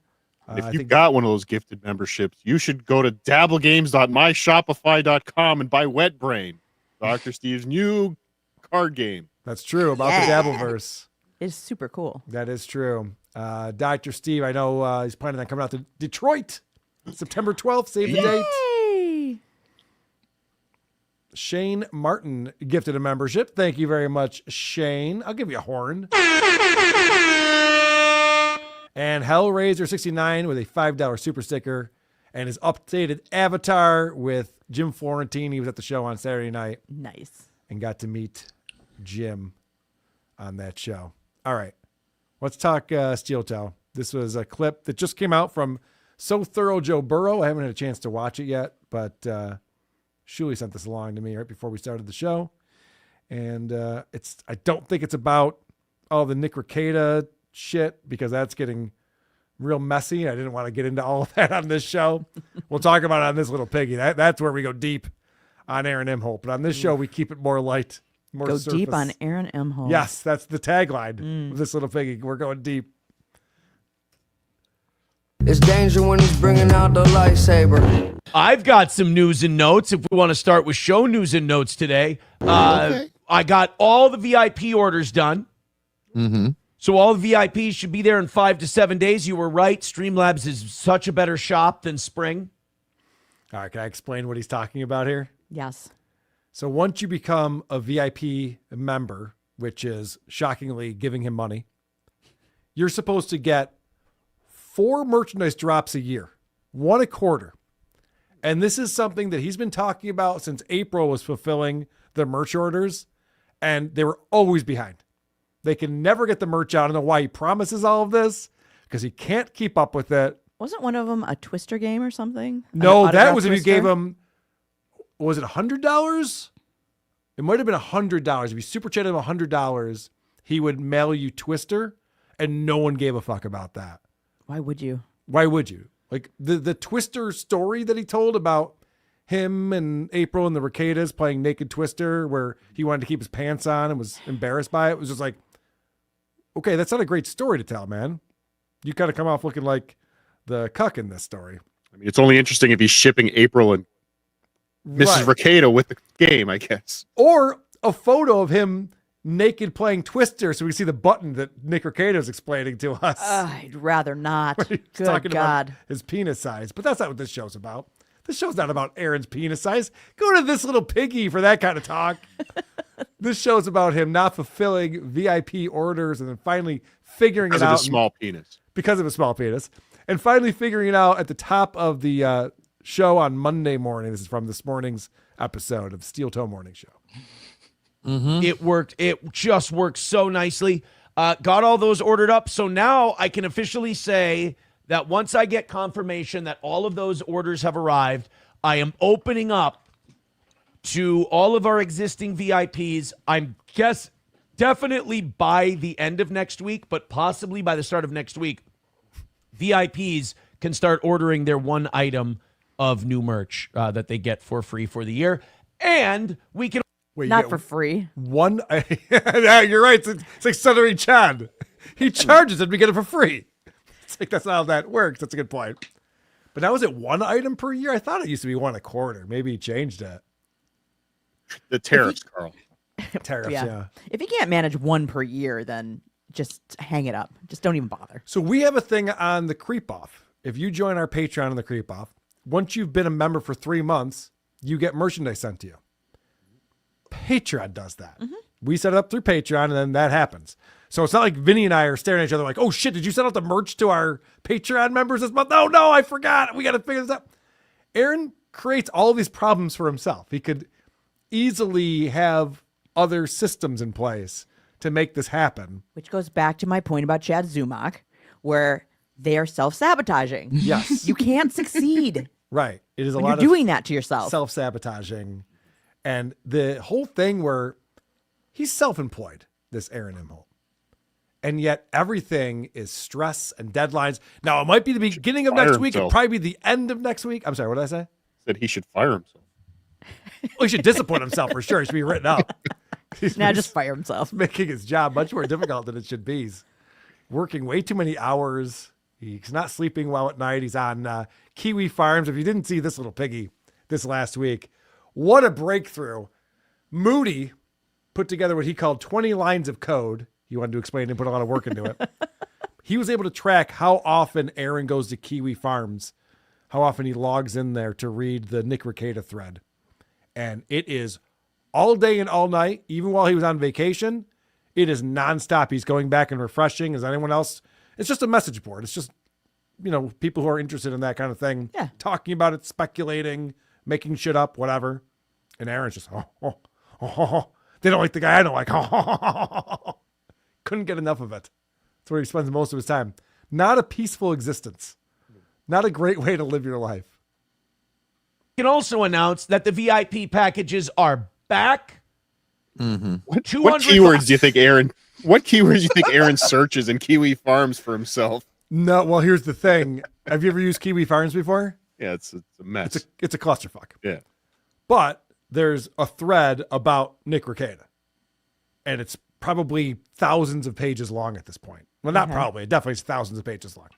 If you got one of those gifted memberships, you should go to dabblegames.myshopify.com and buy Wet Brain, Dr. Steve's new card game. That's true about the Dabbleverse. It's super cool. That is true. Dr. Steve, I know he's planning on coming out to Detroit September 12th. Save the date. Yay! Shane Martin gifted a membership. Thank you very much, Shane. I'll give you a horn. And Hellraiser69 with a $5 super sticker and his updated avatar with Jim Florentine. He was at the show on Saturday night. Nice. And got to meet Jim on that show. All right. Let's talk Steel Toe. This was a clip that just came out from So Thorough Joe Burrow. I haven't had a chance to watch it yet, but Shuli sent this along to me right before we started the show. And I don't think it's about all the Nick Rekieta shit because that's getting real messy. I didn't want to get into all of that on this show. We'll talk about it on this little piggy. That's where we go deep on Aaron Imholt. But on this show, we keep it more light. More Go surface. deep on Aaron Imholt. Yes, that's the tagline of this little piggy. We're going deep. It's danger when he's bringing out the lightsaber. I've got some news and notes. If we want to start with show news and notes today, Okay. I got all the VIP orders done. Mm-hmm. So all the VIPs should be there in 5 to 7 days. You were right. Streamlabs is such a better shop than Spring. All right, can I explain what he's talking about here? Yes. So once you become a VIP member, which is shockingly giving him money, you're supposed to get 4 merchandise drops a year, 1 a quarter. And this is something that he's been talking about since April was fulfilling the merch orders, and they were always behind. They can never get the merch out. I don't know why he promises all of this, because he can't keep up with it. Wasn't one of them a Twister game or something? No, An that autograph was if you Twister? gave him, was it $100? It might have been $100. If you super chatted him $100, he would mail you Twister, and no one gave a fuck about that. Why would you? Why would you? Like the Twister story that he told about him and April and the Ricadas playing Naked Twister, where he wanted to keep his pants on and was embarrassed by it, was just like, okay, that's not a great story to tell, man. You kind of come off looking like the cuck in this story. I mean, it's only interesting if he's shipping April and Mrs. Ricada with the game, I guess. Or a photo of him naked playing Twister so we see the button that Nick Ricada is explaining to us. I'd rather not. He's Good talking God. about his penis size. But that's not what this show's about. This show's not about Aaron's penis size. Go to This Little Piggy for that kind of talk. This show's about him not fulfilling VIP orders and then finally figuring Because it of out. his small penis. Because of a small penis. And finally figuring it out at the top of the show on Monday morning. This is from this morning's episode of Steel Toe Morning Show. It worked. It just worked so nicely. Got all those ordered up. So now I can officially say that once I get confirmation that all of those orders have arrived, I am opening up to all of our existing VIPs. I'm definitely by the end of next week, but possibly by the start of next week, VIPs can start ordering their one item of new merch that they get for free for the year. And we can... Wait, Not for free. One, yeah, you're right. It's like Stuttering John. He charges it, we get it for free. It's like that's not how that works. That's a good point. But now is it one item per year? I thought it used to be one a quarter. Maybe he changed it. The tariffs, Carl. Tariffs, yeah. If you can't manage one per year, then just hang it up. Just don't even bother. So we have a thing on the Creep Off. If you join our Patreon on the Creep Off, once you've been a member for 3 months, you get merchandise sent to you. Patreon does that. We set it up through Patreon, and then that happens. So it's not like Vinny and I are staring at each other like, oh shit, did you send out the merch to our Patreon members this month? Oh no, I forgot. We got to figure this out. Aaron creates all these problems for himself. He could easily have other systems in place to make this happen. Which goes back to my point about Chad Zumock, where they are self-sabotaging. Yes. You can't succeed. Right. It is a when lot you're of doing that to yourself. Self-sabotaging. And the whole thing where he's self-employed, this Aaron Imholt. And yet everything is stress and deadlines. Now, it might be the beginning of next week. It'll probably be the end of next week. I'm sorry, what did I say? Said he should fire himself. Well, he should discipline himself for sure. He should be written up. Now just fire himself. Making his job much more difficult than it should be. He's working way too many hours. He's not sleeping well at night. He's on Kiwi Farms. If you didn't see This Little Piggy this last week, what a breakthrough. Moody put together what he called 20 lines of code. He wanted to explain and put a lot of work into it. He was able to track how often Aaron goes to Kiwi Farms, how often he logs in there to read the Nick Ricada thread. And it is all day and all night, even while he was on vacation. It is nonstop. He's going back and refreshing. Is anyone else? It's just a message board. It's just, people who are interested in that kind of thing, talking about it, speculating, making shit up, whatever. And Aaron's just, they don't like the guy I don't like. Couldn't get enough of it. That's where he spends most of his time. Not a peaceful existence. Not a great way to live your life. We can also announce that the VIP packages are back. What keywords do you think Aaron? What keywords do you think Aaron searches in Kiwi Farms for himself? No, well, here's the thing. Have you ever used Kiwi Farms before? Yeah, it's a mess. It's a clusterfuck. Yeah. But there's a thread about Nick Ricada. And it's probably thousands of pages long at this point. Well, not probably. It definitely is thousands of pages long.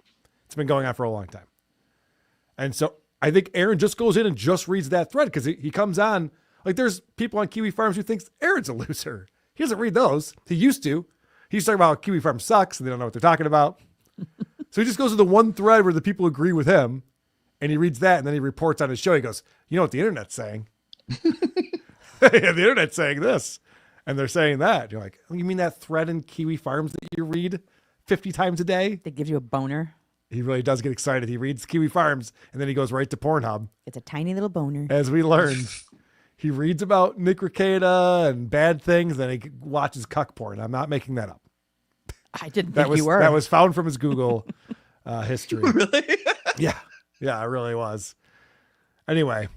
It's been going on for a long time. And so I think Aaron just goes in and just reads that thread because he comes on. Like there's people on Kiwi Farms who thinks Aaron's a loser. He doesn't read those. He used to. He's talking about how Kiwi Farm sucks and they don't know what they're talking about. So he just goes to the one thread where the people agree with him and he reads that and then he reports on his show. He goes, you know what the internet's saying? The internet's saying this. And they're saying that. You're like, oh, you mean that thread in Kiwi Farms that you read 50 times a day? That gives you a boner. He really does get excited. He reads Kiwi Farms and then he goes right to Pornhub. It's a tiny little boner. As we learned. He reads about Nick Ricada and bad things, then he watches cuck porn. I'm not making that up. I didn't think you were. That was found from his Google history. Really? Yeah, it really was. Anyway,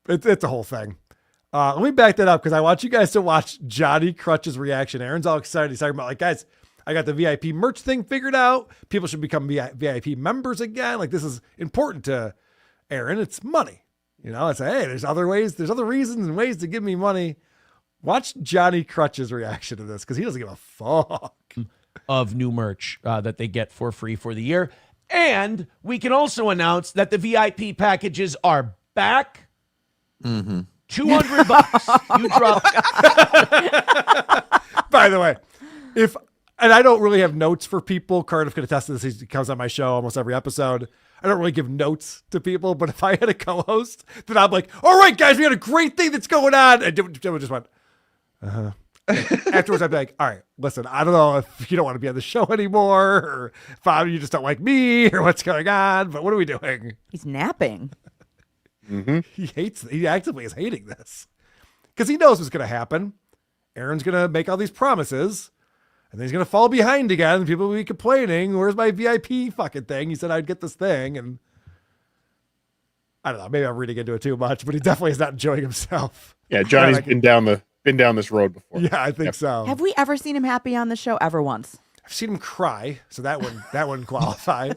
it's a whole thing. Let me back that up because I want you guys to watch Johnny Crutch's reaction. Aaron's all excited. He's talking about, like, guys, I got the VIP merch thing figured out. People should become VIP members again. Like, this is important to Aaron. It's money. You know, it's hey, there's other ways, there's other reasons and ways to give me money. Watch Johnny Crutch's reaction to this because he doesn't give a fuck. Of new merch that they get for free for the year. And we can also announce that the VIP packages are back. Mm-hmm. $200. You drop. By the way, and I don't really have notes for people. Cardiff could attest to this. He comes on my show almost every episode. I don't really give notes to people, but if I had a co-host, then I'm like, all right, guys, we got a great thing that's going on. And Dylan just went, uh-huh. Afterwards, I'd be like, all right, listen, I don't know if you don't want to be on the show anymore, or if you just don't like me, or what's going on, but what are we doing? He's napping. Mm-hmm. He actively is hating this because he knows what's going to happen. Aaron's going to make all these promises, and then he's going to fall behind again, and people will be complaining, where's my VIP fucking thing? He said I'd get this thing, and I don't know, maybe I'm reading into it too much, but he definitely is not enjoying himself. Yeah, Johnny's been down this road before. Yeah, I think so. Have we ever seen him happy on the show? Ever once? I've seen him cry, so that wouldn't qualify.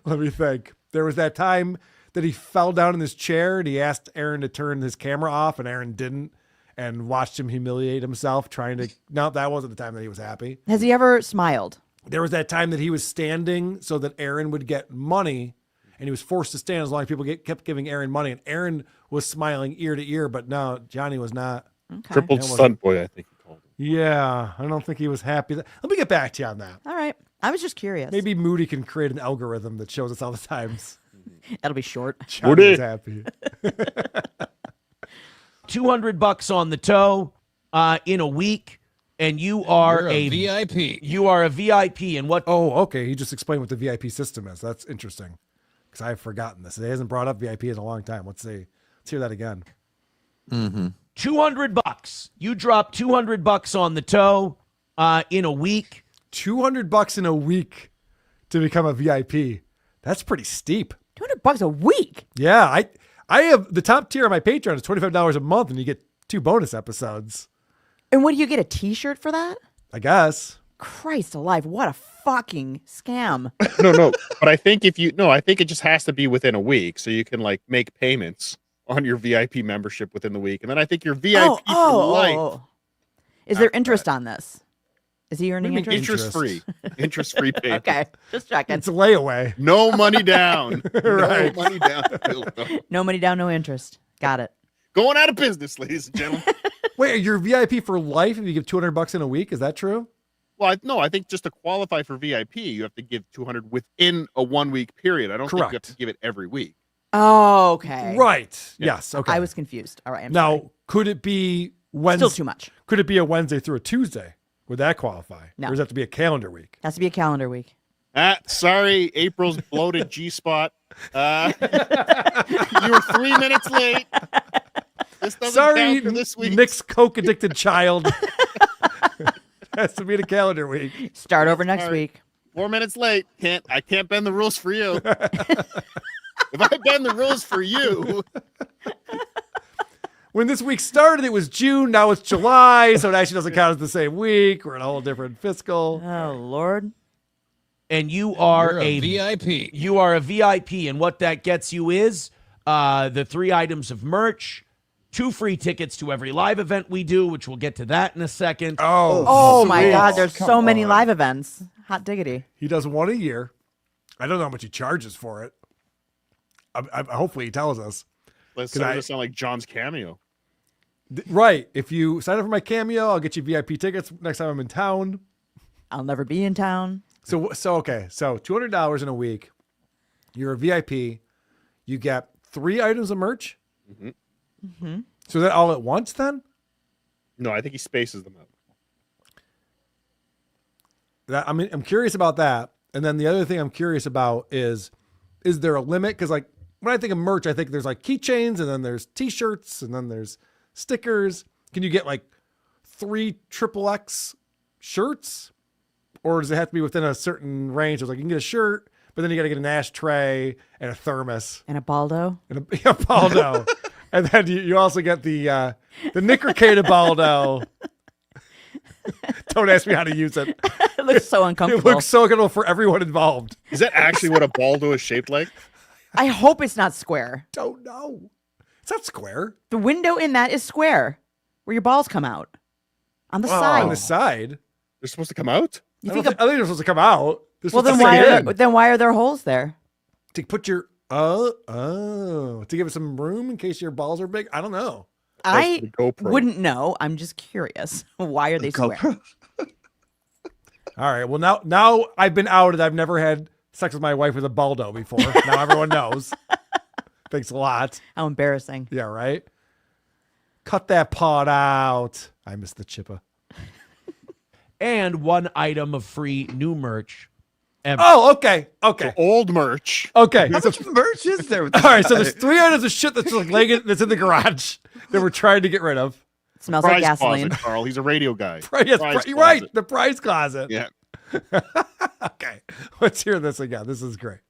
Let me think. There was that time that he fell down in his chair and he asked Aaron to turn his camera off, and Aaron didn't, and watched him humiliate himself trying to. No, that wasn't the time that he was happy. Has he ever smiled? There was that time that he was standing so that Aaron would get money, and he was forced to stand as long as people kept giving Aaron money, and Aaron was smiling ear to ear, but no, Johnny was not. Okay. Triple stunt boy, I think you called him. Yeah, I don't think he was happy. Let me get back to you on that. All right. I was just curious. Maybe Moody can create an algorithm that shows us all the times. That'll be short. Johnny's happy. $200 on the toe in a week, and you are You're a VIP. You are a VIP, and what? Oh, okay. He just explained what the VIP system is. That's interesting because I've forgotten this. He hasn't brought up VIP in a long time. Let's hear that again. Mm-hmm. $200. You drop $200 on the toe in a week. $200 in a week to become a VIP. That's pretty steep. $200 a week. Yeah, I have the top tier on my Patreon is $25 a month, and you get 2 bonus episodes. And what do you get, a T-shirt for that? I guess. Christ alive! What a fucking scam. No, but I think I think it just has to be within a week, so you can like make payments on your VIP membership within the week, and then I think you're VIP for life. Is there interest on this? Is he earning interest? Interest-free payment. Okay, just checking. It's a layaway. No money down. Right. No money down. No money down, no interest. Got it. Going out of business, ladies and gentlemen. Wait, you're VIP for life if you give $200 in a week? Is that true? Well, no, I think just to qualify for VIP, you have to give $200 within a 1 week period. I don't think you have to give it every week. Oh, okay. Right. Yeah. Yes. Okay. I was confused. All right. I'm now, sorry. could it be Wednesday? Still too much. Could it be a Wednesday through a Tuesday? Would that qualify? No. Or does it have to be a calendar week? Has to be a calendar week. Sorry, April's bloated G-spot. You were 3 minutes late. This doesn't count for this week. Nick's coke-addicted child. Has to be the calendar week. Start over next week. 4 minutes late. I can't bend the rules for you. If I bend the rules for you. When this week started, it was June. Now it's July, so it actually doesn't count as the same week. We're in a whole different fiscal. Oh, Lord. And you are You're a VIP. You are a VIP, and what that gets you is the 3 items of merch, 2 free tickets to every live event we do, which we'll get to that in a second. Oh my sweet. God, there's Come so many on. live events. Hot diggity. He does one a year. I don't know how much he charges for it. Hopefully he tells us. Let's Could I- sound like John's cameo. Right. If you sign up for my cameo, I'll get you VIP tickets next time I'm in town. I'll never be in town. So okay. So $200 in a week. You're a VIP. You get 3 items of merch. Mm-hmm. Mm-hmm. So is that all at once then? No, I think he spaces them out. I'm curious about that. And then the other thing I'm curious about is there a limit? Because like when I think of merch, I think there's like keychains, and then there's T-shirts, and then there's stickers. Can you get like 3 XXX shirts, or does it have to be within a certain range? It's like you can get a shirt, but then you got to get an ashtray and a thermos And a Baldo. and a Baldo. And then you also get the Nickercata Baldo. Don't ask me how to use it. It looks so uncomfortable. It looks so uncomfortable for everyone involved. Is that actually what a Baldo is shaped like? I hope it's not square. Don't know. It's not square. The window in that is square, where your balls come out. On the side. On the side? They're supposed to come out? You I think think they're supposed to come out. Well, then why are there holes there? To put your to give it some room in case your balls are big. I don't know. I wouldn't know. I'm just curious. Why are they square? All right. Well, now I've been outed. I've never had sex with my wife with a Baldo before. Now everyone knows. Thanks a lot. How embarrassing. Yeah, right? Cut that part out. I miss the chippa. And 1 item of free new merch. Oh, okay. Okay. So old merch. Okay. How much merch is there? With All right. So there's 3 items of shit that's like laying that's in the garage that we're trying to get rid of. It smells like Prize gasoline. Closet, Carl. He's a radio guy. Yes, Prize you're right. closet. The prize closet. Yeah. Okay. Let's hear this again. This is great.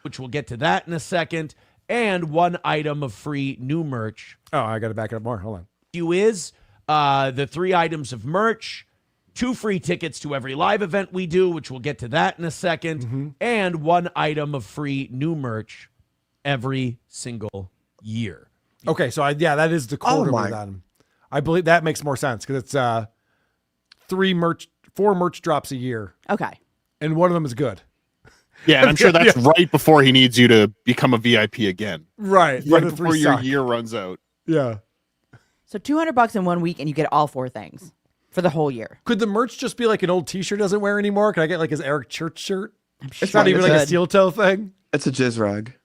Which we'll get to that in a second. And 1 item of free new merch. Oh, I got to back it up more. Hold on. You is the 3 items of merch, 2 free tickets to every live event we do, which we'll get to that in a second, and 1 item of free new merch every single year. Okay, so that is the quarterly then. I believe that makes more sense because it's 4 merch drops a year. Okay. And one of them is good. Yeah, and I'm sure that's right before he needs you to become a VIP again. Right. Right before your year runs out. Yeah. So $200 in 1 week and you get all 4 things for the whole year. Could the merch just be like an old t-shirt doesn't wear anymore? Can I get like his Eric Church shirt? Sure It's not even like a steel toe thing. It's a jizz rag.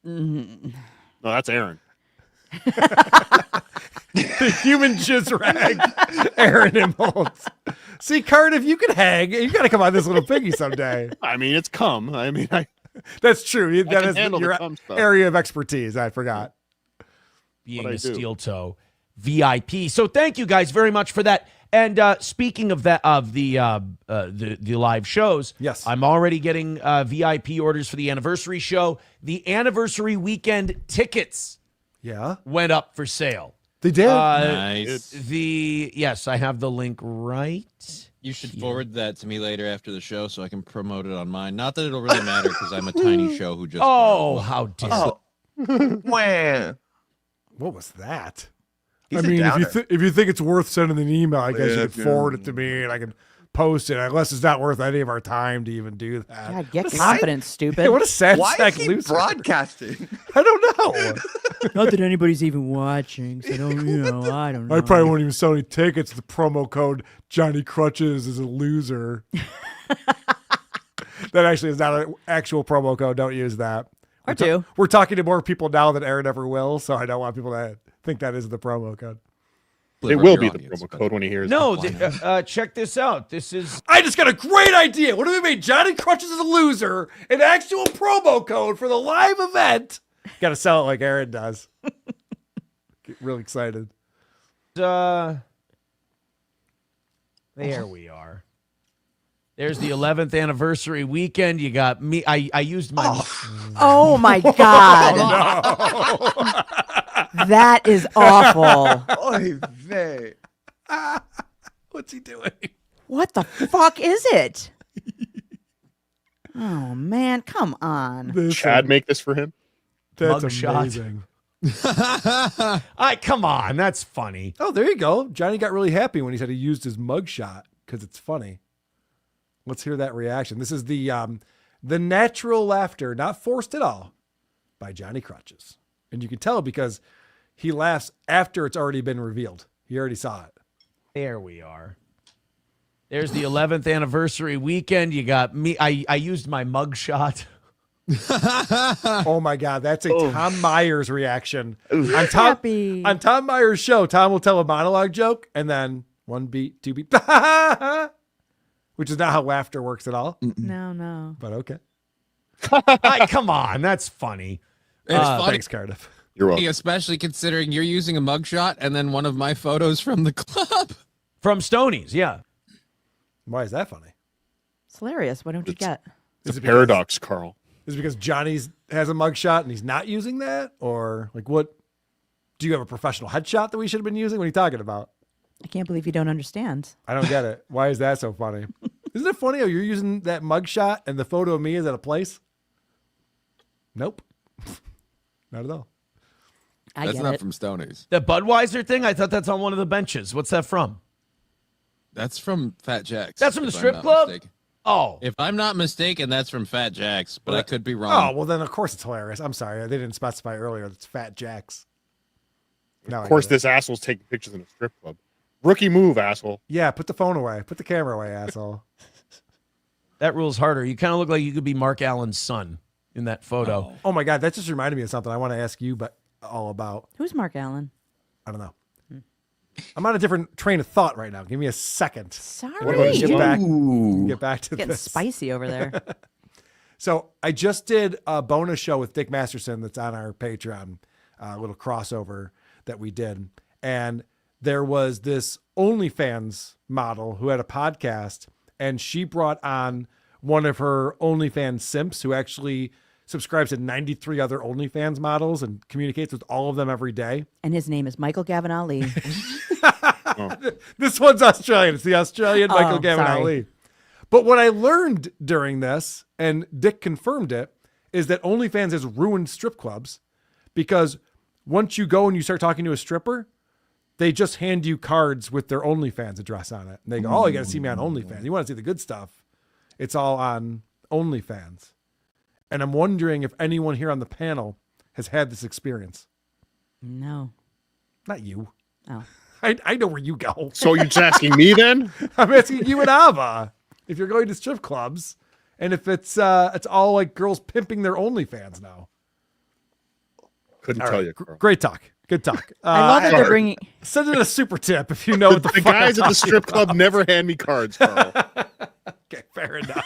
Mm-hmm. No, that's Aaron. The human jizz rag. Aaron Imholtz. See, Cardiff, you can hang. You got to come on this little piggy someday. I mean, it's cum. I mean, that's true. That can is handle the your cum stuff. area of expertise. I forgot. Being a steel toe VIP. So thank you guys very much for that. And speaking of that, of the live shows, yes, I'm already getting VIP orders for the anniversary show. The anniversary weekend tickets, went up for sale. They did. Nice. Yes, I have the link right. You should forward that to me later after the show so I can promote it on mine. Not that it'll really matter because I'm a tiny show who just. Oh, how dare! Wham. What was that? He's I a mean, downer. if you think it's worth sending an email, I guess you can forward it to me and I can post it. Unless it's not worth any of our time to even do that. God, get What a confidence, sad- stupid. What a sad Why sack is he loser. broadcasting? I don't know. Not that anybody's even watching, so I don't know. I probably won't even sell any tickets. The promo code Johnny Crutches is a loser. That actually is not an actual promo code. Don't use that. We're talking to more people now than Aaron ever will, so I don't want people to think that is the promo code. It will be the promo code when he hears it. Check this out. This is. I just got a great idea. What if we made Johnny Crutches is a loser an actual promo code for the live event? Got to sell it like Aaron does. Get really excited. There we are. There's the 11th anniversary weekend. You got me. I used my. Oh my God. That is awful. Oy vey. What's he doing? What the fuck is it? Oh man, come on. Chad make this for him? That's Mugshot. amazing. Come on, that's funny. Oh, there you go. Johnny got really happy when he said he used his mugshot because it's funny. Let's hear that reaction. This is the natural laughter, not forced at all, by Johnny Crutches. And you can tell because he laughs after it's already been revealed. He already saw it. There we are. There's the 11th anniversary weekend. You got me. I used my mugshot. Oh my God, that's a Tom Myers reaction. On happy. On Tom Myers' show, Tom will tell a monologue joke and then 1 beat, 2 beat, which is not how laughter works at all. No. But okay. Come on, that's funny. It's funny. Thanks, Cardiff. You're welcome. Especially considering you're using a mugshot and then one of my photos from the club. From Stoney's, yeah. Why is that funny? It's hilarious. Why don't you get? It's a paradox, Carl. Is it because Johnny's has a mugshot and he's not using that? Or like what? Do you have a professional headshot that we should have been using? What are you talking about? I can't believe you don't understand. I don't get it. Why is that so funny? Isn't it funny how you're using that mugshot and the photo of me is at a place? Nope. Not at all. That's not from Stoney's. The Budweiser thing? I thought that's on one of the benches. What's that from? That's from Fat Jack's. That's from the if I'm strip not club? mistaken. Oh. If I'm not mistaken, that's from Fat Jack's, but I could be wrong. Oh, well, then of course it's hilarious. I'm sorry. They didn't specify earlier. It's Fat Jack's. No, Of course, this asshole's taking pictures in a strip club. Rookie move, asshole. Yeah, put the phone away. Put the camera away, asshole. That rule's harder. You kind of look like you could be Mark Allen's son in that photo. Oh my God, that just reminded me of something I want to ask you all about. Who's Mark Allen? I don't know. I'm on a different train of thought right now. Give me a second. Sorry. Get back to Getting this. spicy over there. So I just did a bonus show with Dick Masterson that's on our Patreon, a little crossover that we did. And there was this OnlyFans model who had a podcast, and she brought on one of her OnlyFans simps who actually subscribes to 93 other OnlyFans models and communicates with all of them every day. And his name is Michael Gavin Ali. This one's Australian. It's the Australian Michael Gavin sorry. Ali. But what I learned during this, and Dick confirmed it, is that OnlyFans has ruined strip clubs because once you go and you start talking to a stripper, they just hand you cards with their OnlyFans address on it. And they go, oh, you got to see me on OnlyFans. You want to see the good stuff. It's all on OnlyFans. And I'm wondering if anyone here on the panel has had this experience. No. Not you. Oh. I know where you go. So you're just asking me then? I'm asking you and Ava if you're going to strip clubs and if it's all like girls pimping their OnlyFans now. Couldn't All tell right. you, Carl. Great talk. Good talk. I love that they're bringing. Send it a super tip if you know what the The fuck guys I'm at the talking strip club about. never hand me cards, Carl. Okay, fair enough.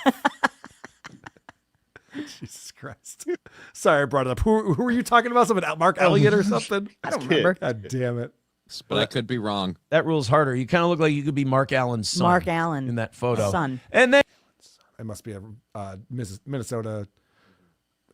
Jesus Christ. Sorry I brought it up. Who were you talking about? Something Mark Elliott or something? I don't remember. God damn it. But I could be wrong. That rule's harder. You kind of look like you could be Mark Allen's son. Mark Allen. In that photo. Son. And then I must be a Minnesota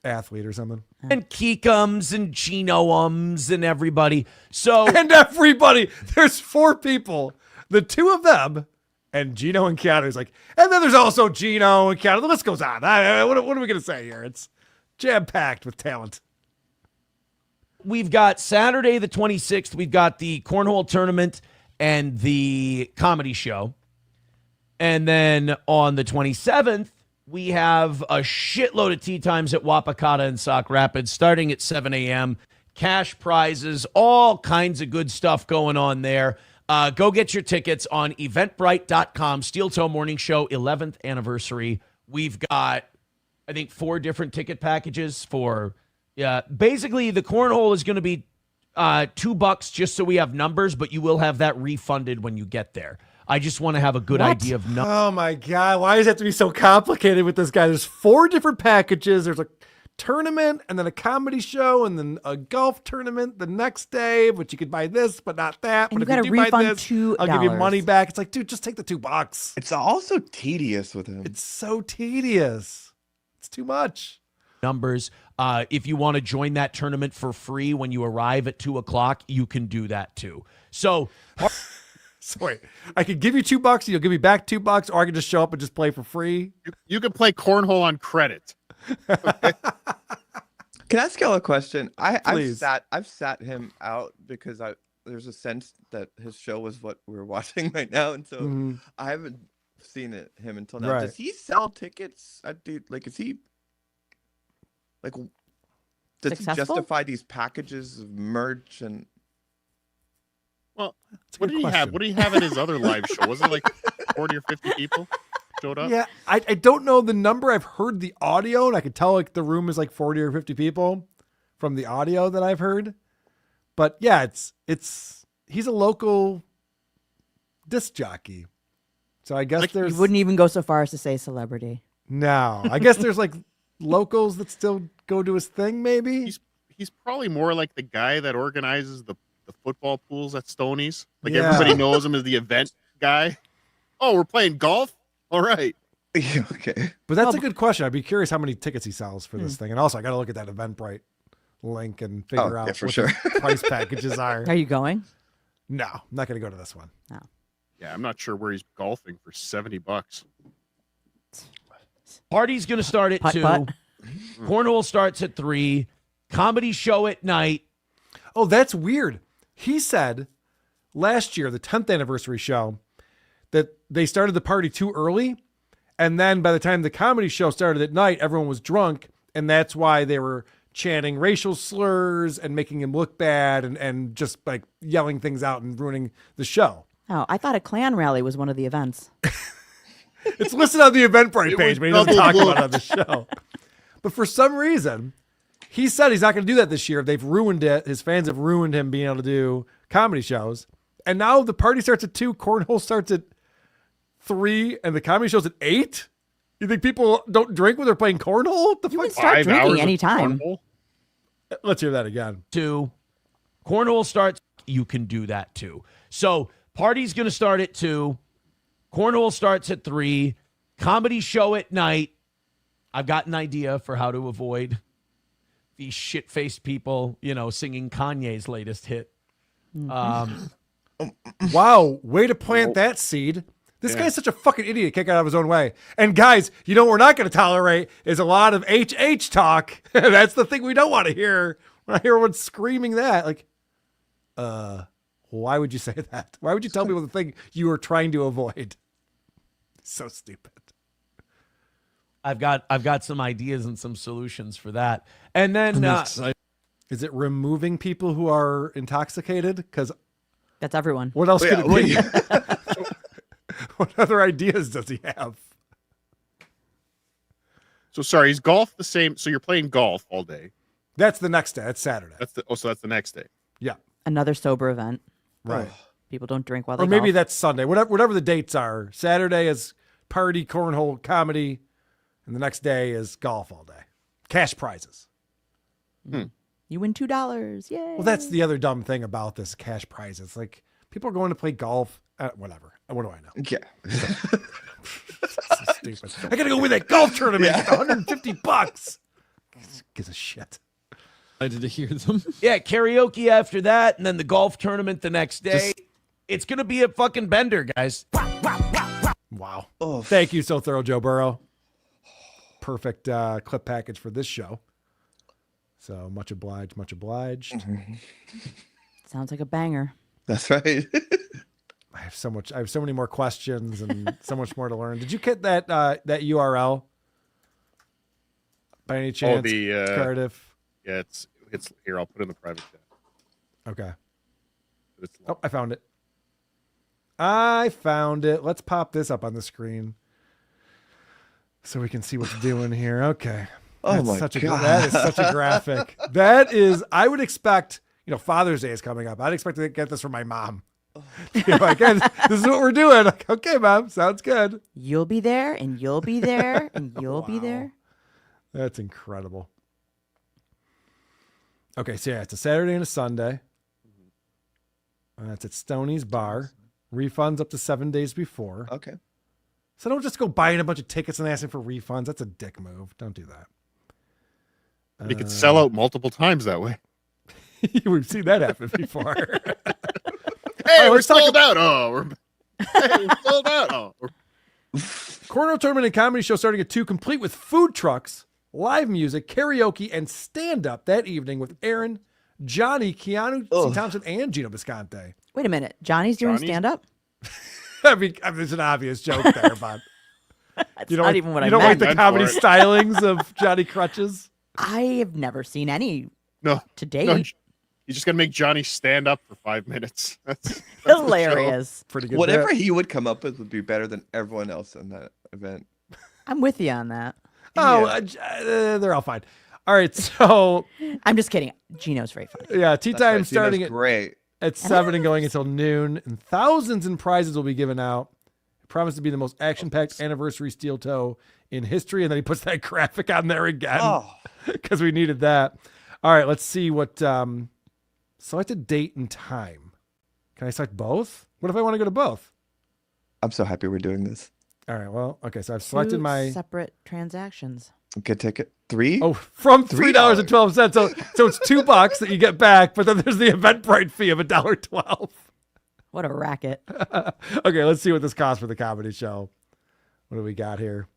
athlete or something. and Keekums and Genoums and everybody. So And everybody. There's 4 people. The 2 of them and Gino and Keanu is like, and then there's also Gino and Keanu. The list goes on. What are we going to say here? It's jam-packed with talent. we've got Saturday the 26th. We've got the cornhole tournament and the comedy show. And then on the 27th, we have a shitload of tea times at Wapakata and Sauk Rapids starting at 7 a.m. Cash prizes, all kinds of good stuff going on there. Go get your tickets on eventbrite.com. Steel Toe Morning Show 11th anniversary. We've got, I think, 4 different ticket packages for, basically the cornhole is going to be $2 just so we have numbers, but you will have that refunded when you get there. I just want to have a good idea of numbers. Oh my God. Why does it have to be so complicated with this guy? There's 4 different packages. There's a tournament and then a comedy show and then a golf tournament the next day, but you could buy this, but not that. And but you if gotta you do buy refund this, I'll give you money back. It's like, dude, just take the $2. It's also tedious with him. It's so tedious. It's too much. Numbers. If you want to join that tournament for free when you arrive at 2:00, you can do that too. So, wait, I could give you $2 and you'll give me back $2, or I can just show up and just play for free. You can play cornhole on credit. Can I ask y'all a question? I've Please. sat him out because there's a sense that his show was what we're watching right now, and so I haven't seen him until now. Right. Does he sell tickets? Like, is he like? Does he Successful? justify these packages of merch and? Well, a what good did he have? question. What did he have at his other live show? Was it like 40 or 50 people showed up? Yeah, I don't know the number. I've heard the audio, and I could tell like the room is like 40 or 50 people from the audio that I've heard. But yeah, he's a local disc jockey. So I guess Like, there's You wouldn't even go so far as to say celebrity. no. I guess there's like locals that still go to his thing. Maybe He's probably more like the guy that organizes the football pools at Stoney's. Like Yeah. everybody knows him as the event guy. Oh, we're playing golf? All right. Okay. But that's a good question. I'd be curious how many tickets he sells for this thing. And also, I got to look at that Eventbrite link and figure out for what sure. the price packages are. Are you going? No, I'm not going to go to this one. No. Yeah, I'm not sure where he's golfing for $70. Party's going to start at 2. Cornhole starts at 3. Comedy show at night. Oh, that's weird. He said last year, the 10th anniversary show, that they started the party too early. And then by the time the comedy show started at night, everyone was drunk. And that's why they were chanting racial slurs and making him look bad and just like yelling things out and ruining the show. Oh, I thought a Klan rally was one of the events. It's listed on the Eventbrite page, but he doesn't talk about it on the show. But for some reason, he said he's not going to do that this year. They've ruined it. His fans have ruined him being able to do comedy shows. And now the party starts at 2, cornhole starts at 3, and the comedy show's at 8? You think people don't drink when they're playing cornhole? What the You fuck? can start drinking anytime. Let's hear that again. 2. Cornhole starts. You can do that too. So party's going to start at 2. Cornhole starts at 3. Comedy show at night. I've got an idea for how to avoid these shit-faced people, singing Kanye's latest hit. Wow, way to plant that seed. This guy's such a fucking idiot, kick out of his own way. And guys, what we're not going to tolerate is a lot of HH talk. That's the thing we don't want to hear. When I hear everyone screaming that, like, why would you say that? Why would you tell people the thing you were trying to avoid? So stupid. I've got some ideas and some solutions for that. And then is it removing people who are intoxicated? Because that's everyone. What else could it be? What other ideas does he have? So sorry, is golf the same? So you're playing golf all day. That's the next day. That's Saturday. So that's the next day. Yeah. Another sober event. Right. People don't drink while they Or maybe golf. that's Sunday. Whatever the dates are. Saturday is party, cornhole, comedy, and the next day is golf all day. Cash prizes. You win $2. Yay. Well, that's the other dumb thing about this cash prizes. Like, people are going to play golf. Whatever. What do I know? Yeah. So stupid. I gotta go win that golf tournament. It's $150. Gives a shit. Excited to hear them. Yeah, karaoke after that, and then the golf tournament the next day. It's going to be a fucking bender, guys. Wow. Oh. Thank you, So Thorough Joe Burrow. Perfect clip package for this show. So much obliged, much obliged. Sounds like a banger. That's right. I have so many more questions and so much more to learn. Did you get that URL by any chance? Cardiff. Yeah, it's here. I'll put it in the private chat. Okay. I found it. Let's pop this up on the screen so we can see what's doing here. Okay. Oh my God. God. That is such a graphic. That is, I would expect, Father's Day is coming up. I'd expect to get this from my mom. Like, hey, this is what we're doing. Like, okay, Mom, sounds good. You'll be there, and you'll be there, and you'll be there. That's incredible. Okay, so yeah, it's a Saturday and a Sunday. It's at Stoney's Bar. Refunds up to 7 days before. Okay. So don't just go buying a bunch of tickets and asking for refunds. That's a dick move. Don't do that. You could sell out multiple times that way. We've seen that happen before. Hey, we're sold out. We're sold out. Cornhole tournament and comedy show starting at 2, complete with food trucks, live music, karaoke, and stand-up that evening with Aaron, Johnny, Keanu C. Thompson, and Gino Bisconte. Wait a minute. Johnny's doing stand-up? I mean, there's an obvious joke there, but you don't, not even what I You don't meant. like the comedy stylings of Johnny Crutches? I have never seen any to date. No, you just got to make Johnny stand up for 5 minutes. That's hilarious. Pretty good. Whatever he would come up with would be better than everyone else in that event. I'm with you on that. Oh, they're all fine. All right, so I'm just kidding. Gino's very funny. Yeah, tea time right. starting at 7 and going until noon, and thousands in prizes will be given out. It promised to be the most action-packed anniversary steel toe in history, and then he puts that graphic on there again because we needed that. All right, let's see what select a date and time. Can I select both? What if I want to go to both? I'm so happy we're doing this. All right, well, okay, so I've selected 2 my separate transactions. Good ticket. 3? Oh, from $3.12. So it's $2 that you get back, but then there's the Eventbrite fee of $1.12. What a racket. Okay, let's see what this costs for the comedy show. What do we got here?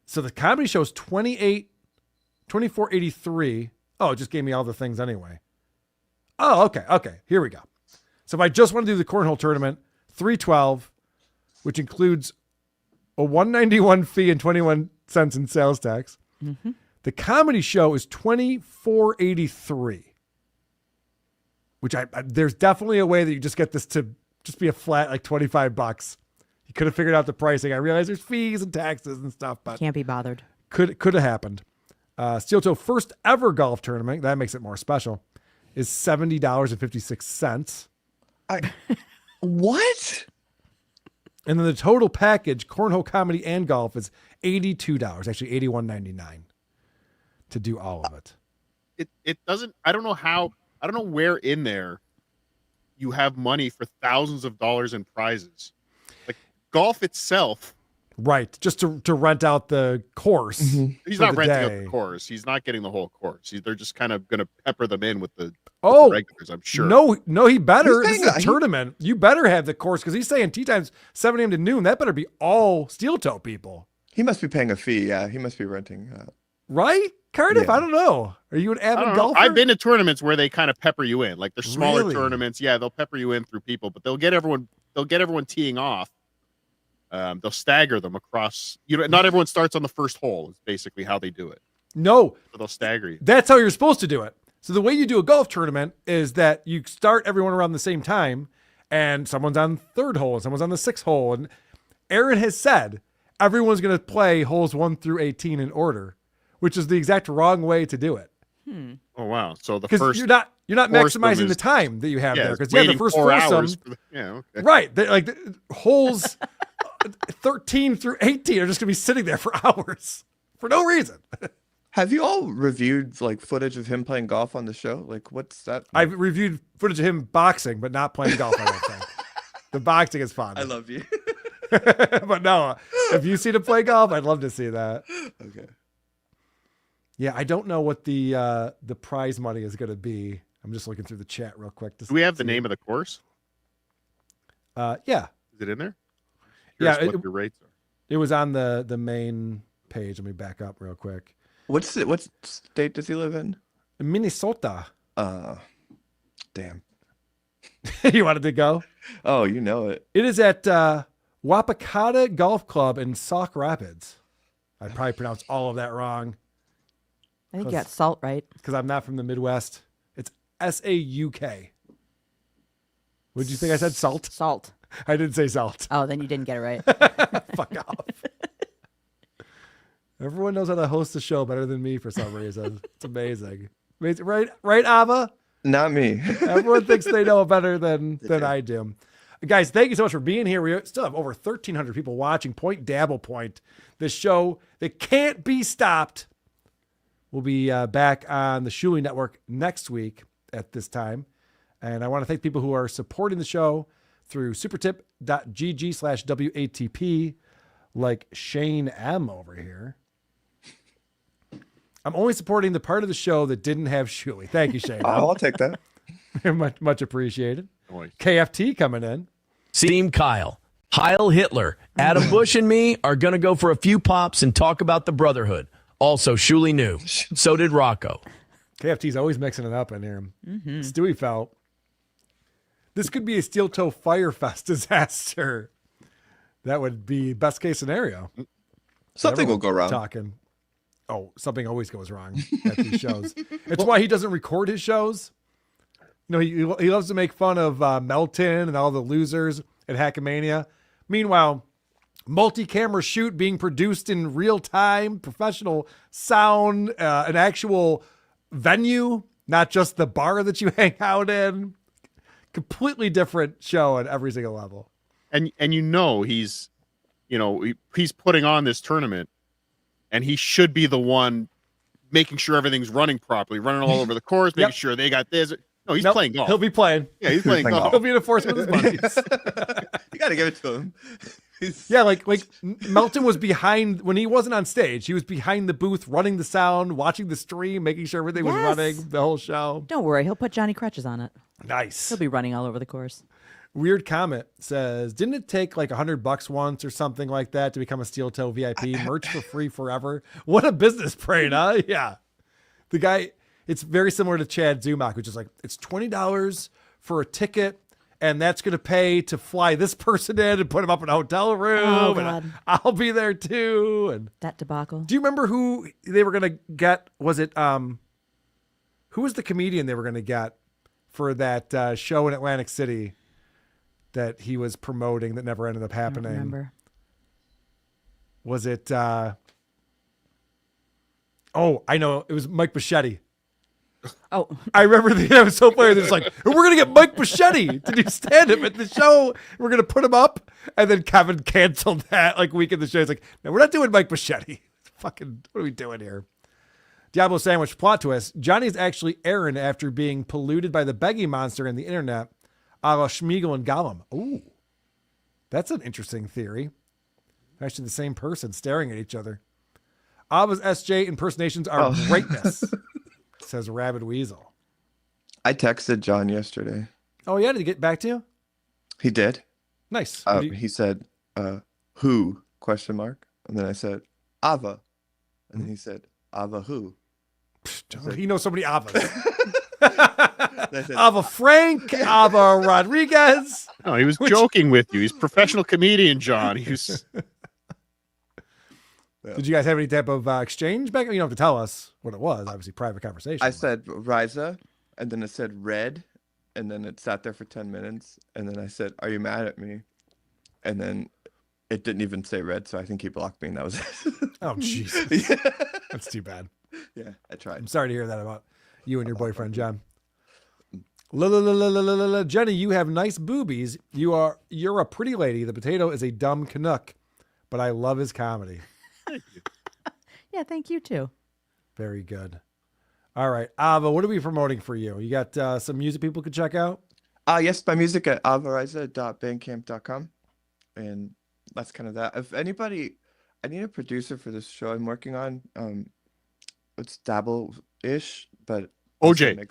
So the comedy show is $24.83. Oh, it just gave me all the things anyway. Oh, okay. Here we go. So if I just want to do the cornhole tournament, $3.12, which includes a $191 fee and 21 cents in sales tax. Mm-hmm. The comedy show is $24.83, which there's definitely a way that you just get this to just be a flat like $25. You could have figured out the pricing. I realize there's fees and taxes and stuff, but can't be bothered. Could have happened. Steel Toe first ever golf tournament, that makes it more special, is $70.56. What? And then the total package, cornhole, comedy, and golf, is $82. Actually, $81.99 to do all of it. It doesn't. I don't know where in there you have money for thousands of dollars in prizes. Like golf itself. Right. Just to rent out the course. Mm-hmm. He's not renting out the course. He's not getting the whole course. They're just kind of going to pepper them in with the regulars, I'm sure. No, he better. This is a tournament. You better have the course because he's saying tee times 7 a.m. to noon. That better be all Steel Toe people. He must be paying a fee. Yeah, he must be renting. Right? Cardiff, Yeah. I don't know. Are you an avid golfer? I've been to tournaments where they kind of pepper you in. Like they're smaller tournaments. Yeah, they'll pepper you in through people, but they'll get everyone teeing off. They'll stagger them across. Not everyone starts on the first hole. Is basically how they do it. No, so they'll stagger you. That's how you're supposed to do it. So the way you do a golf tournament is that you start everyone around the same time, and someone's on third hole and someone's on the sixth hole. And Aaron has said everyone's going to play holes 1 through 18 in order, which is the exact wrong way to do it. Oh wow! So the Because first you're not foursome maximizing is- the time that you have there. Because waiting the first 4 foursome, hours for okay. right? The holes 13 through 18 are just going to be sitting there for hours for no reason. Have you all reviewed like footage of him playing golf on the show? Like, what's that? I've reviewed footage of him boxing, but not playing golf. I don't think the boxing is fun. I love you. But no, if you see him play golf, I'd love to see that. Okay. Yeah, I don't know what the prize money is going to be. I'm just looking through the chat real quick. Do we have the name of the course? Yeah. Is it in there? Yeah, What your rates are? It was on the main page. Let me back up real quick. What state does he live in? Minnesota. Damn. You wanted to go? Oh, you know it. It is at Wapakata Golf Club in Sauk Rapids. I probably pronounced all of that wrong. I think you got salt right. Because I'm not from the Midwest. It's S-A-U-K. What did you think I said? Salt? Salt. I didn't say salt. Oh, then you didn't get it right. Fuck off. Everyone knows how to host a show better than me for some reason. It's amazing. Right, Ava? Not me. Everyone thinks they know better than I do. Guys, thank you so much for being here. We still have over 1,300 people watching. Point Dabble Point, the show that can't be stopped. We'll be back on the Shuli Network next week at this time. And I want to thank people who are supporting the show through supertip.gg/WATP, like Shane M over here. I'm only supporting the part of the show that didn't have Shuli. Thank you, Shane. I'll take that. much appreciated. KFT coming in. Team Kyle, Heil Hitler, Adam Bush, and me are going to go for a few pops and talk about the Brotherhood. Also, Shuli knew. So did Rocco. KFT's always mixing it up in here. Mm-hmm. Stewie felt this could be a Steel Toe Firefest disaster. That would be best case scenario. Something will go wrong. Talking. Oh, something always goes wrong at these shows. It's why he doesn't record his shows. You know, he loves to make fun of Melton and all the losers at Hackamania. Meanwhile, multi-camera shoot being produced in real time, professional sound, an actual venue, not just the bar that you hang out in. Completely different show at every single level. And he's putting on this tournament, and he should be the one making sure everything's running properly, running all over the course, making sure they got this. No, he's playing golf. He'll be playing. Yeah, he's playing golf. He'll be an enforcement with his buddies. You got to give it to him. Yeah, like Melton was behind when he wasn't on stage. He was behind the booth, running the sound, watching the stream, making sure everything was running the whole show. Don't worry, he'll put Johnny Crutches on it. Nice. He'll be running all over the course. Weird comment says, didn't it take like $100 once or something like that to become a steel toe VIP? Merch for free forever. What a business brain, huh? Yeah. The guy, it's very similar to Chad Zumock, which is like, it's $20 for a ticket, and that's going to pay to fly this person in and put him up in a hotel room. Oh, and God. I'll be there too. And that debacle. Do you remember who they were going to get? Was it, who was the comedian they were going to get for that show in Atlantic City that he was promoting that never ended up happening? I don't remember. Was it, oh, I know. It was Mike Bichetti. Oh, I remember that was so funny. They're just like, we're going to get Mike Bichetti to do stand-up at the show. We're going to put him up. And then Kevin canceled that like week in the show. He's like, no, we're not doing Mike Bichetti. Fucking, what are we doing here? Diablo Sandwich plot twist. Johnny's actually Aaron after being polluted by the begging monster in the internet, a la Schmeagol and Gollum. Ooh, that's an interesting theory. Actually the same person staring at each other. Abba's SJ impersonations are greatness, says Rabid Weasel. I texted John yesterday. Oh, yeah? Did he get back to you? He did. Nice. He said, who? Question mark. And then I said, Ava. And then he said, Ava who? He knows so many Avas. Ava Frank, Ava Rodriguez. No, he was joking with you. He's a professional comedian, John. He was... Did you guys have any type of exchange back? You don't have to tell us what it was. Obviously, private conversation. I said Riza, and then it said red, and then it sat there for 10 minutes, and then I said, are you mad at me? And then it didn't even say red, so I think he blocked me, and that was it. Oh, Jesus. Yeah. That's too bad. Yeah, I tried. I'm sorry to hear that about you and your boyfriend, John. Jenny, you have nice boobies. You're a pretty lady. The potato is a dumb Canuck, but I love his comedy. Yeah, thank you too. Very good. All right, Ava, what are we promoting for you? You got some music people could check out? Yes, my music at avariza.bandcamp.com. And that's kind of that. If anybody, I need a producer for this show I'm working on. It's Dabble-ish, but OJ.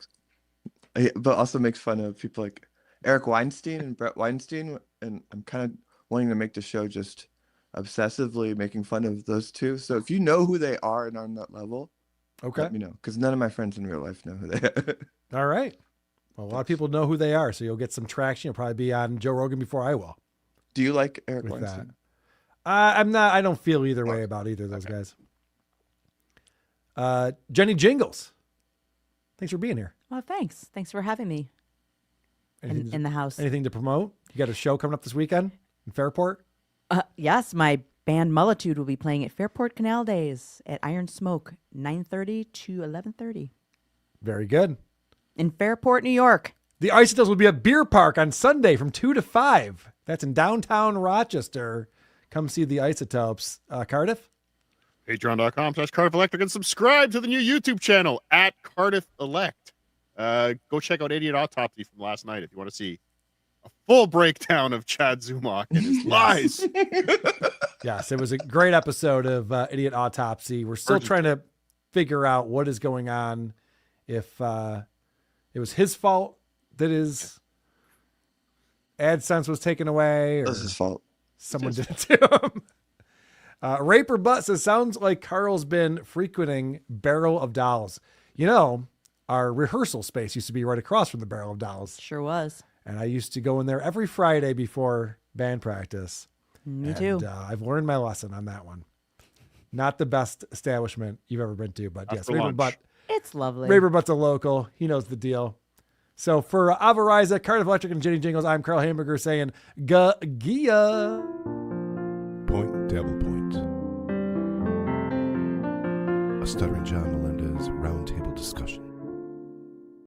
But also makes fun of people like Eric Weinstein and Brett Weinstein. And I'm kind of wanting to make the show just obsessively making fun of those two. So if you know who they are and on that level, okay, let me know, because none of my friends in real life know who they are. All right. Well, a lot of people know who they are, so you'll get some traction. You'll probably be on Joe Rogan before I will. Do you like Eric Weinstein? I'm not. I don't feel either way about either of those guys. Jenny Jingles, thanks for being here. Well, thanks. Thanks for having me in the house. Anything to promote? You got a show coming up this weekend in Fairport? Yes, my band Mullitude will be playing at Fairport Canal Days at Iron Smoke, 9:30 to 11:30. Very good. In Fairport, New York. The Isotopes will be at Beer Park on Sunday from 2 to 5. That's in downtown Rochester. Come see the Isotopes. Cardiff? Patreon.com/Cardiff Electric and subscribe to the new YouTube channel at Cardiff Elect. Go check out Idiot Autopsy from last night if you want to see a full breakdown of Chad Zumock and his lies. Yes, it was a great episode of Idiot Autopsy. We're still trying to figure out what is going on. If it was his fault that his AdSense was taken away, or it was his fault. Someone did it to him. Raper Butt says, sounds like Carl's been frequenting Barrel of Dolls. You know, our rehearsal space used to be right across from the Barrel of Dolls. Sure was. And I used to go in there every Friday before band practice. Me too. I've learned my lesson on that one. Not the best establishment you've ever been to, but yes, Raper Butt. It's lovely. Raper Butt's a local. He knows the deal. So for Avariza, Cardiff Electric, and Jenny Jingles, I'm Carl Hamburger saying, Gia. Point, Dabble Point. A Stuttering John Melendez roundtable discussion.